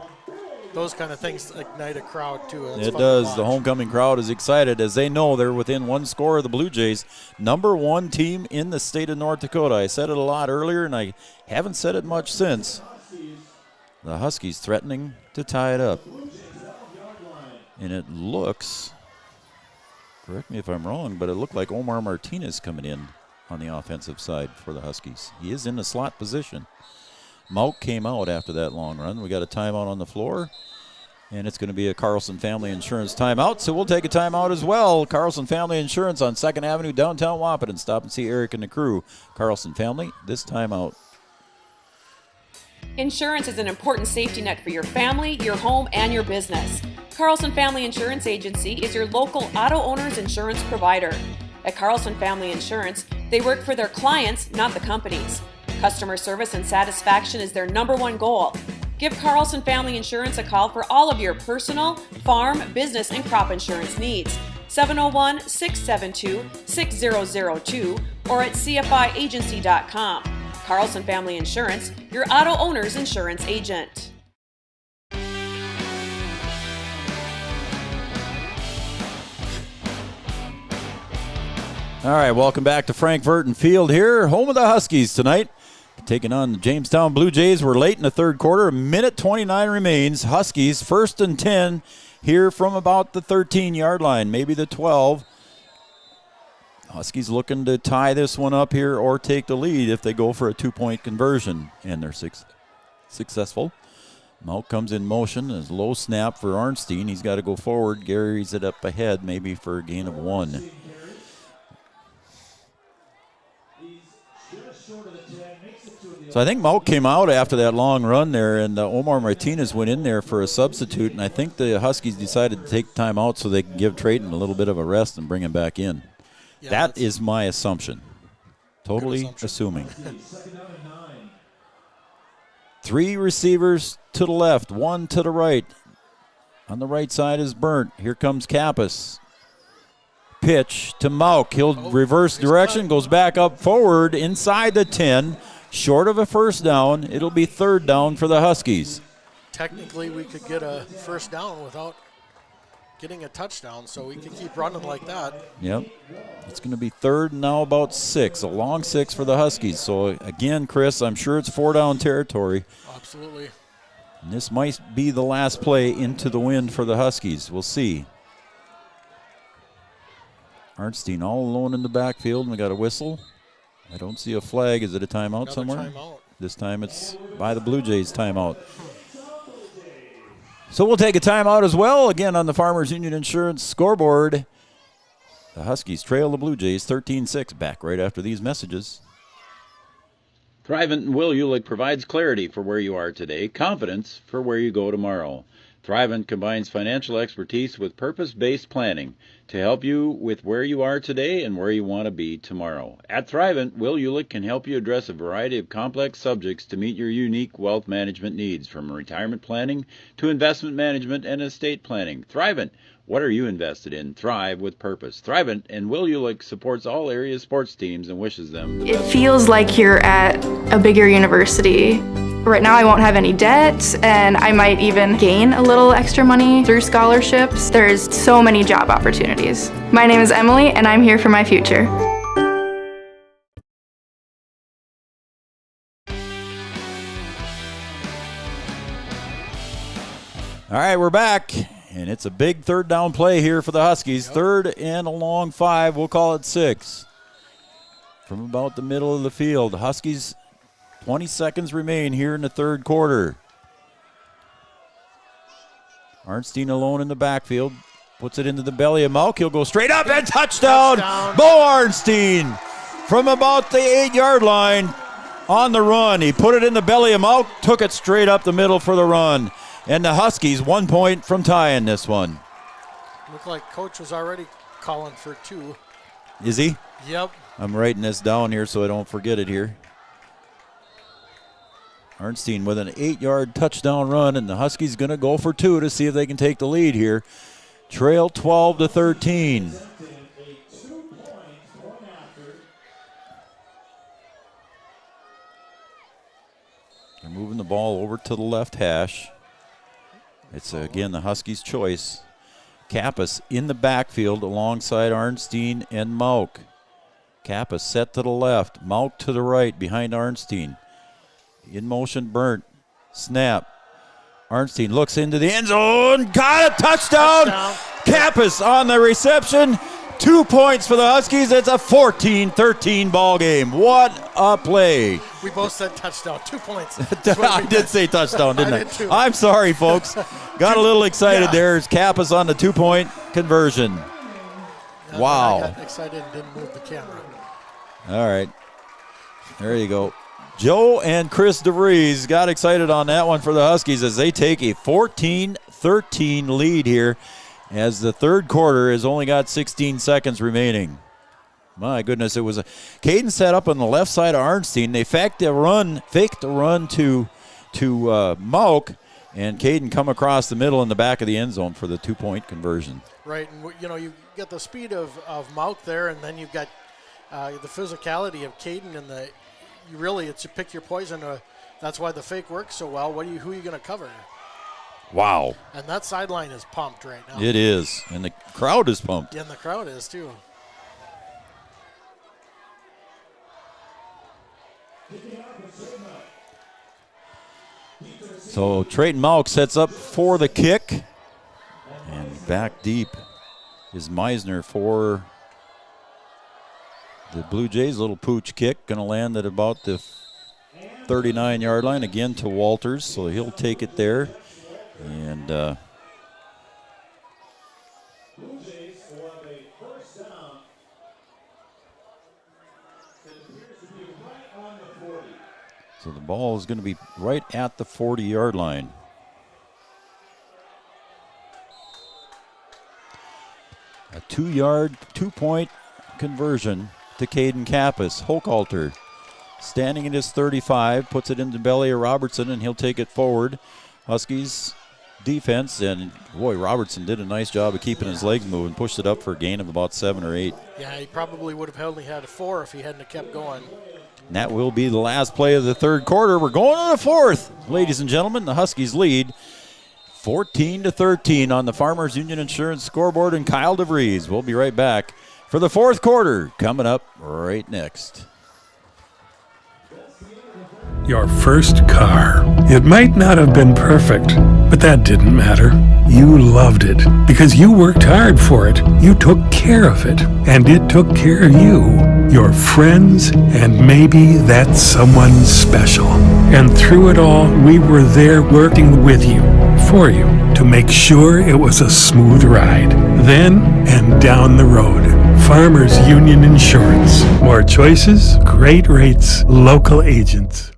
Those kind of things ignite a crowd, too. It's it fun does. to watch. The homecoming crowd is excited as they know they're within one score of the Blue Jays, #1 team in the state of North Dakota. I said it a lot earlier, and I haven't said it much since. The Huskies threatening to tie it up. And it looks, correct me if I'm wrong, but it looked like Omar Martinez coming in on the offensive side for the Huskies. He is in the slot position. Malk came out after that long run. We got a timeout on the floor, and it's going to be a Carlson Family Insurance timeout, so we'll take a timeout as well. Carlson Family Insurance on 2nd Avenue, downtown Wahpeton. Stop and see Eric and the crew. Carlson Family, this timeout. Insurance is an important safety net for your family, your home, and your business. Carlson Family Insurance Agency is your local auto owner's insurance provider. At Carlson Family Insurance, they work for their clients, not the companies. Customer service and satisfaction is their #1 goal. Give Carlson Family Insurance a call for all of your personal, farm, business, and crop insurance needs. 701-672-6002 or at cfiagency.com. Carlson Family Insurance, your auto owner's insurance agent. All right, welcome back to Frank Verton Field here, home of the Huskies tonight. Taking on the Jamestown Blue Jays. We're late in the third quarter. A minute 29 remains. Huskies 1st and 10 here from about the 13-yard line, maybe the 12. Huskies looking to tie this one up here or take the lead if they go for a 2-point conversion, and they're successful. Malk comes in motion. There's a low snap for Arnstein. He's got to go forward. Gary's it up ahead, maybe for a gain of 1. So I think Malk came out after that long run there, and Omar Martinez went in there for a substitute, and I think the Huskies decided to take time out so they can give Trayton a little bit of a rest and bring him back in. Yeah, that is my assumption. Totally assuming. 3 receivers to the left, 1 to the right. On the right side is Burnt. Here comes Kappas. Pitch to Malk. He'll reverse direction, goes back up forward inside the 10. Short of a first down. It'll be 3rd down for the Huskies. Technically, we could get a first down without getting a touchdown, so we can keep running like that. Yep. It's going to be 3rd and now about 6. A long 6 for the Huskies. So, again, Chris, I'm sure it's 4-down territory. Absolutely. And this might be the last play into the wind for the Huskies. We'll see. Arnstein all alone in the backfield, and we got a whistle. I don't see a flag. Is it a timeout Another somewhere? Timeout. This time it's by the Blue Jays timeout. So we'll take a timeout as well. Again, on the Farmers Union Insurance scoreboard, the Huskies trail the Blue Jays 13-6. Back right after these messages. Thrivent and Will Ulick provides clarity for where you are today, confidence for where you go tomorrow. Thrivent combines financial expertise with purpose-based planning to help you with where you are today and where you want to be tomorrow. At Thrivent, Will Ulick can help you address a variety of complex subjects to meet your unique wealth management needs, from retirement planning to investment management and estate planning. Thrivent, what are you invested in? Thrive with purpose. Thrivent and Will Ulick supports all area sports teams and wishes them the It best. feels like you're at a bigger university. Right now I won't have any debt, and I might even gain a little extra money through scholarships. There's so many job opportunities. My name is Emily, and I'm here for my future. All right, we're back, and it's a big third down play here for the Huskies. Third and a long 5, we'll call it 6. From about the middle of the field, Huskies, 20 seconds remain here in the third quarter. Arnstein alone in the backfield, puts it into the belly of Malk. He'll go straight up and touchdown. Bo Arnstein from about the 8-yard line on the run. He put it in the belly of Malk, took it straight up the middle for the run. And the Huskies 1 point from tying this one. Looked like Coach was already calling for 2. Is he? Yep. I'm writing this down here so I don't forget it here. Arnstein with an 8-yard touchdown run, and the Huskies going to go for 2 to see if they can take the lead here. Trail 12-13. They're moving the ball over to the left hash. It's, again, the Huskies' choice. Kappas in the backfield alongside Arnstein and Mauk. Kappas set to the left. Mauk to the right behind Arnstein. In motion, Burnt. Snap. Arnstein looks into the end zone. Got a touchdown. Kappas on the reception. 2 points for the Huskies. It's a 14-13 ball game. What a play. We both said touchdown. 2 points. I did say touchdown, didn't I? did too. I'm sorry, folks. Got a little excited there as Kappas on the 2-point conversion. Wow. I got excited and didn't move the camera. All right. There you go. Joe and Chris DeVries got excited on that one for the Huskies as they take a 14-13 lead here as the third quarter has only got 16 seconds remaining. My goodness, it was a Caden set up on the left side of Arnstein. They faked the run to Mauk, and Caden come across the middle in the back of the end zone for the 2-point conversion. Right, and you get the speed of Mauk there, and then you've got the physicality of Caden, and it's you pick your poison. That's why the fake works so well. Who are you going to cover? Wow. And that sideline is pumped right now. It is, and the crowd is pumped. Yeah, and the crowd is too. So Trayton Mauk sets up for the kick, and back deep is Meisner for the Blue Jays. Little pooch kick, going to land at about the 39-yard line again to Walters, so he'll take it there. And so the ball is going to be right at the 40-yard line. A 2-point conversion to Caden Kappas. Hochhalter standing at his 35, puts it in the belly of Robertson, and he'll take it forward. Huskies defense, and boy, Robertson did a nice job of keeping his legs moving, pushed it up for a gain of about 7 or 8. Yeah, he probably would have only had a 4 if he hadn't have kept going. And that will be the last play of the third quarter. We're going to the fourth. Ladies and gentlemen, the Huskies lead 14-13 on the Farmers Union Insurance scoreboard, and Kyle DeVries. We'll be right back for the fourth quarter coming up right next. Your first car. It might not have been perfect, but that didn't matter. You loved it because you worked hard for it. You took care of it, and it took care of you, your friends, and maybe that someone special. And through it all, we were there working with you, for you, to make sure it was a smooth ride. Then and down the road. Farmers Union Insurance. More choices, great rates, local agents.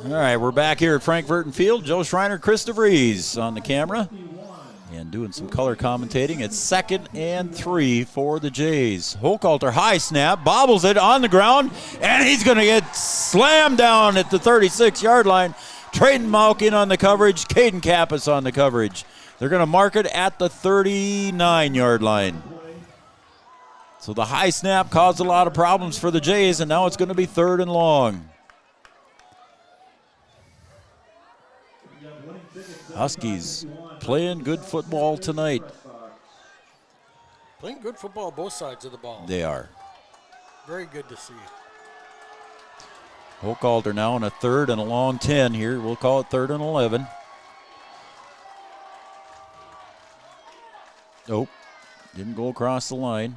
All right, we're back here at Frank Burton Field. Joe Schreiner, Chris DeVries on the camera and doing some color commentating. It's 2nd and 3 for the Jays. Hochhalter high snap, bobbles it on the ground, and he's going to get slammed down at the 36-yard line. Trayden Malk in on the coverage, Caden Kappas on the coverage. They're going to mark it at the 39-yard line. So the high snap caused a lot of problems for the Jays, and now it's going to be 3rd and long. Huskies playing good football tonight. Playing good football both sides of the ball. They are. Very good to see. Hochhalter now on a 3rd and a long 10 here. We'll call it 3rd and 11. Nope, didn't go across the line.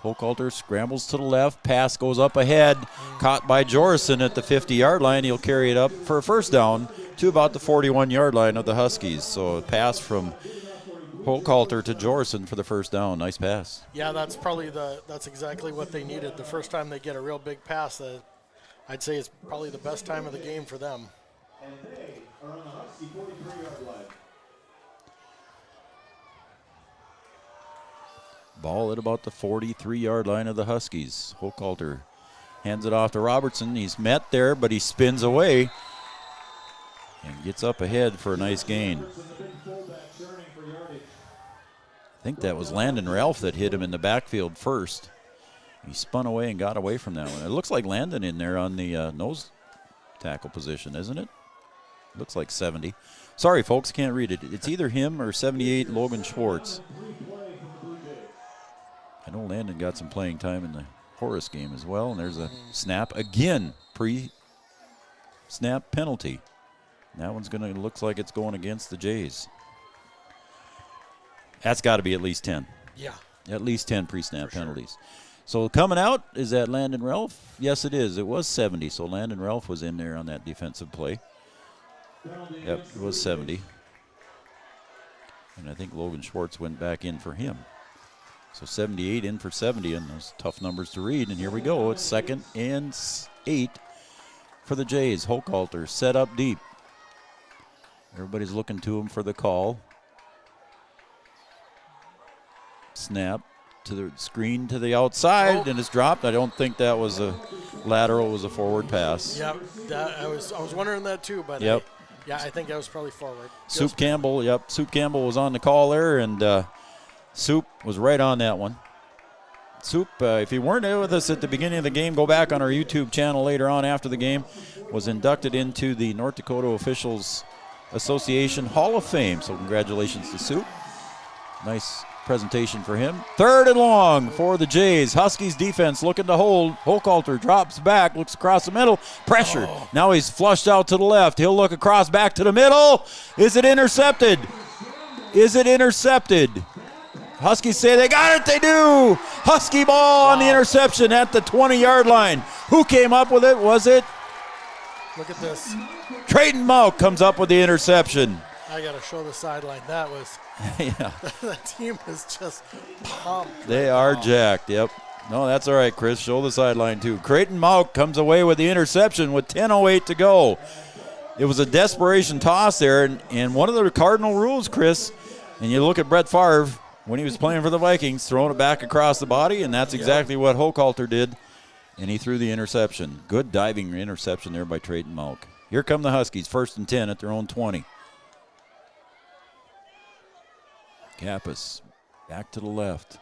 Hochhalter scrambles to the left. Pass goes up ahead. Caught by Jorison at the 50-yard line. He'll carry it up for a first down to about the 41-yard line of the Huskies. So a pass from Hochhalter to Jorison for the first down. Nice pass. Yeah, that's exactly what they needed. The first time they get a real big pass, I'd say it's probably the best time of the game for them. And they are on the Husky 43-yard line. Ball at about the 43-yard line of the Huskies. Hochhalter hands it off to Robertson. He's met there, but he spins away and gets up ahead for a nice gain. I think that was Landon Ralph that hit him in the backfield first. He spun away and got away from that one. It looks like Landon in there on the nose tackle position, isn't it? Looks like 70. Sorry, folks, can't read it. It's either him or 78 Logan Schwartz. I know Landon got some playing time in the Horace game as well, and there's a snap again, pre-snap penalty. That one's going to look like it's going against the Jays. That's got to be at least 10. Yeah. At least 10 pre-snap penalties. So coming out, is that Landon Ralph? Yes, it is. It was 70, so Landon Ralph was in there on that defensive play. Yep, it was 70. And I think Logan Schwartz went back in for him. So 78 in for 70, and those tough numbers to read. And here we go. It's 2nd and 8 for the Jays. Hochhalter set up deep. Everybody's looking to him for the call. Snap to the screen to the outside, and it's dropped. I don't think that was a lateral. It was a forward pass. Yeah, I was wondering that too, but yep. I think that was probably forward. Soup Campbell, yep. Soup Campbell was on the call there, and Soup was right on that one. Soup, if you weren't with us at the beginning of the game, go back on our YouTube channel later on after the game, was inducted into the North Dakota Officials Association Hall of Fame. So congratulations to Soup. Nice presentation for him. 3rd and long for the Jays. Huskies defense looking to hold. Hochhalter drops back, looks across the middle. Pressure. Now he's flushed out to the left. He'll look across back to the middle. Is it intercepted? Is it intercepted? Huskies say they got it. They do. Husky ball on the interception at the 20-yard line. Who came up with it? Was it? Look at this. Trayden Malk comes up with the interception. I got to show the sideline. That was. Yeah. That team is just pumped. They are jacked. Yep. No, that's all right, Chris. Show the sideline too. Trayden Malk comes away with the interception with 10:08 to go. It was a desperation toss there, and one of the cardinal rules, Chris, and you look at Brett Favre when he was playing for the Vikings, throwing it back across the body, and that's exactly what Hochhalter did, and he threw the interception. Good diving interception there by Trayden Malk. Here come the Huskies, 1st and 10 at their own 20. Kappas back to the left.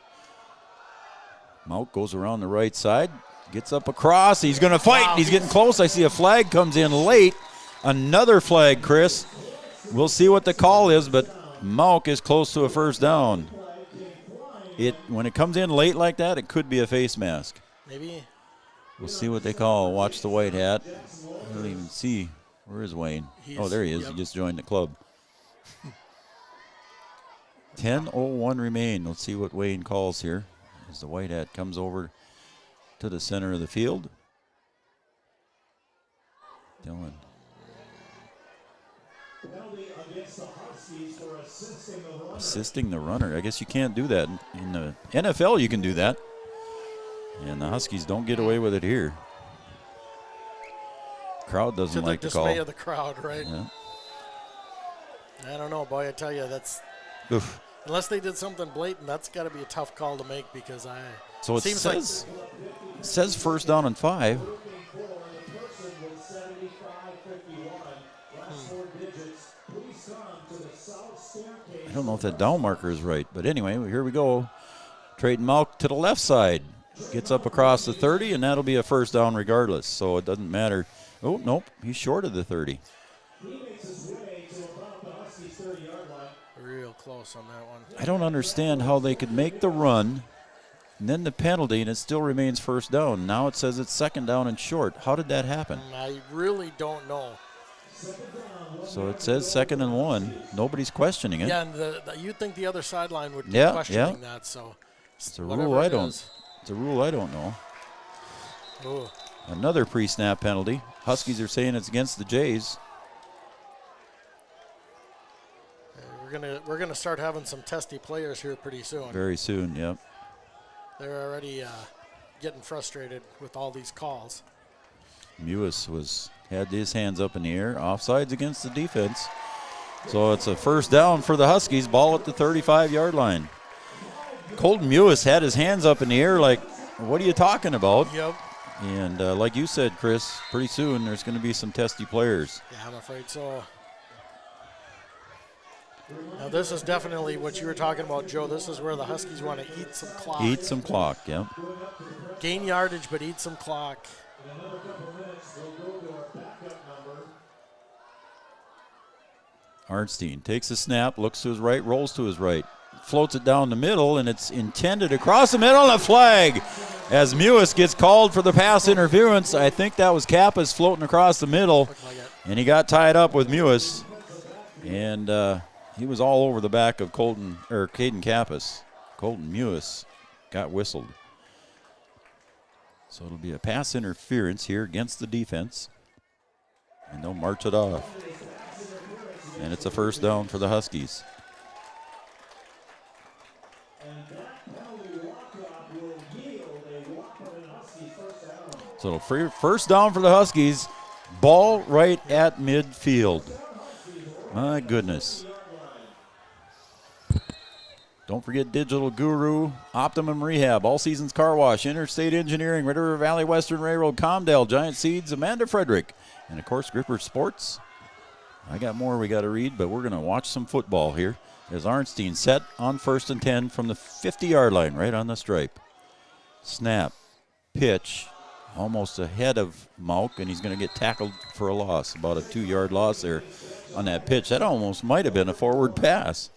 Malk goes around the right side, gets up across. He's going to fight. Wow. He's getting close. I see a flag comes in late. Another flag, Chris. We'll see what the call is, but Malk is close to a first down. When it comes in late like that, it could be a face mask. Maybe. We'll see what they call. Watch the white hat. I don't even see. Where is Wayne? There he is. Yep. He just joined the club. 10:01 remain. Let's see what Wayne calls here as the white hat comes over to the center of the field. Dylan. Assisting the runner. I guess you can't do that. In the NFL, you can do that. And the Huskies don't get away with it here. Crowd doesn't like the call. To the dismay of the crowd, right? Yeah. I don't know, boy. I tell you, that's Oof. unless they did something blatant, that's got to be a tough call to make because So it seems says first down and 5. I don't know if that down marker is right, but anyway, here we go. Trayton Malk to the left side. Gets up across the 30, and that'll be a first down regardless, so it doesn't matter. Oh, nope, he's short of the 30. Real close on that one. I don't understand how they could make the run and then the penalty, and it still remains first down. Now it says it's second down and short. How did that happen? I really don't know. So it says 2nd and 1. Nobody's questioning it. Yeah, and you'd think the other sideline would be questioning that. So it's a rule I don't. It's a rule I don't know. Ooh. Another pre-snap penalty. Huskies are saying it's against the Jays. We're gonna start having some testy players here pretty soon. Very soon, yep. They're already getting frustrated with all these calls. Mewis had his hands up in the air. Offsides against the defense. So it's a first down for the Huskies. Ball at the 35-yard line. Colton Mewis had his hands up in the air like, what are you talking about? Yep. And like you said, Chris, pretty soon there's going to be some testy players. Yeah, I'm afraid so. Now this is definitely what you were talking about, Joe. This is where the Huskies want to eat some clock. Eat some clock, yeah. Gain yardage, but eat some clock. Arnstein takes a snap, looks to his right, rolls to his right. Floats it down the middle, and it's intended across the middle, and a flag as Mewis gets called for the pass interference. I think that was Kappas floating across the middle, and he got tied up with Mewis, and he was all over the back of Caden Kappas. Colton Mewis got whistled. So it'll be a pass interference here against the defense, and they'll march it off. And it's a first down for the Huskies. So first down for the Huskies. Ball right at midfield. My goodness. Don't forget Digital Guru, Optimum Rehab, All Seasons Car Wash, Interstate Engineering, Red River Valley Western Railroad, Comdale, Giant Seeds, Amanda Frederick, and of course Gripper Sports. I got more we got to read, but we're going to watch some football here as Arnstein set on 1st and 10 from the 50-yard line, right on the stripe. Snap, pitch, almost ahead of Malk, and he's going to get tackled for a loss, about a 2-yard loss there on that pitch. That almost might have been a forward pass.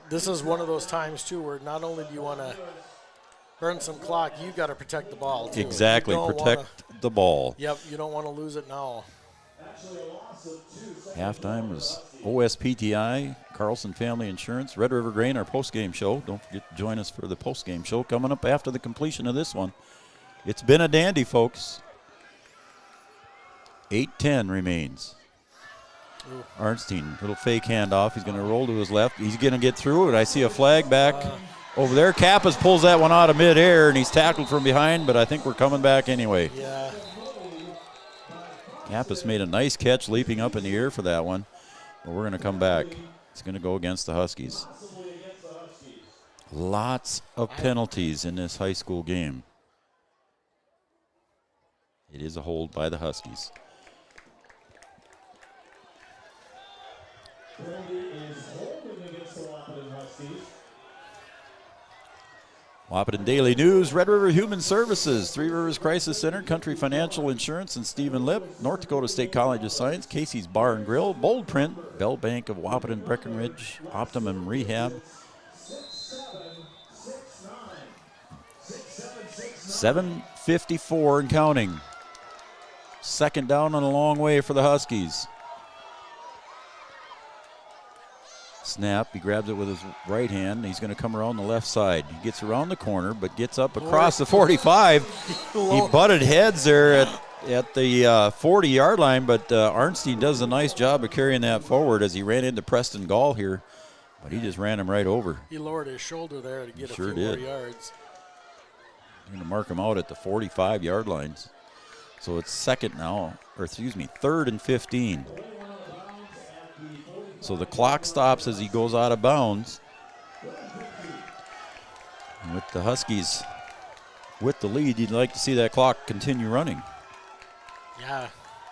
This is one of those times, too, where not only do you want to burn some clock, you got to protect the ball, too. Exactly, protect the ball. Yep, you don't want to lose it now. Halftime was OSPTI, Carlson Family Insurance, Red River Grain, our postgame show. Don't forget to join us for the postgame show coming up after the completion of this one. It's been a dandy, folks. 8:10 remains. Ooh. Arnstein, little fake handoff. He's going to roll to his left. He's going to get through it. I see a flag back over there. Kappas pulls that one out of midair, and he's tackled from behind, but I think we're coming back anyway. Yeah. Kappas made a nice catch leaping up in the air for that one, but we're going to come back. It's going to go against the Huskies. Lots of penalties in this high school game. It is a hold by the Huskies. Wahpeton Daily News, Red River Human Services, Three Rivers Crisis Center, Country Financial Insurance, and Stephen Lipp, North Dakota State College of Science, Casey's Bar and Grill, Bold Print, Bell Bank of Wahpeton, Breckenridge, Optimum Rehab. 7:54 and counting. Second down and a long way for the Huskies. Snap, he grabs it with his right hand. He's going to come around the left side. He gets around the corner, but gets up across the 45. He butted heads there at the 40-yard line, but Arnstein does a nice job of carrying that forward as he ran into Preston Gall here, but he just ran him right over. He lowered his shoulder there to get a few did. more yards. Going to mark him out at the 45-yard lines. So it's second now, or excuse me, 3rd and 15. So the clock stops as he goes out of bounds. And with the Huskies with the lead, you'd like to see that clock continue running. Yeah,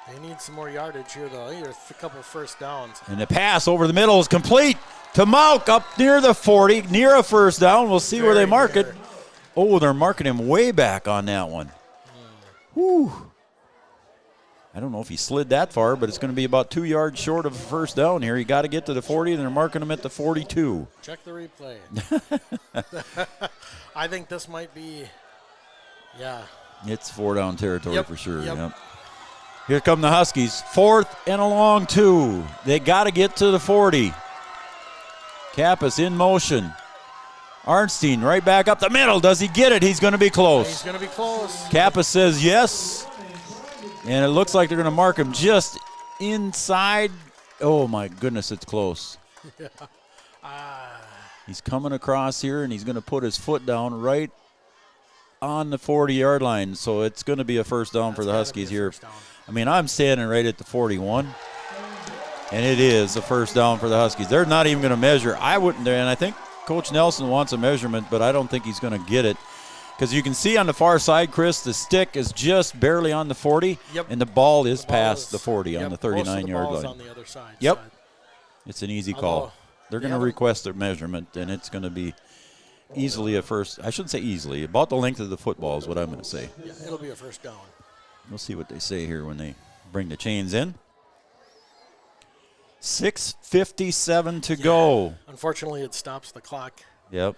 they need some more yardage here, though. They need a couple first downs. And the pass over the middle is complete to Mauk up near the 40, near a first down. We'll see where they mark it. Oh, they're marking him way back on that one. Whew. I don't know if he slid that far, but it's going to be about 2 yards short of a first down here. You got to get to the 40, and they're marking him at the 42. Check the replay. I think this might be, yeah. It's 4-down territory for sure. Yep. Here come the Huskies. 4th and a long 2. They got to get to the 40. Kappas in motion. Arnstein right back up the middle. Does he get it? He's going to be close. He's going to be close. Kappas says yes. And it looks like they're going to mark him just inside. Oh, my goodness, it's close. He's coming across here, and he's going to put his foot down right on the 40-yard line. So it's going to be a first down for the Huskies here. I mean, I'm standing right at the 41, and it is a first down for the Huskies. They're not even going to measure. I wouldn't, and I think Coach Nelson wants a measurement, but I don't think he's going to get it. Because you can see on the far side, Chris, the stick is just barely on the 40, and the ball is past the 40 on the 39-yard line. On the other side. Yep. It's an easy call. They're going to request a measurement, and it's going to be easily a first. I shouldn't say easily. About the length of the football is what I'm going to say. Yeah, it'll be a first down. We'll see what they say here when they bring the chains in. 6:57 to go. Unfortunately, it stops the clock. Yep.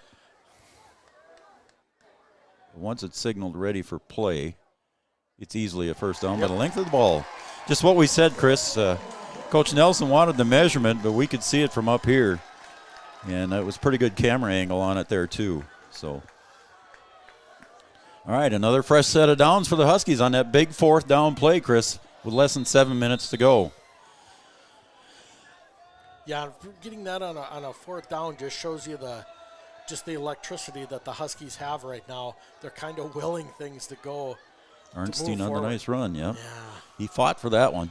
Once it's signaled ready for play, it's easily a first down by the length of the ball. Just what we said, Chris. Coach Nelson wanted the measurement, but we could see it from up here. And it was pretty good camera angle on it there, too. So, all right, another fresh set of downs for the Huskies on that big 4th down play, Chris, with less than 7 minutes to go. Yeah, getting that on a 4th down just shows you the electricity that the Huskies have right now. They're kind of willing things to go. Arnstein on the nice run, yeah. He fought for that one.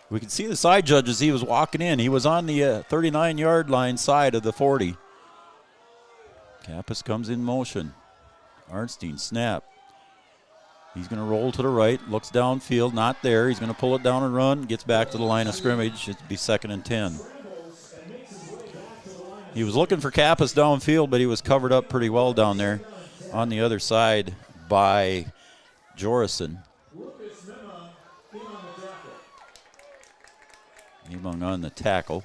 We can see the side judge as he was walking in. He was on the 39-yard line side of the 40. Kappas comes in motion. Arnstein snap. He's going to roll to the right, looks downfield, not there. He's going to pull it down and run, gets back to the line of scrimmage. It'll be 2nd and 10. He was looking for Kappas downfield, but he was covered up pretty well down there on the other side by Jorison. Emung on the tackle.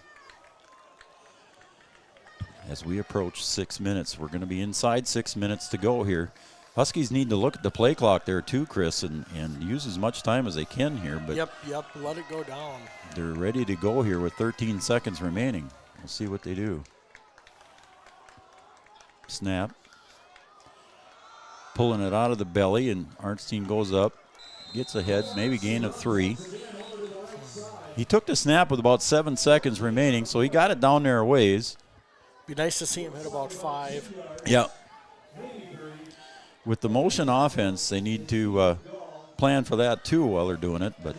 As we approach 6 minutes, we're going to be inside 6 minutes to go here. Huskies need to look at the play clock there too, Chris, and use as much time as they can here. But Yep, let it go down. They're ready to go here with 13 seconds remaining. We'll see what they do. Snap. Pulling it out of the belly, and Arnstein goes up, gets ahead, maybe gain of 3. He took the snap with about 7 seconds remaining, so he got it down there a ways. Be nice to see him hit about 5. Yeah. With the motion offense, they need to plan for that too while they're doing it. But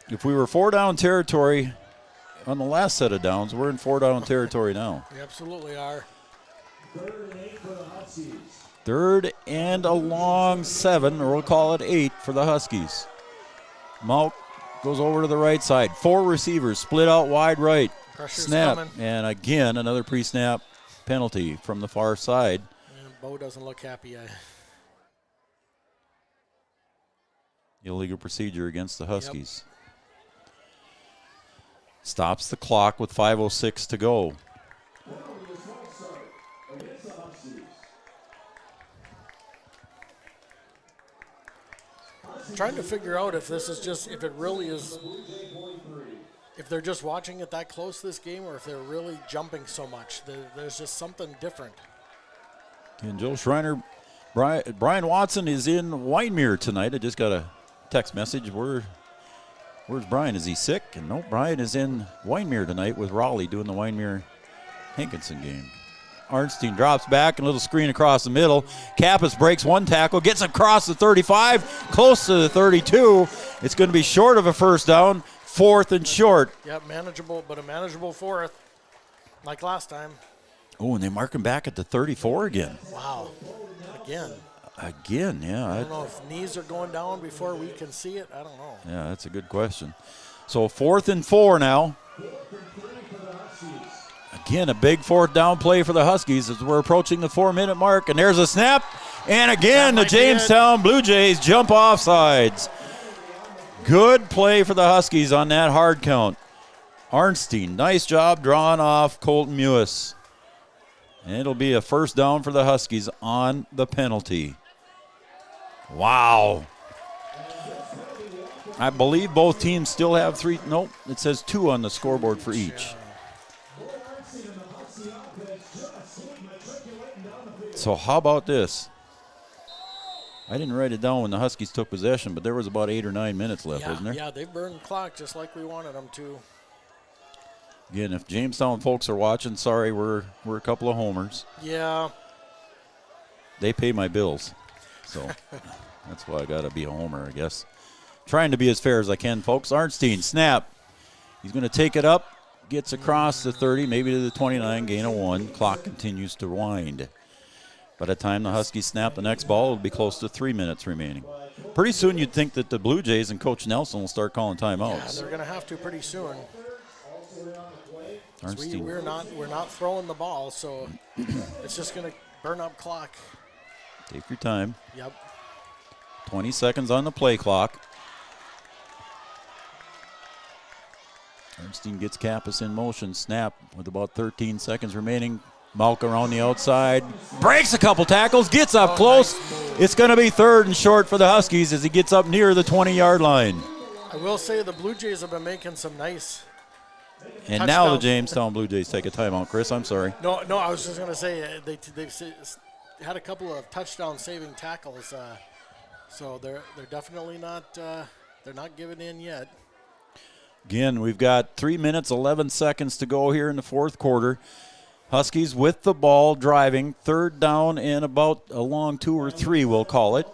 if we were 4-down territory on the last set of downs, we're in 4-down territory now. We absolutely are. 3rd and a long 7, or we'll call it 8 for the Huskies. Mauk goes over to the right side. 4 receivers split out wide right. Pressure's snap. Coming. And again, another pre-snap penalty from the far side. And Bo doesn't look happy. Illegal procedure against the Huskies. Stops the clock with 5:06 to go. Trying to figure out if this is just, if it really is, if they're just watching it that close this game, or if they're really jumping so much. There's just something different. And Joe Schreiner, Brian Watson is in Wyndmere tonight. I just got a text message. Where's Brian? Is he sick? And no, Brian is in Wyndmere tonight with Raleigh doing the Wyndmere Hankinson game. Arnstein drops back, and a little screen across the middle. Kappas breaks one tackle, gets across the 35, close to the 32. It's going to be short of a first down, 4th and short. Yep, manageable, but a manageable 4th, like last time. Oh, and they mark him back at the 34 again. Wow, again. Again, yeah. I don't know if knees are going down before we can see it. I don't know. Yeah, that's a good question. So 4th and 4 now. Again, a big 4th down play for the Huskies as we're approaching the 4-minute mark. And there's a snap. And again, the Jamestown Blue Jays jump off sides. Good play for the Huskies on that hard count. Arnstein, nice job drawing off Colton Mewis. And it'll be a first down for the Huskies on the penalty. Wow. I believe both teams still have 3. Nope, it says 2 on the scoreboard for each. So how about this? I didn't write it down when the Huskies took possession, but there was about 8 or 9 minutes left, wasn't there? Yeah, they burned the clock just like we wanted them to. Again, if Jamestown folks are watching, sorry, we're a couple of homers. Yeah. They pay my bills, so that's why I got to be a homer, I guess. Trying to be as fair as I can, folks. Arnstein, snap. He's going to take it up, gets across the 30, maybe to the 29, gain of 1. Clock continues to wind. By the time the Huskies snap the next ball, it'll be close to 3 minutes remaining. Pretty soon you'd think that the Blue Jays and Coach Nelson will start calling timeouts. Yeah, they're going to have to pretty soon. Arnstein. We're not throwing the ball, so it's just going to burn up clock. Take your time. Yep. 20 seconds on the play clock. Arnstein gets Kappas in motion. Snap with about 13 seconds remaining. Malk around the outside. Breaks a couple tackles. Gets up close. Nice. It's going to be 3rd and short for the Huskies as he gets up near the 20-yard line. I will say the Blue Jays have been making some nice And now the Jamestown Blue Jays take a timeout. Chris, I'm sorry. No, I was just going to say they've had a couple of touchdown-saving tackles, so they're definitely not they're not giving in yet. Again, we've got 3 minutes, 11 seconds to go here in the 4th quarter. Huskies with the ball, driving, 3rd down and about a long 2 or 3, we'll call it.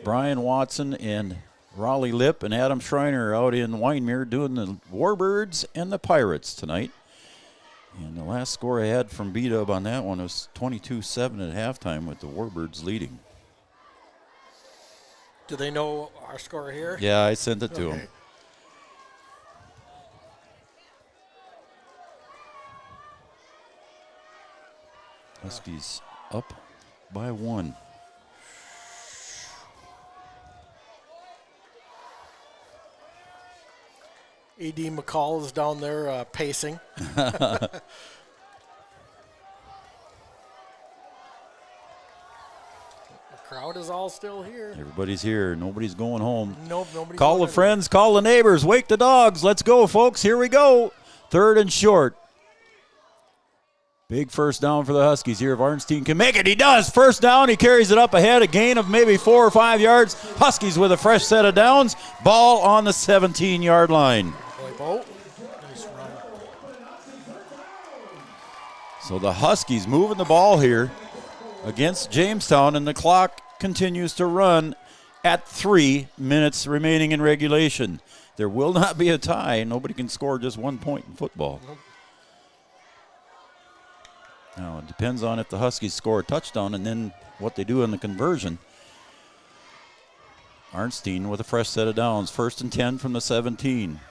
Brian Watson and Raleigh Lipp and Adam Schreiner out in Winemere doing the Warbirds and the Pirates tonight. And the last score I had from B-Dub on that one was 22-7 at halftime with the Warbirds leading. Do they know our score here? Yeah, I sent it to them. Huskies up by 1. A.D. McCall is down there pacing. The crowd is all still here. Everybody's here. Nobody's going home. Nope, nobody's Call going the friends, call the neighbors, wake the dogs. Let's go, folks. Here we go. 3rd and short. Big first down for the Huskies here. If Arnstein can make it, he does. First down, he carries it up ahead, a gain of maybe 4 or 5 yards. Huskies with a fresh set of downs. Ball on the 17-yard line. Nice run. So the Huskies moving the ball here against Jamestown, and the clock continues to run at 3 minutes remaining in regulation. There will not be a tie. Nobody can score just 1 point in football. Nope. Now, it depends on if the Huskies score a touchdown and then what they do in the conversion. Arnstein with a fresh set of downs. 1st and 10 from the 17.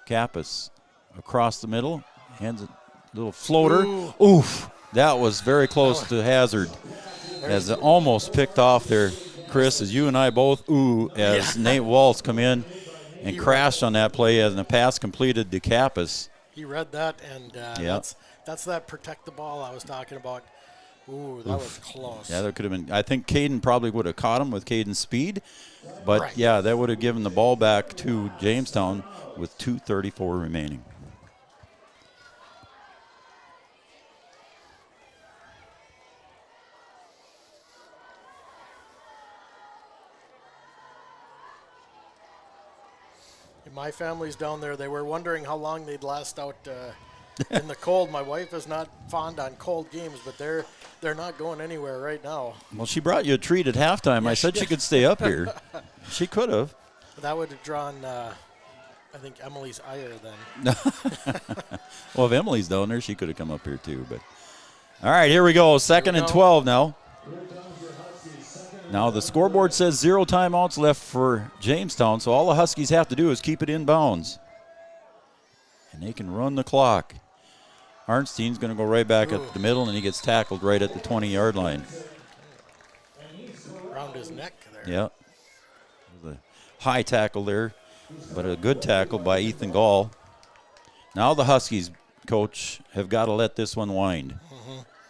Kappas across the middle. Hands a little floater. Ooh. Oof. That was very close to hazard. As it almost picked off there, Chris, as you and I both as Nate Waltz come in and crashed on that play as the pass completed to Kappas. He read that, and that's that protect the ball I was talking about. Ooh, that was close. Yeah, there could have been. I think Caden probably would have caught him with Caden's speed. But, yeah, that would have given the ball back to Jamestown with 2:34 remaining. My family's down there. They were wondering how long they'd last out in the cold. My wife is not fond on cold games, but they're not going anywhere right now. Well, she brought you a treat at halftime. I said she could stay up here. She could have. That would have drawn, I think, Emily's ire then. Well, if Emily's down there, she could have come up here too. But all right, here we go. Second and 12 now. Now the scoreboard says 0 timeouts left for Jamestown, so all the Huskies have to do is keep it in bounds. And they can run the clock. Arnstein's going to go right back at the middle, and he gets tackled right at the 20-yard line. Around his neck there. Yeah. The high tackle there, but a good tackle by Ethan Gall. Now the Huskies, coach, have got to let this one wind.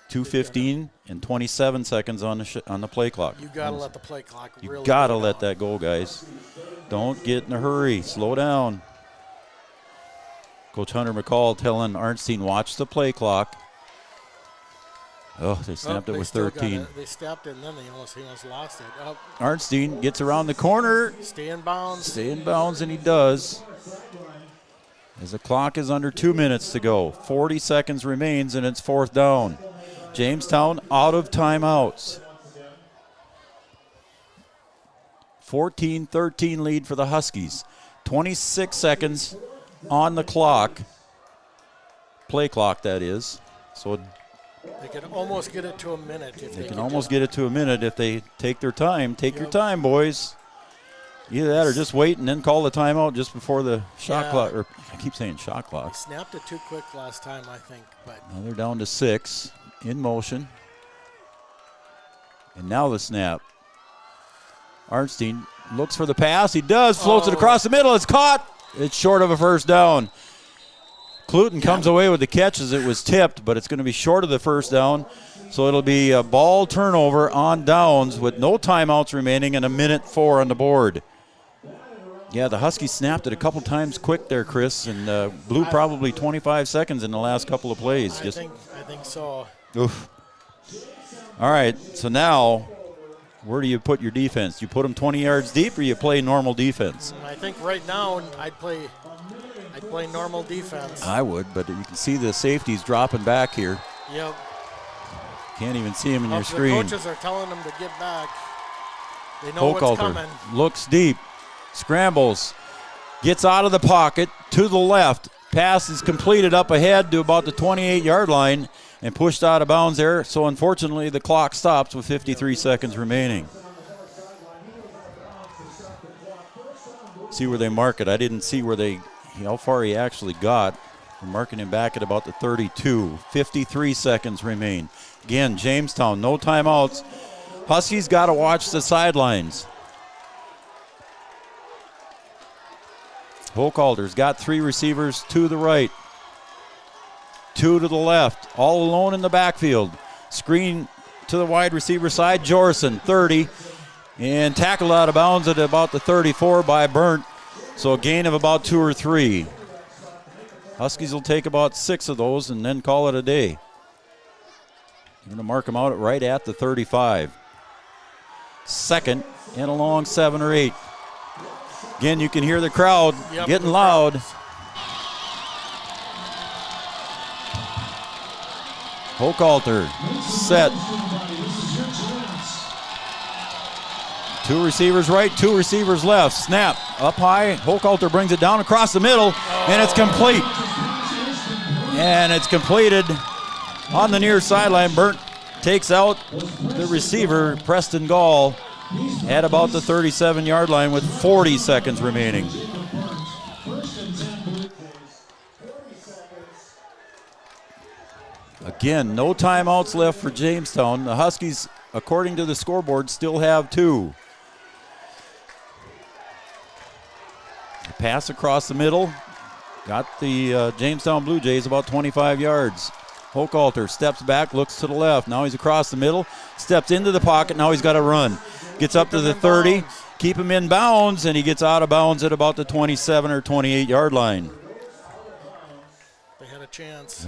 2:15 and 27 seconds on the play clock. You got to let the play clock really You got to let that go, guys. Don't get in a hurry. Slow down. Coach Hunter McCall telling Arnstein, watch the play clock. Oh, they snapped it with 13. They snapped it, and then he almost lost it. Arnstein gets around the corner. Stay in bounds. Stay in bounds, and he does. As the clock is under 2 minutes to go. 40 seconds remains, and it's 4th down. Jamestown out of timeouts. 14-13 lead for the Huskies. 26 seconds on the clock. Play clock, that is. So they can almost get it to a minute. They can almost get it to a minute if they take their time. Take your time, boys. Either that or just wait and then call the timeout just before the shot clock. Or I keep saying shot clock. They snapped it too quick last time, I think. But now they're down to 6 in motion. And now the snap. Arnstein looks for the pass. He does. Floats it across the middle. It's caught. It's short of a first down. Cluton comes away with the catch as it was tipped, but it's going to be short of the first down. So it'll be a ball turnover on downs with no timeouts remaining and 1:04 on the board. Yeah, the Huskies snapped it a couple times quick there, Chris, and blew probably 25 seconds in the last couple of plays. I think so. Oof. All right, so now where do you put your defense? You put them 20 yards deep or you play normal defense? I think right now I'd play normal defense. I would, but you can see the safeties dropping back here. Yep. Can't even see him in your screen. The coaches are telling them to get back. They know what's coming. Looks deep, scrambles, gets out of the pocket to the left. Pass is completed up ahead to about the 28-yard line and pushed out of bounds there. So unfortunately, the clock stops with 53 seconds remaining. See where they mark it. I didn't see how far he actually got. We're marking him back at about the 32. 53 seconds remain. Again, Jamestown, no timeouts. Huskies got to watch the sidelines. Hochhalter's got 3 receivers to the right, 2 to the left, all alone in the backfield. Screen to the wide receiver side, Jorson, 30, and tackled out of bounds at about the 34 by Burnt. So a gain of about 2 or 3. Huskies will take about 6 of those and then call it a day. I'm going to mark them out right at the 35. Second and a long 7 or 8. Again, you can hear the crowd getting loud. Hochhalter set. 2 receivers right, 2 receivers left. Snap up high. Hochhalter brings it down across the middle, and it's complete. And it's completed on the near sideline. Burnt takes out the receiver, Preston Gall, at about the 37-yard line with 40 seconds remaining. Again, no timeouts left for Jamestown. The Huskies, according to the scoreboard, still have 2. The pass across the middle got the Jamestown Blue Jays about 25 yards. Hochhalter steps back, looks to the left. Now he's across the middle, steps into the pocket. Now he's got to run. Gets up to the 30, keep him in bounds, and he gets out of bounds at about the 27 or 28-yard line. They had a chance.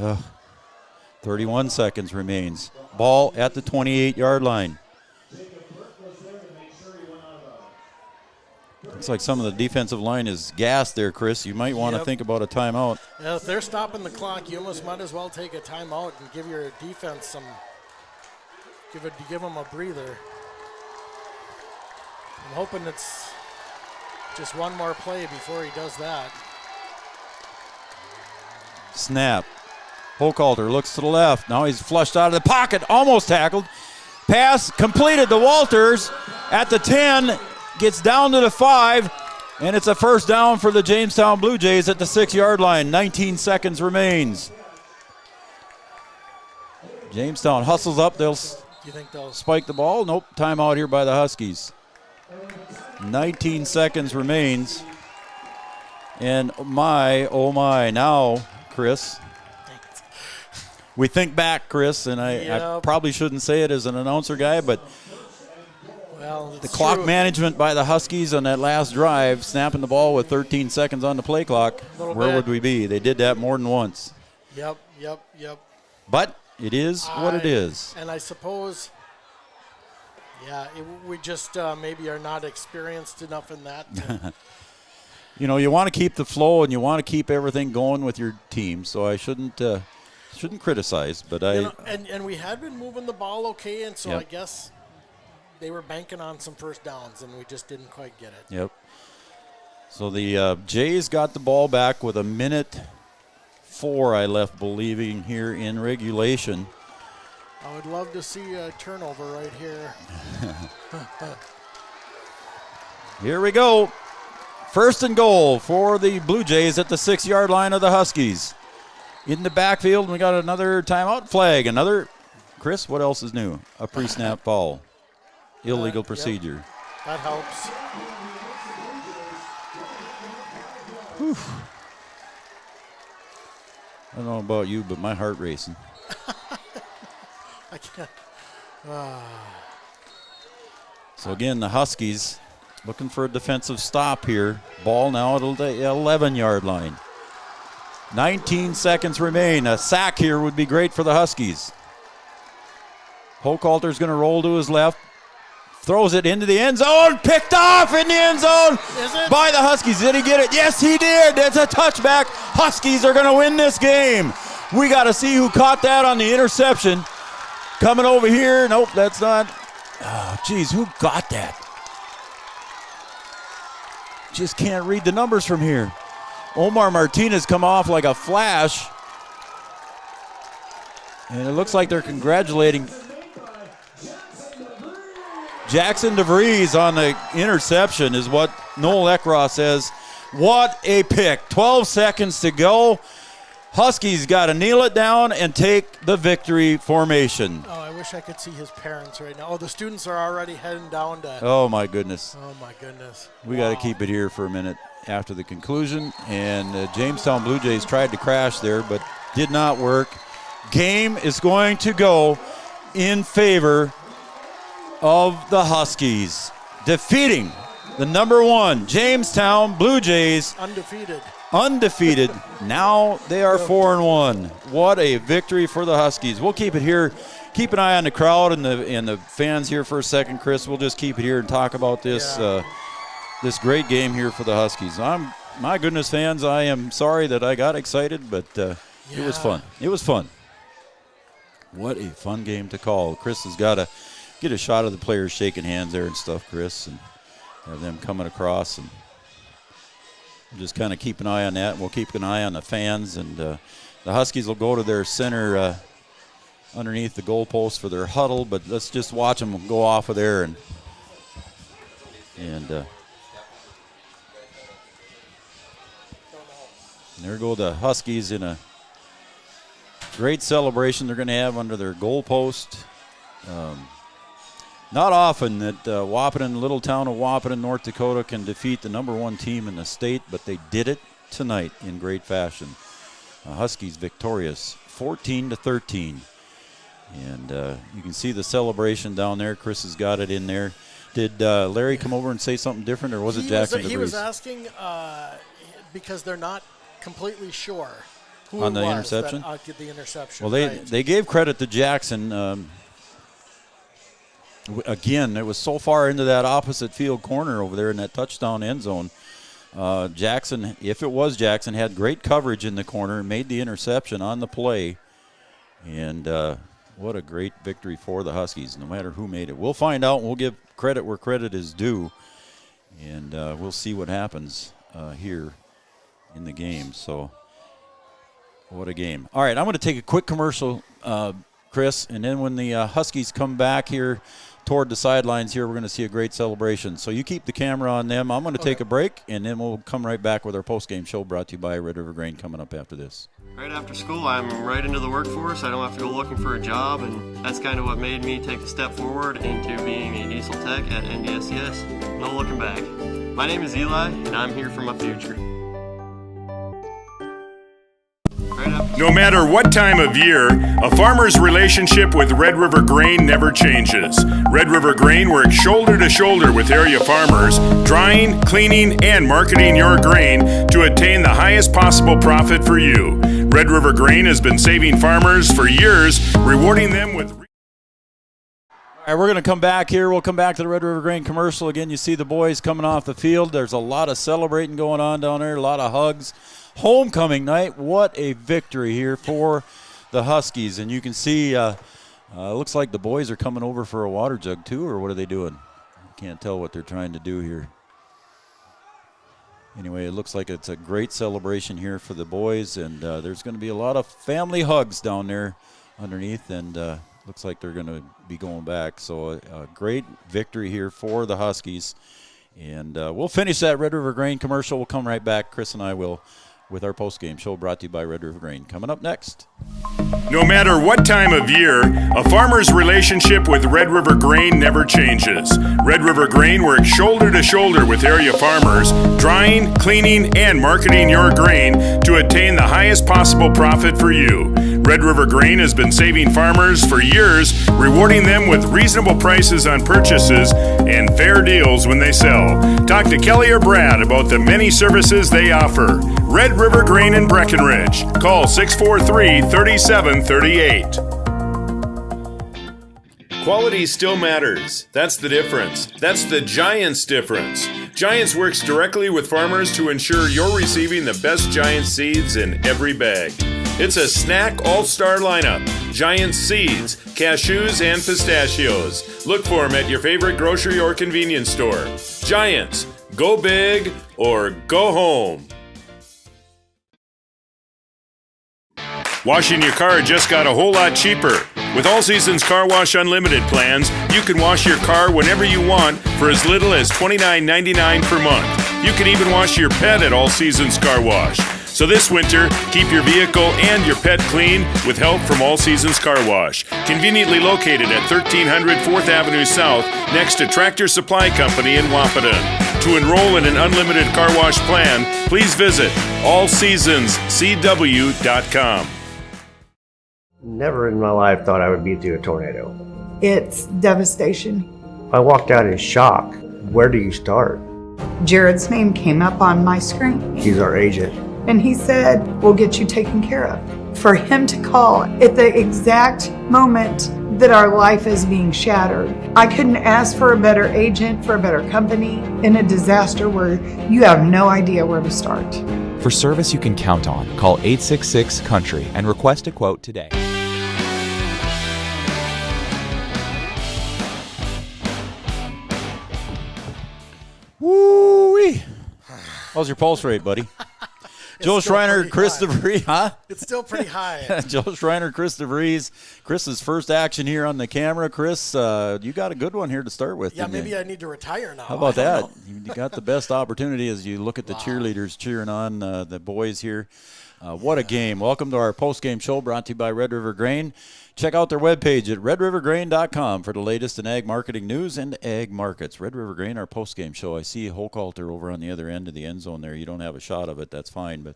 31 seconds remains. Ball at the 28-yard line. Looks like some of the defensive line is gassed there, Chris. You might want to think about a timeout. Yeah, if they're stopping the clock, you almost might as well take a timeout and give your defense some, give them a breather. I'm hoping it's just one more play before he does that. Snap. Hochhalter looks to the left. Now he's flushed out of the pocket, almost tackled. Pass completed to Walters at the 10, gets down to the 5, and it's a first down for the Jamestown Blue Jays at the 6-yard line. 19 seconds remains. Jamestown hustles up. You think they'll spike the ball? Nope. Timeout here by the Huskies. 19 seconds remains. And oh my, now, Chris. We think back, Chris, and I probably shouldn't say it as an announcer guy, but the clock management by the Huskies on that last drive, snapping the ball with 13 seconds on the play clock, where would we be? They did that more than once. Yep. But it is what it is. And I suppose, we just maybe are not experienced enough in that. You want to keep the flow and you want to keep everything going with your team, so I shouldn't criticize, but and we had been moving the ball okay, and so I guess they were banking on some first downs, and we just didn't quite get it. Yep. So the Jays got the ball back with 1:04, I left believing, here in regulation. I would love to see a turnover right here. Here we go. First and goal for the Blue Jays at the 6-yard line of the Huskies. In the backfield, we got another timeout flag. Chris, what else is new? A pre-snap foul. Illegal procedure. Yep. That helps. Whew. I don't know about you, but my heart racing. I can't. So again, the Huskies looking for a defensive stop here. Ball now at the 11-yard line. 19 seconds remain. A sack here would be great for the Huskies. Hochhalter's going to roll to his left. Throws it into the end zone. Picked off in the end zone by the Huskies. Did he get it? Yes, he did. It's a touchback. Huskies are going to win this game. We got to see who caught that on the interception. Coming over here. Nope, that's not. Oh, geez, who got that? Just can't read the numbers from here. Omar Martinez come off like a flash. And it looks like they're congratulating Jackson DeVries on the interception is what Noel Eckroth says. What a pick. 12 seconds to go. Huskies got to kneel it down and take the victory formation. Oh, I wish I could see his parents right now. Oh, the students are already heading down to. Oh, my goodness. Oh, my goodness. We got to keep it here for a minute after the conclusion. And Jamestown Blue Jays tried to crash there, but did not work. Game is going to go in favor of the Huskies, defeating the #1 Jamestown Blue Jays. Undefeated. Now they are 4-1. What a victory for the Huskies. We'll keep it here. Keep an eye on the crowd and the fans here for a second, Chris. We'll just keep it here and talk about this this great game here for the Huskies. My goodness, fans, I am sorry that I got excited, but it was fun. It was fun. What a fun game to call. Chris has got to get a shot of the players shaking hands there and stuff, Chris, and have them coming across, and just kind of keep an eye on that. And we'll keep an eye on the fans, and the Huskies will go to their center underneath the goalpost for their huddle, but let's just watch them go off of there, and there go the Huskies in a great celebration they're going to have under their goalpost. Not often that Wahpeton, little town of Wahpeton, North Dakota, can defeat the #1 team in the state, but they did it tonight in great fashion. Huskies victorious, 14-13. And you can see the celebration down there. Chris has got it in there. Did Larry come over and say something different, or was it Jackson DeVries? He was asking because they're not completely sure who on it the was interception. That did the interception. Well, they gave credit to Jackson. Again, it was so far into that opposite field corner over there in that touchdown end zone. Jackson, if it was Jackson, had great coverage in the corner, made the interception on the play. And what a great victory for the Huskies, no matter who made it. We'll find out, and we'll give credit where credit is due. And we'll see what happens here in the game. So what a game. All right, I'm going to take a quick commercial, Chris, and then when the Huskies come back here toward the sidelines here, we're going to see a great celebration. So you keep the camera on them. I'm going to take a break, and then we'll come right back with our postgame show brought to you by Red River Grain coming up after this. Right after school, I'm right into the workforce. I don't have to go looking for a job, and that's kind of what made me take a step forward into being a diesel tech at NDSCS. No looking back. My name is Eli, and I'm here for my future. No matter what time of year, a farmer's relationship with Red River Grain never changes. Red River Grain works shoulder to shoulder with area farmers, drying, cleaning, and marketing your grain to attain the highest possible profit for you. Red River Grain has been saving farmers for years, rewarding them with... All right, we're going to come back here. We'll come back to the Red River Grain commercial. Again, you see the boys coming off the field. There's a lot of celebrating going on down there, a lot of hugs. Homecoming night, what a victory here for the Huskies. And you can see, looks like the boys are coming over for a water jug too, or what are they doing? I can't tell what they're trying to do here. Anyway, it looks like it's a great celebration here for the boys, and there's going to be a lot of family hugs down there underneath, and looks like they're going to be going back. So a great victory here for the Huskies. And we'll finish that Red River Grain commercial. We'll come right back. Chris and I will with our postgame show brought to you by Red River Grain. Coming up next. No matter what time of year, a farmer's relationship with Red River Grain never changes. Red River Grain works shoulder to shoulder with area farmers, drying, cleaning, and marketing your grain to attain the highest possible profit for you. Red River Grain has been saving farmers for years, rewarding them with reasonable prices on purchases and fair deals when they sell. Talk to Kelly or Brad about the many services they offer. Red River Grain in Breckenridge. Call 643-3738. Quality still matters. That's the difference. That's the Giants difference. Giants works directly with farmers to ensure you're receiving the best Giants seeds in every bag. It's a snack all-star lineup. Giants seeds, cashews, and pistachios. Look for them at your favorite grocery or convenience store. Giants, go big or go home. Washing your car just got a whole lot cheaper. With All Seasons Car Wash Unlimited plans, you can wash your car whenever you want for as little as $29.99 per month. You can even wash your pet at All Seasons Car Wash. So this winter, keep your vehicle and your pet clean with help from All Seasons Car Wash. Conveniently located at 1300 4th Avenue South, next to Tractor Supply Company in Wahpeton. To enroll in an unlimited car wash plan, please visit allseasonscw.com. Never in my life thought I would be through a tornado. It's devastation. I walked out in shock. Where do you start? Jared's name came up on my screen. He's our agent. And he said, we'll get you taken care of. For him to call at the exact moment that our life is being shattered. I couldn't ask for a better agent, for a better company in a disaster where you have no idea where to start. For service you can count on, call 866-COUNTRY and request a quote today. Woo-wee. How's your pulse rate, buddy? Joe Schreiner, Chris DeVries, huh? It's still pretty high. Joe Schreiner, Chris DeVries. Chris's first action here on the camera. Chris, you got a good one here to start with. Yeah, maybe I need to retire now. How about that? You got the best opportunity as you look at the cheerleaders cheering on the boys here. What a game. Welcome to our post-game show brought to you by Red River Grain. Check out their webpage at redrivergrain.com for the latest in ag marketing news and ag markets. Red River Grain, our post-game show. I see Hochhalter over on the other end of the end zone there. You don't have a shot of it. That's fine, but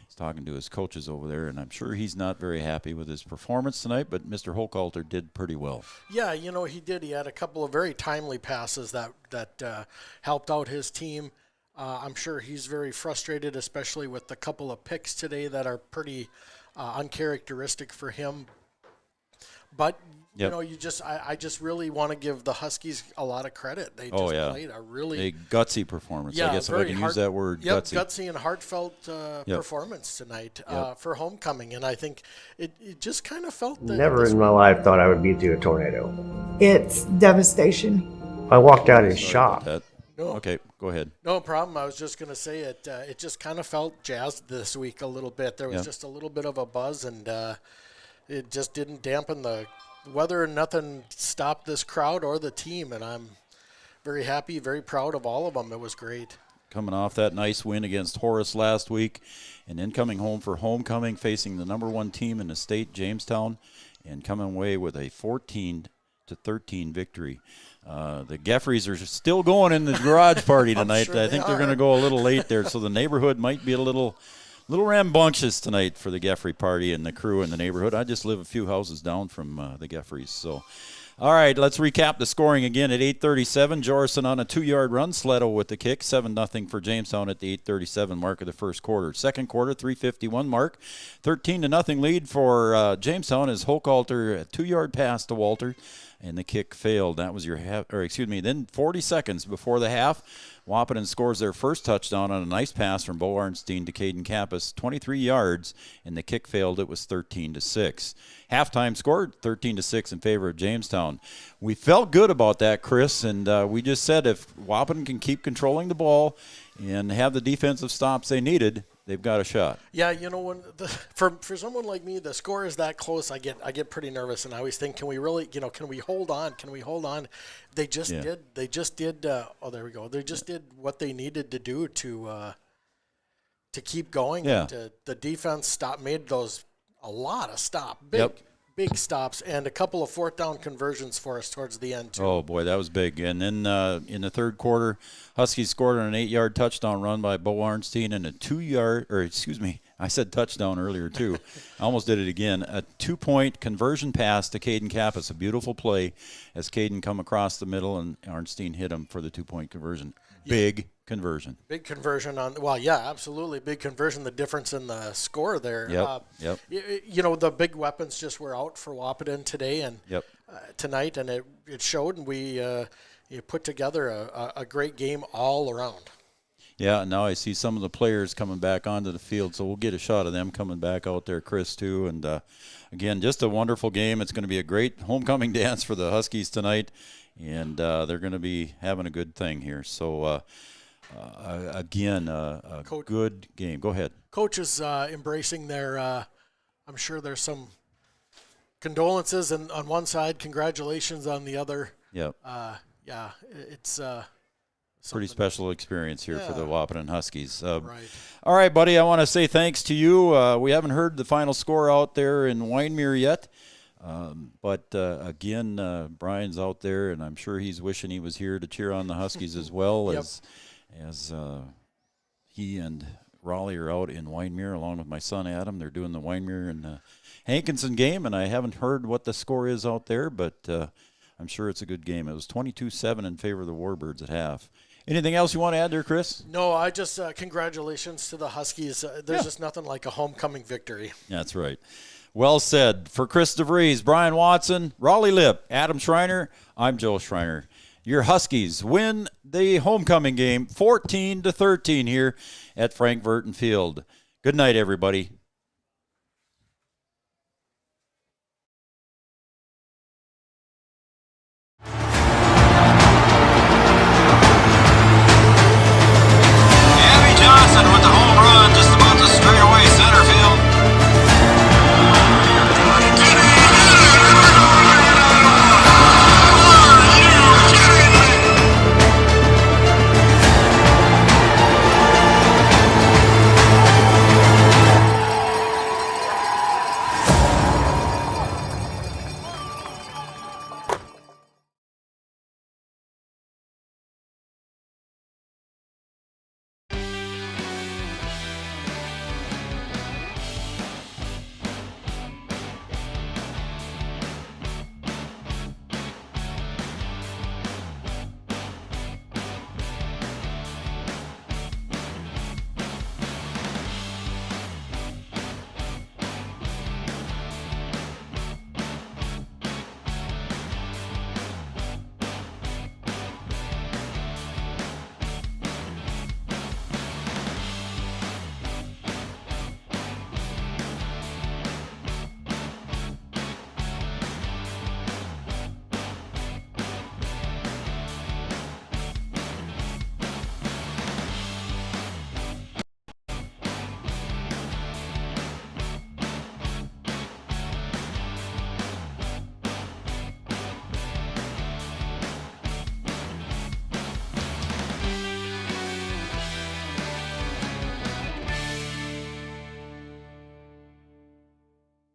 he's talking to his coaches over there, and I'm sure he's not very happy with his performance tonight, but Mr. Hochhalter did pretty well. Yeah, you know, he did. He had a couple of very timely passes that helped out his team. I'm sure he's very frustrated, especially with the couple of picks today that are pretty uncharacteristic for him. But you know, I just really want to give the Huskies a lot of credit. They just played a really gutsy performance. I guess if I can use that word, gutsy and heartfelt performance tonight for homecoming. And I think it just kind of felt that Never in my life thought I would be through a tornado. It's devastation. I walked out in shock. No. Okay, go ahead. No problem. I was just going to say it. It just kind of felt jazzed this week a little bit. There was just a little bit of a buzz, and it just didn't dampen the weather. Nothing stopped this crowd or the team, and I'm very happy, very proud of all of them. It was great. Coming off that nice win against Horace last week, and then coming home for homecoming, facing the #1 team in the state, Jamestown, and coming away with a 14-13 victory. The Geffreys are still going in the garage party tonight. Sure I think they're going to go a little late there, so the neighborhood might be a little rambunctious tonight for the Geffrey party and the crew in the neighborhood. I just live a few houses down from the Geffreys. So, all right, let's recap the scoring again at 8:37. Jorison on a 2-yard run. Sletto with the kick. 7-0 for Jamestown at the 8:37 mark of the first quarter. Second quarter, 3:51 mark. 13-0 lead for Jamestown as Hochhalter, a 2-yard pass to Walter, and the kick failed. That was then 40 seconds before the half, Wahpeton scores their first touchdown on a nice pass from Bo Arnstein to Caden Kappas, 23 yards, and the kick failed. It was 13-6. Halftime scored 13-6 in favor of Jamestown. We felt good about that, Chris, and we just said if Wahpeton can keep controlling the ball and have the defensive stops they needed, they've got a shot. Yeah, you know, when for someone like me, the score is that close, I get pretty nervous, and I always think, can we really, can we hold on? Can we hold on? They just did. They just did. Oh, there we go. They just did what they needed to do to keep going. Yeah. The defense made a lot of big stops, and a couple of fourth down conversions for us towards the end too. Oh boy, that was big. And then in the third quarter, Huskies scored on an 8-yard touchdown run by Bo Arnstein and a 2-yard, I said touchdown earlier too. I almost did it again. A 2-point conversion pass to Caden Kappas, a beautiful play as Caden come across the middle and Arnstein hit him for the 2-point conversion. Big conversion. Big conversion absolutely. Big conversion, the difference in the score there. Yep. You know, the big weapons just were out for Wahpeton today and tonight, and it showed, and we put together a great game all around. Yeah, now I see some of the players coming back onto the field, so we'll get a shot of them coming back out there, Chris, too. And, again, just a wonderful game. It's going to be a great homecoming dance for the Huskies tonight, and they're going to be having a good thing here. So, again, a good game. Go ahead. Coach is embracing their I'm sure there's some condolences on one side, congratulations on the other. Yep. It's pretty special experience here for the Wahpeton Huskies. Right. All right, buddy, I want to say thanks to you. We haven't heard the final score out there in Wyndmere yet. But again, Brian's out there, and I'm sure he's wishing he was here to cheer on the Huskies as well as he and Raleigh are out in Wyndmere along with my son Adam. They're doing the Wyndmere and Hankinson game, and I haven't heard what the score is out there, but I'm sure it's a good game. It was 22-7 in favor of the Warbirds at half. Anything else you want to add there, Chris? No, I just congratulations to the Huskies. There's just nothing like a homecoming victory. That's right. Well said. For Chris DeVries, Brian Watson, Raleigh Lipp, Adam Schreiner, I'm Joe Schreiner. Your Huskies win the homecoming game 14-13 here at Frank Burton Field. Good night, everybody.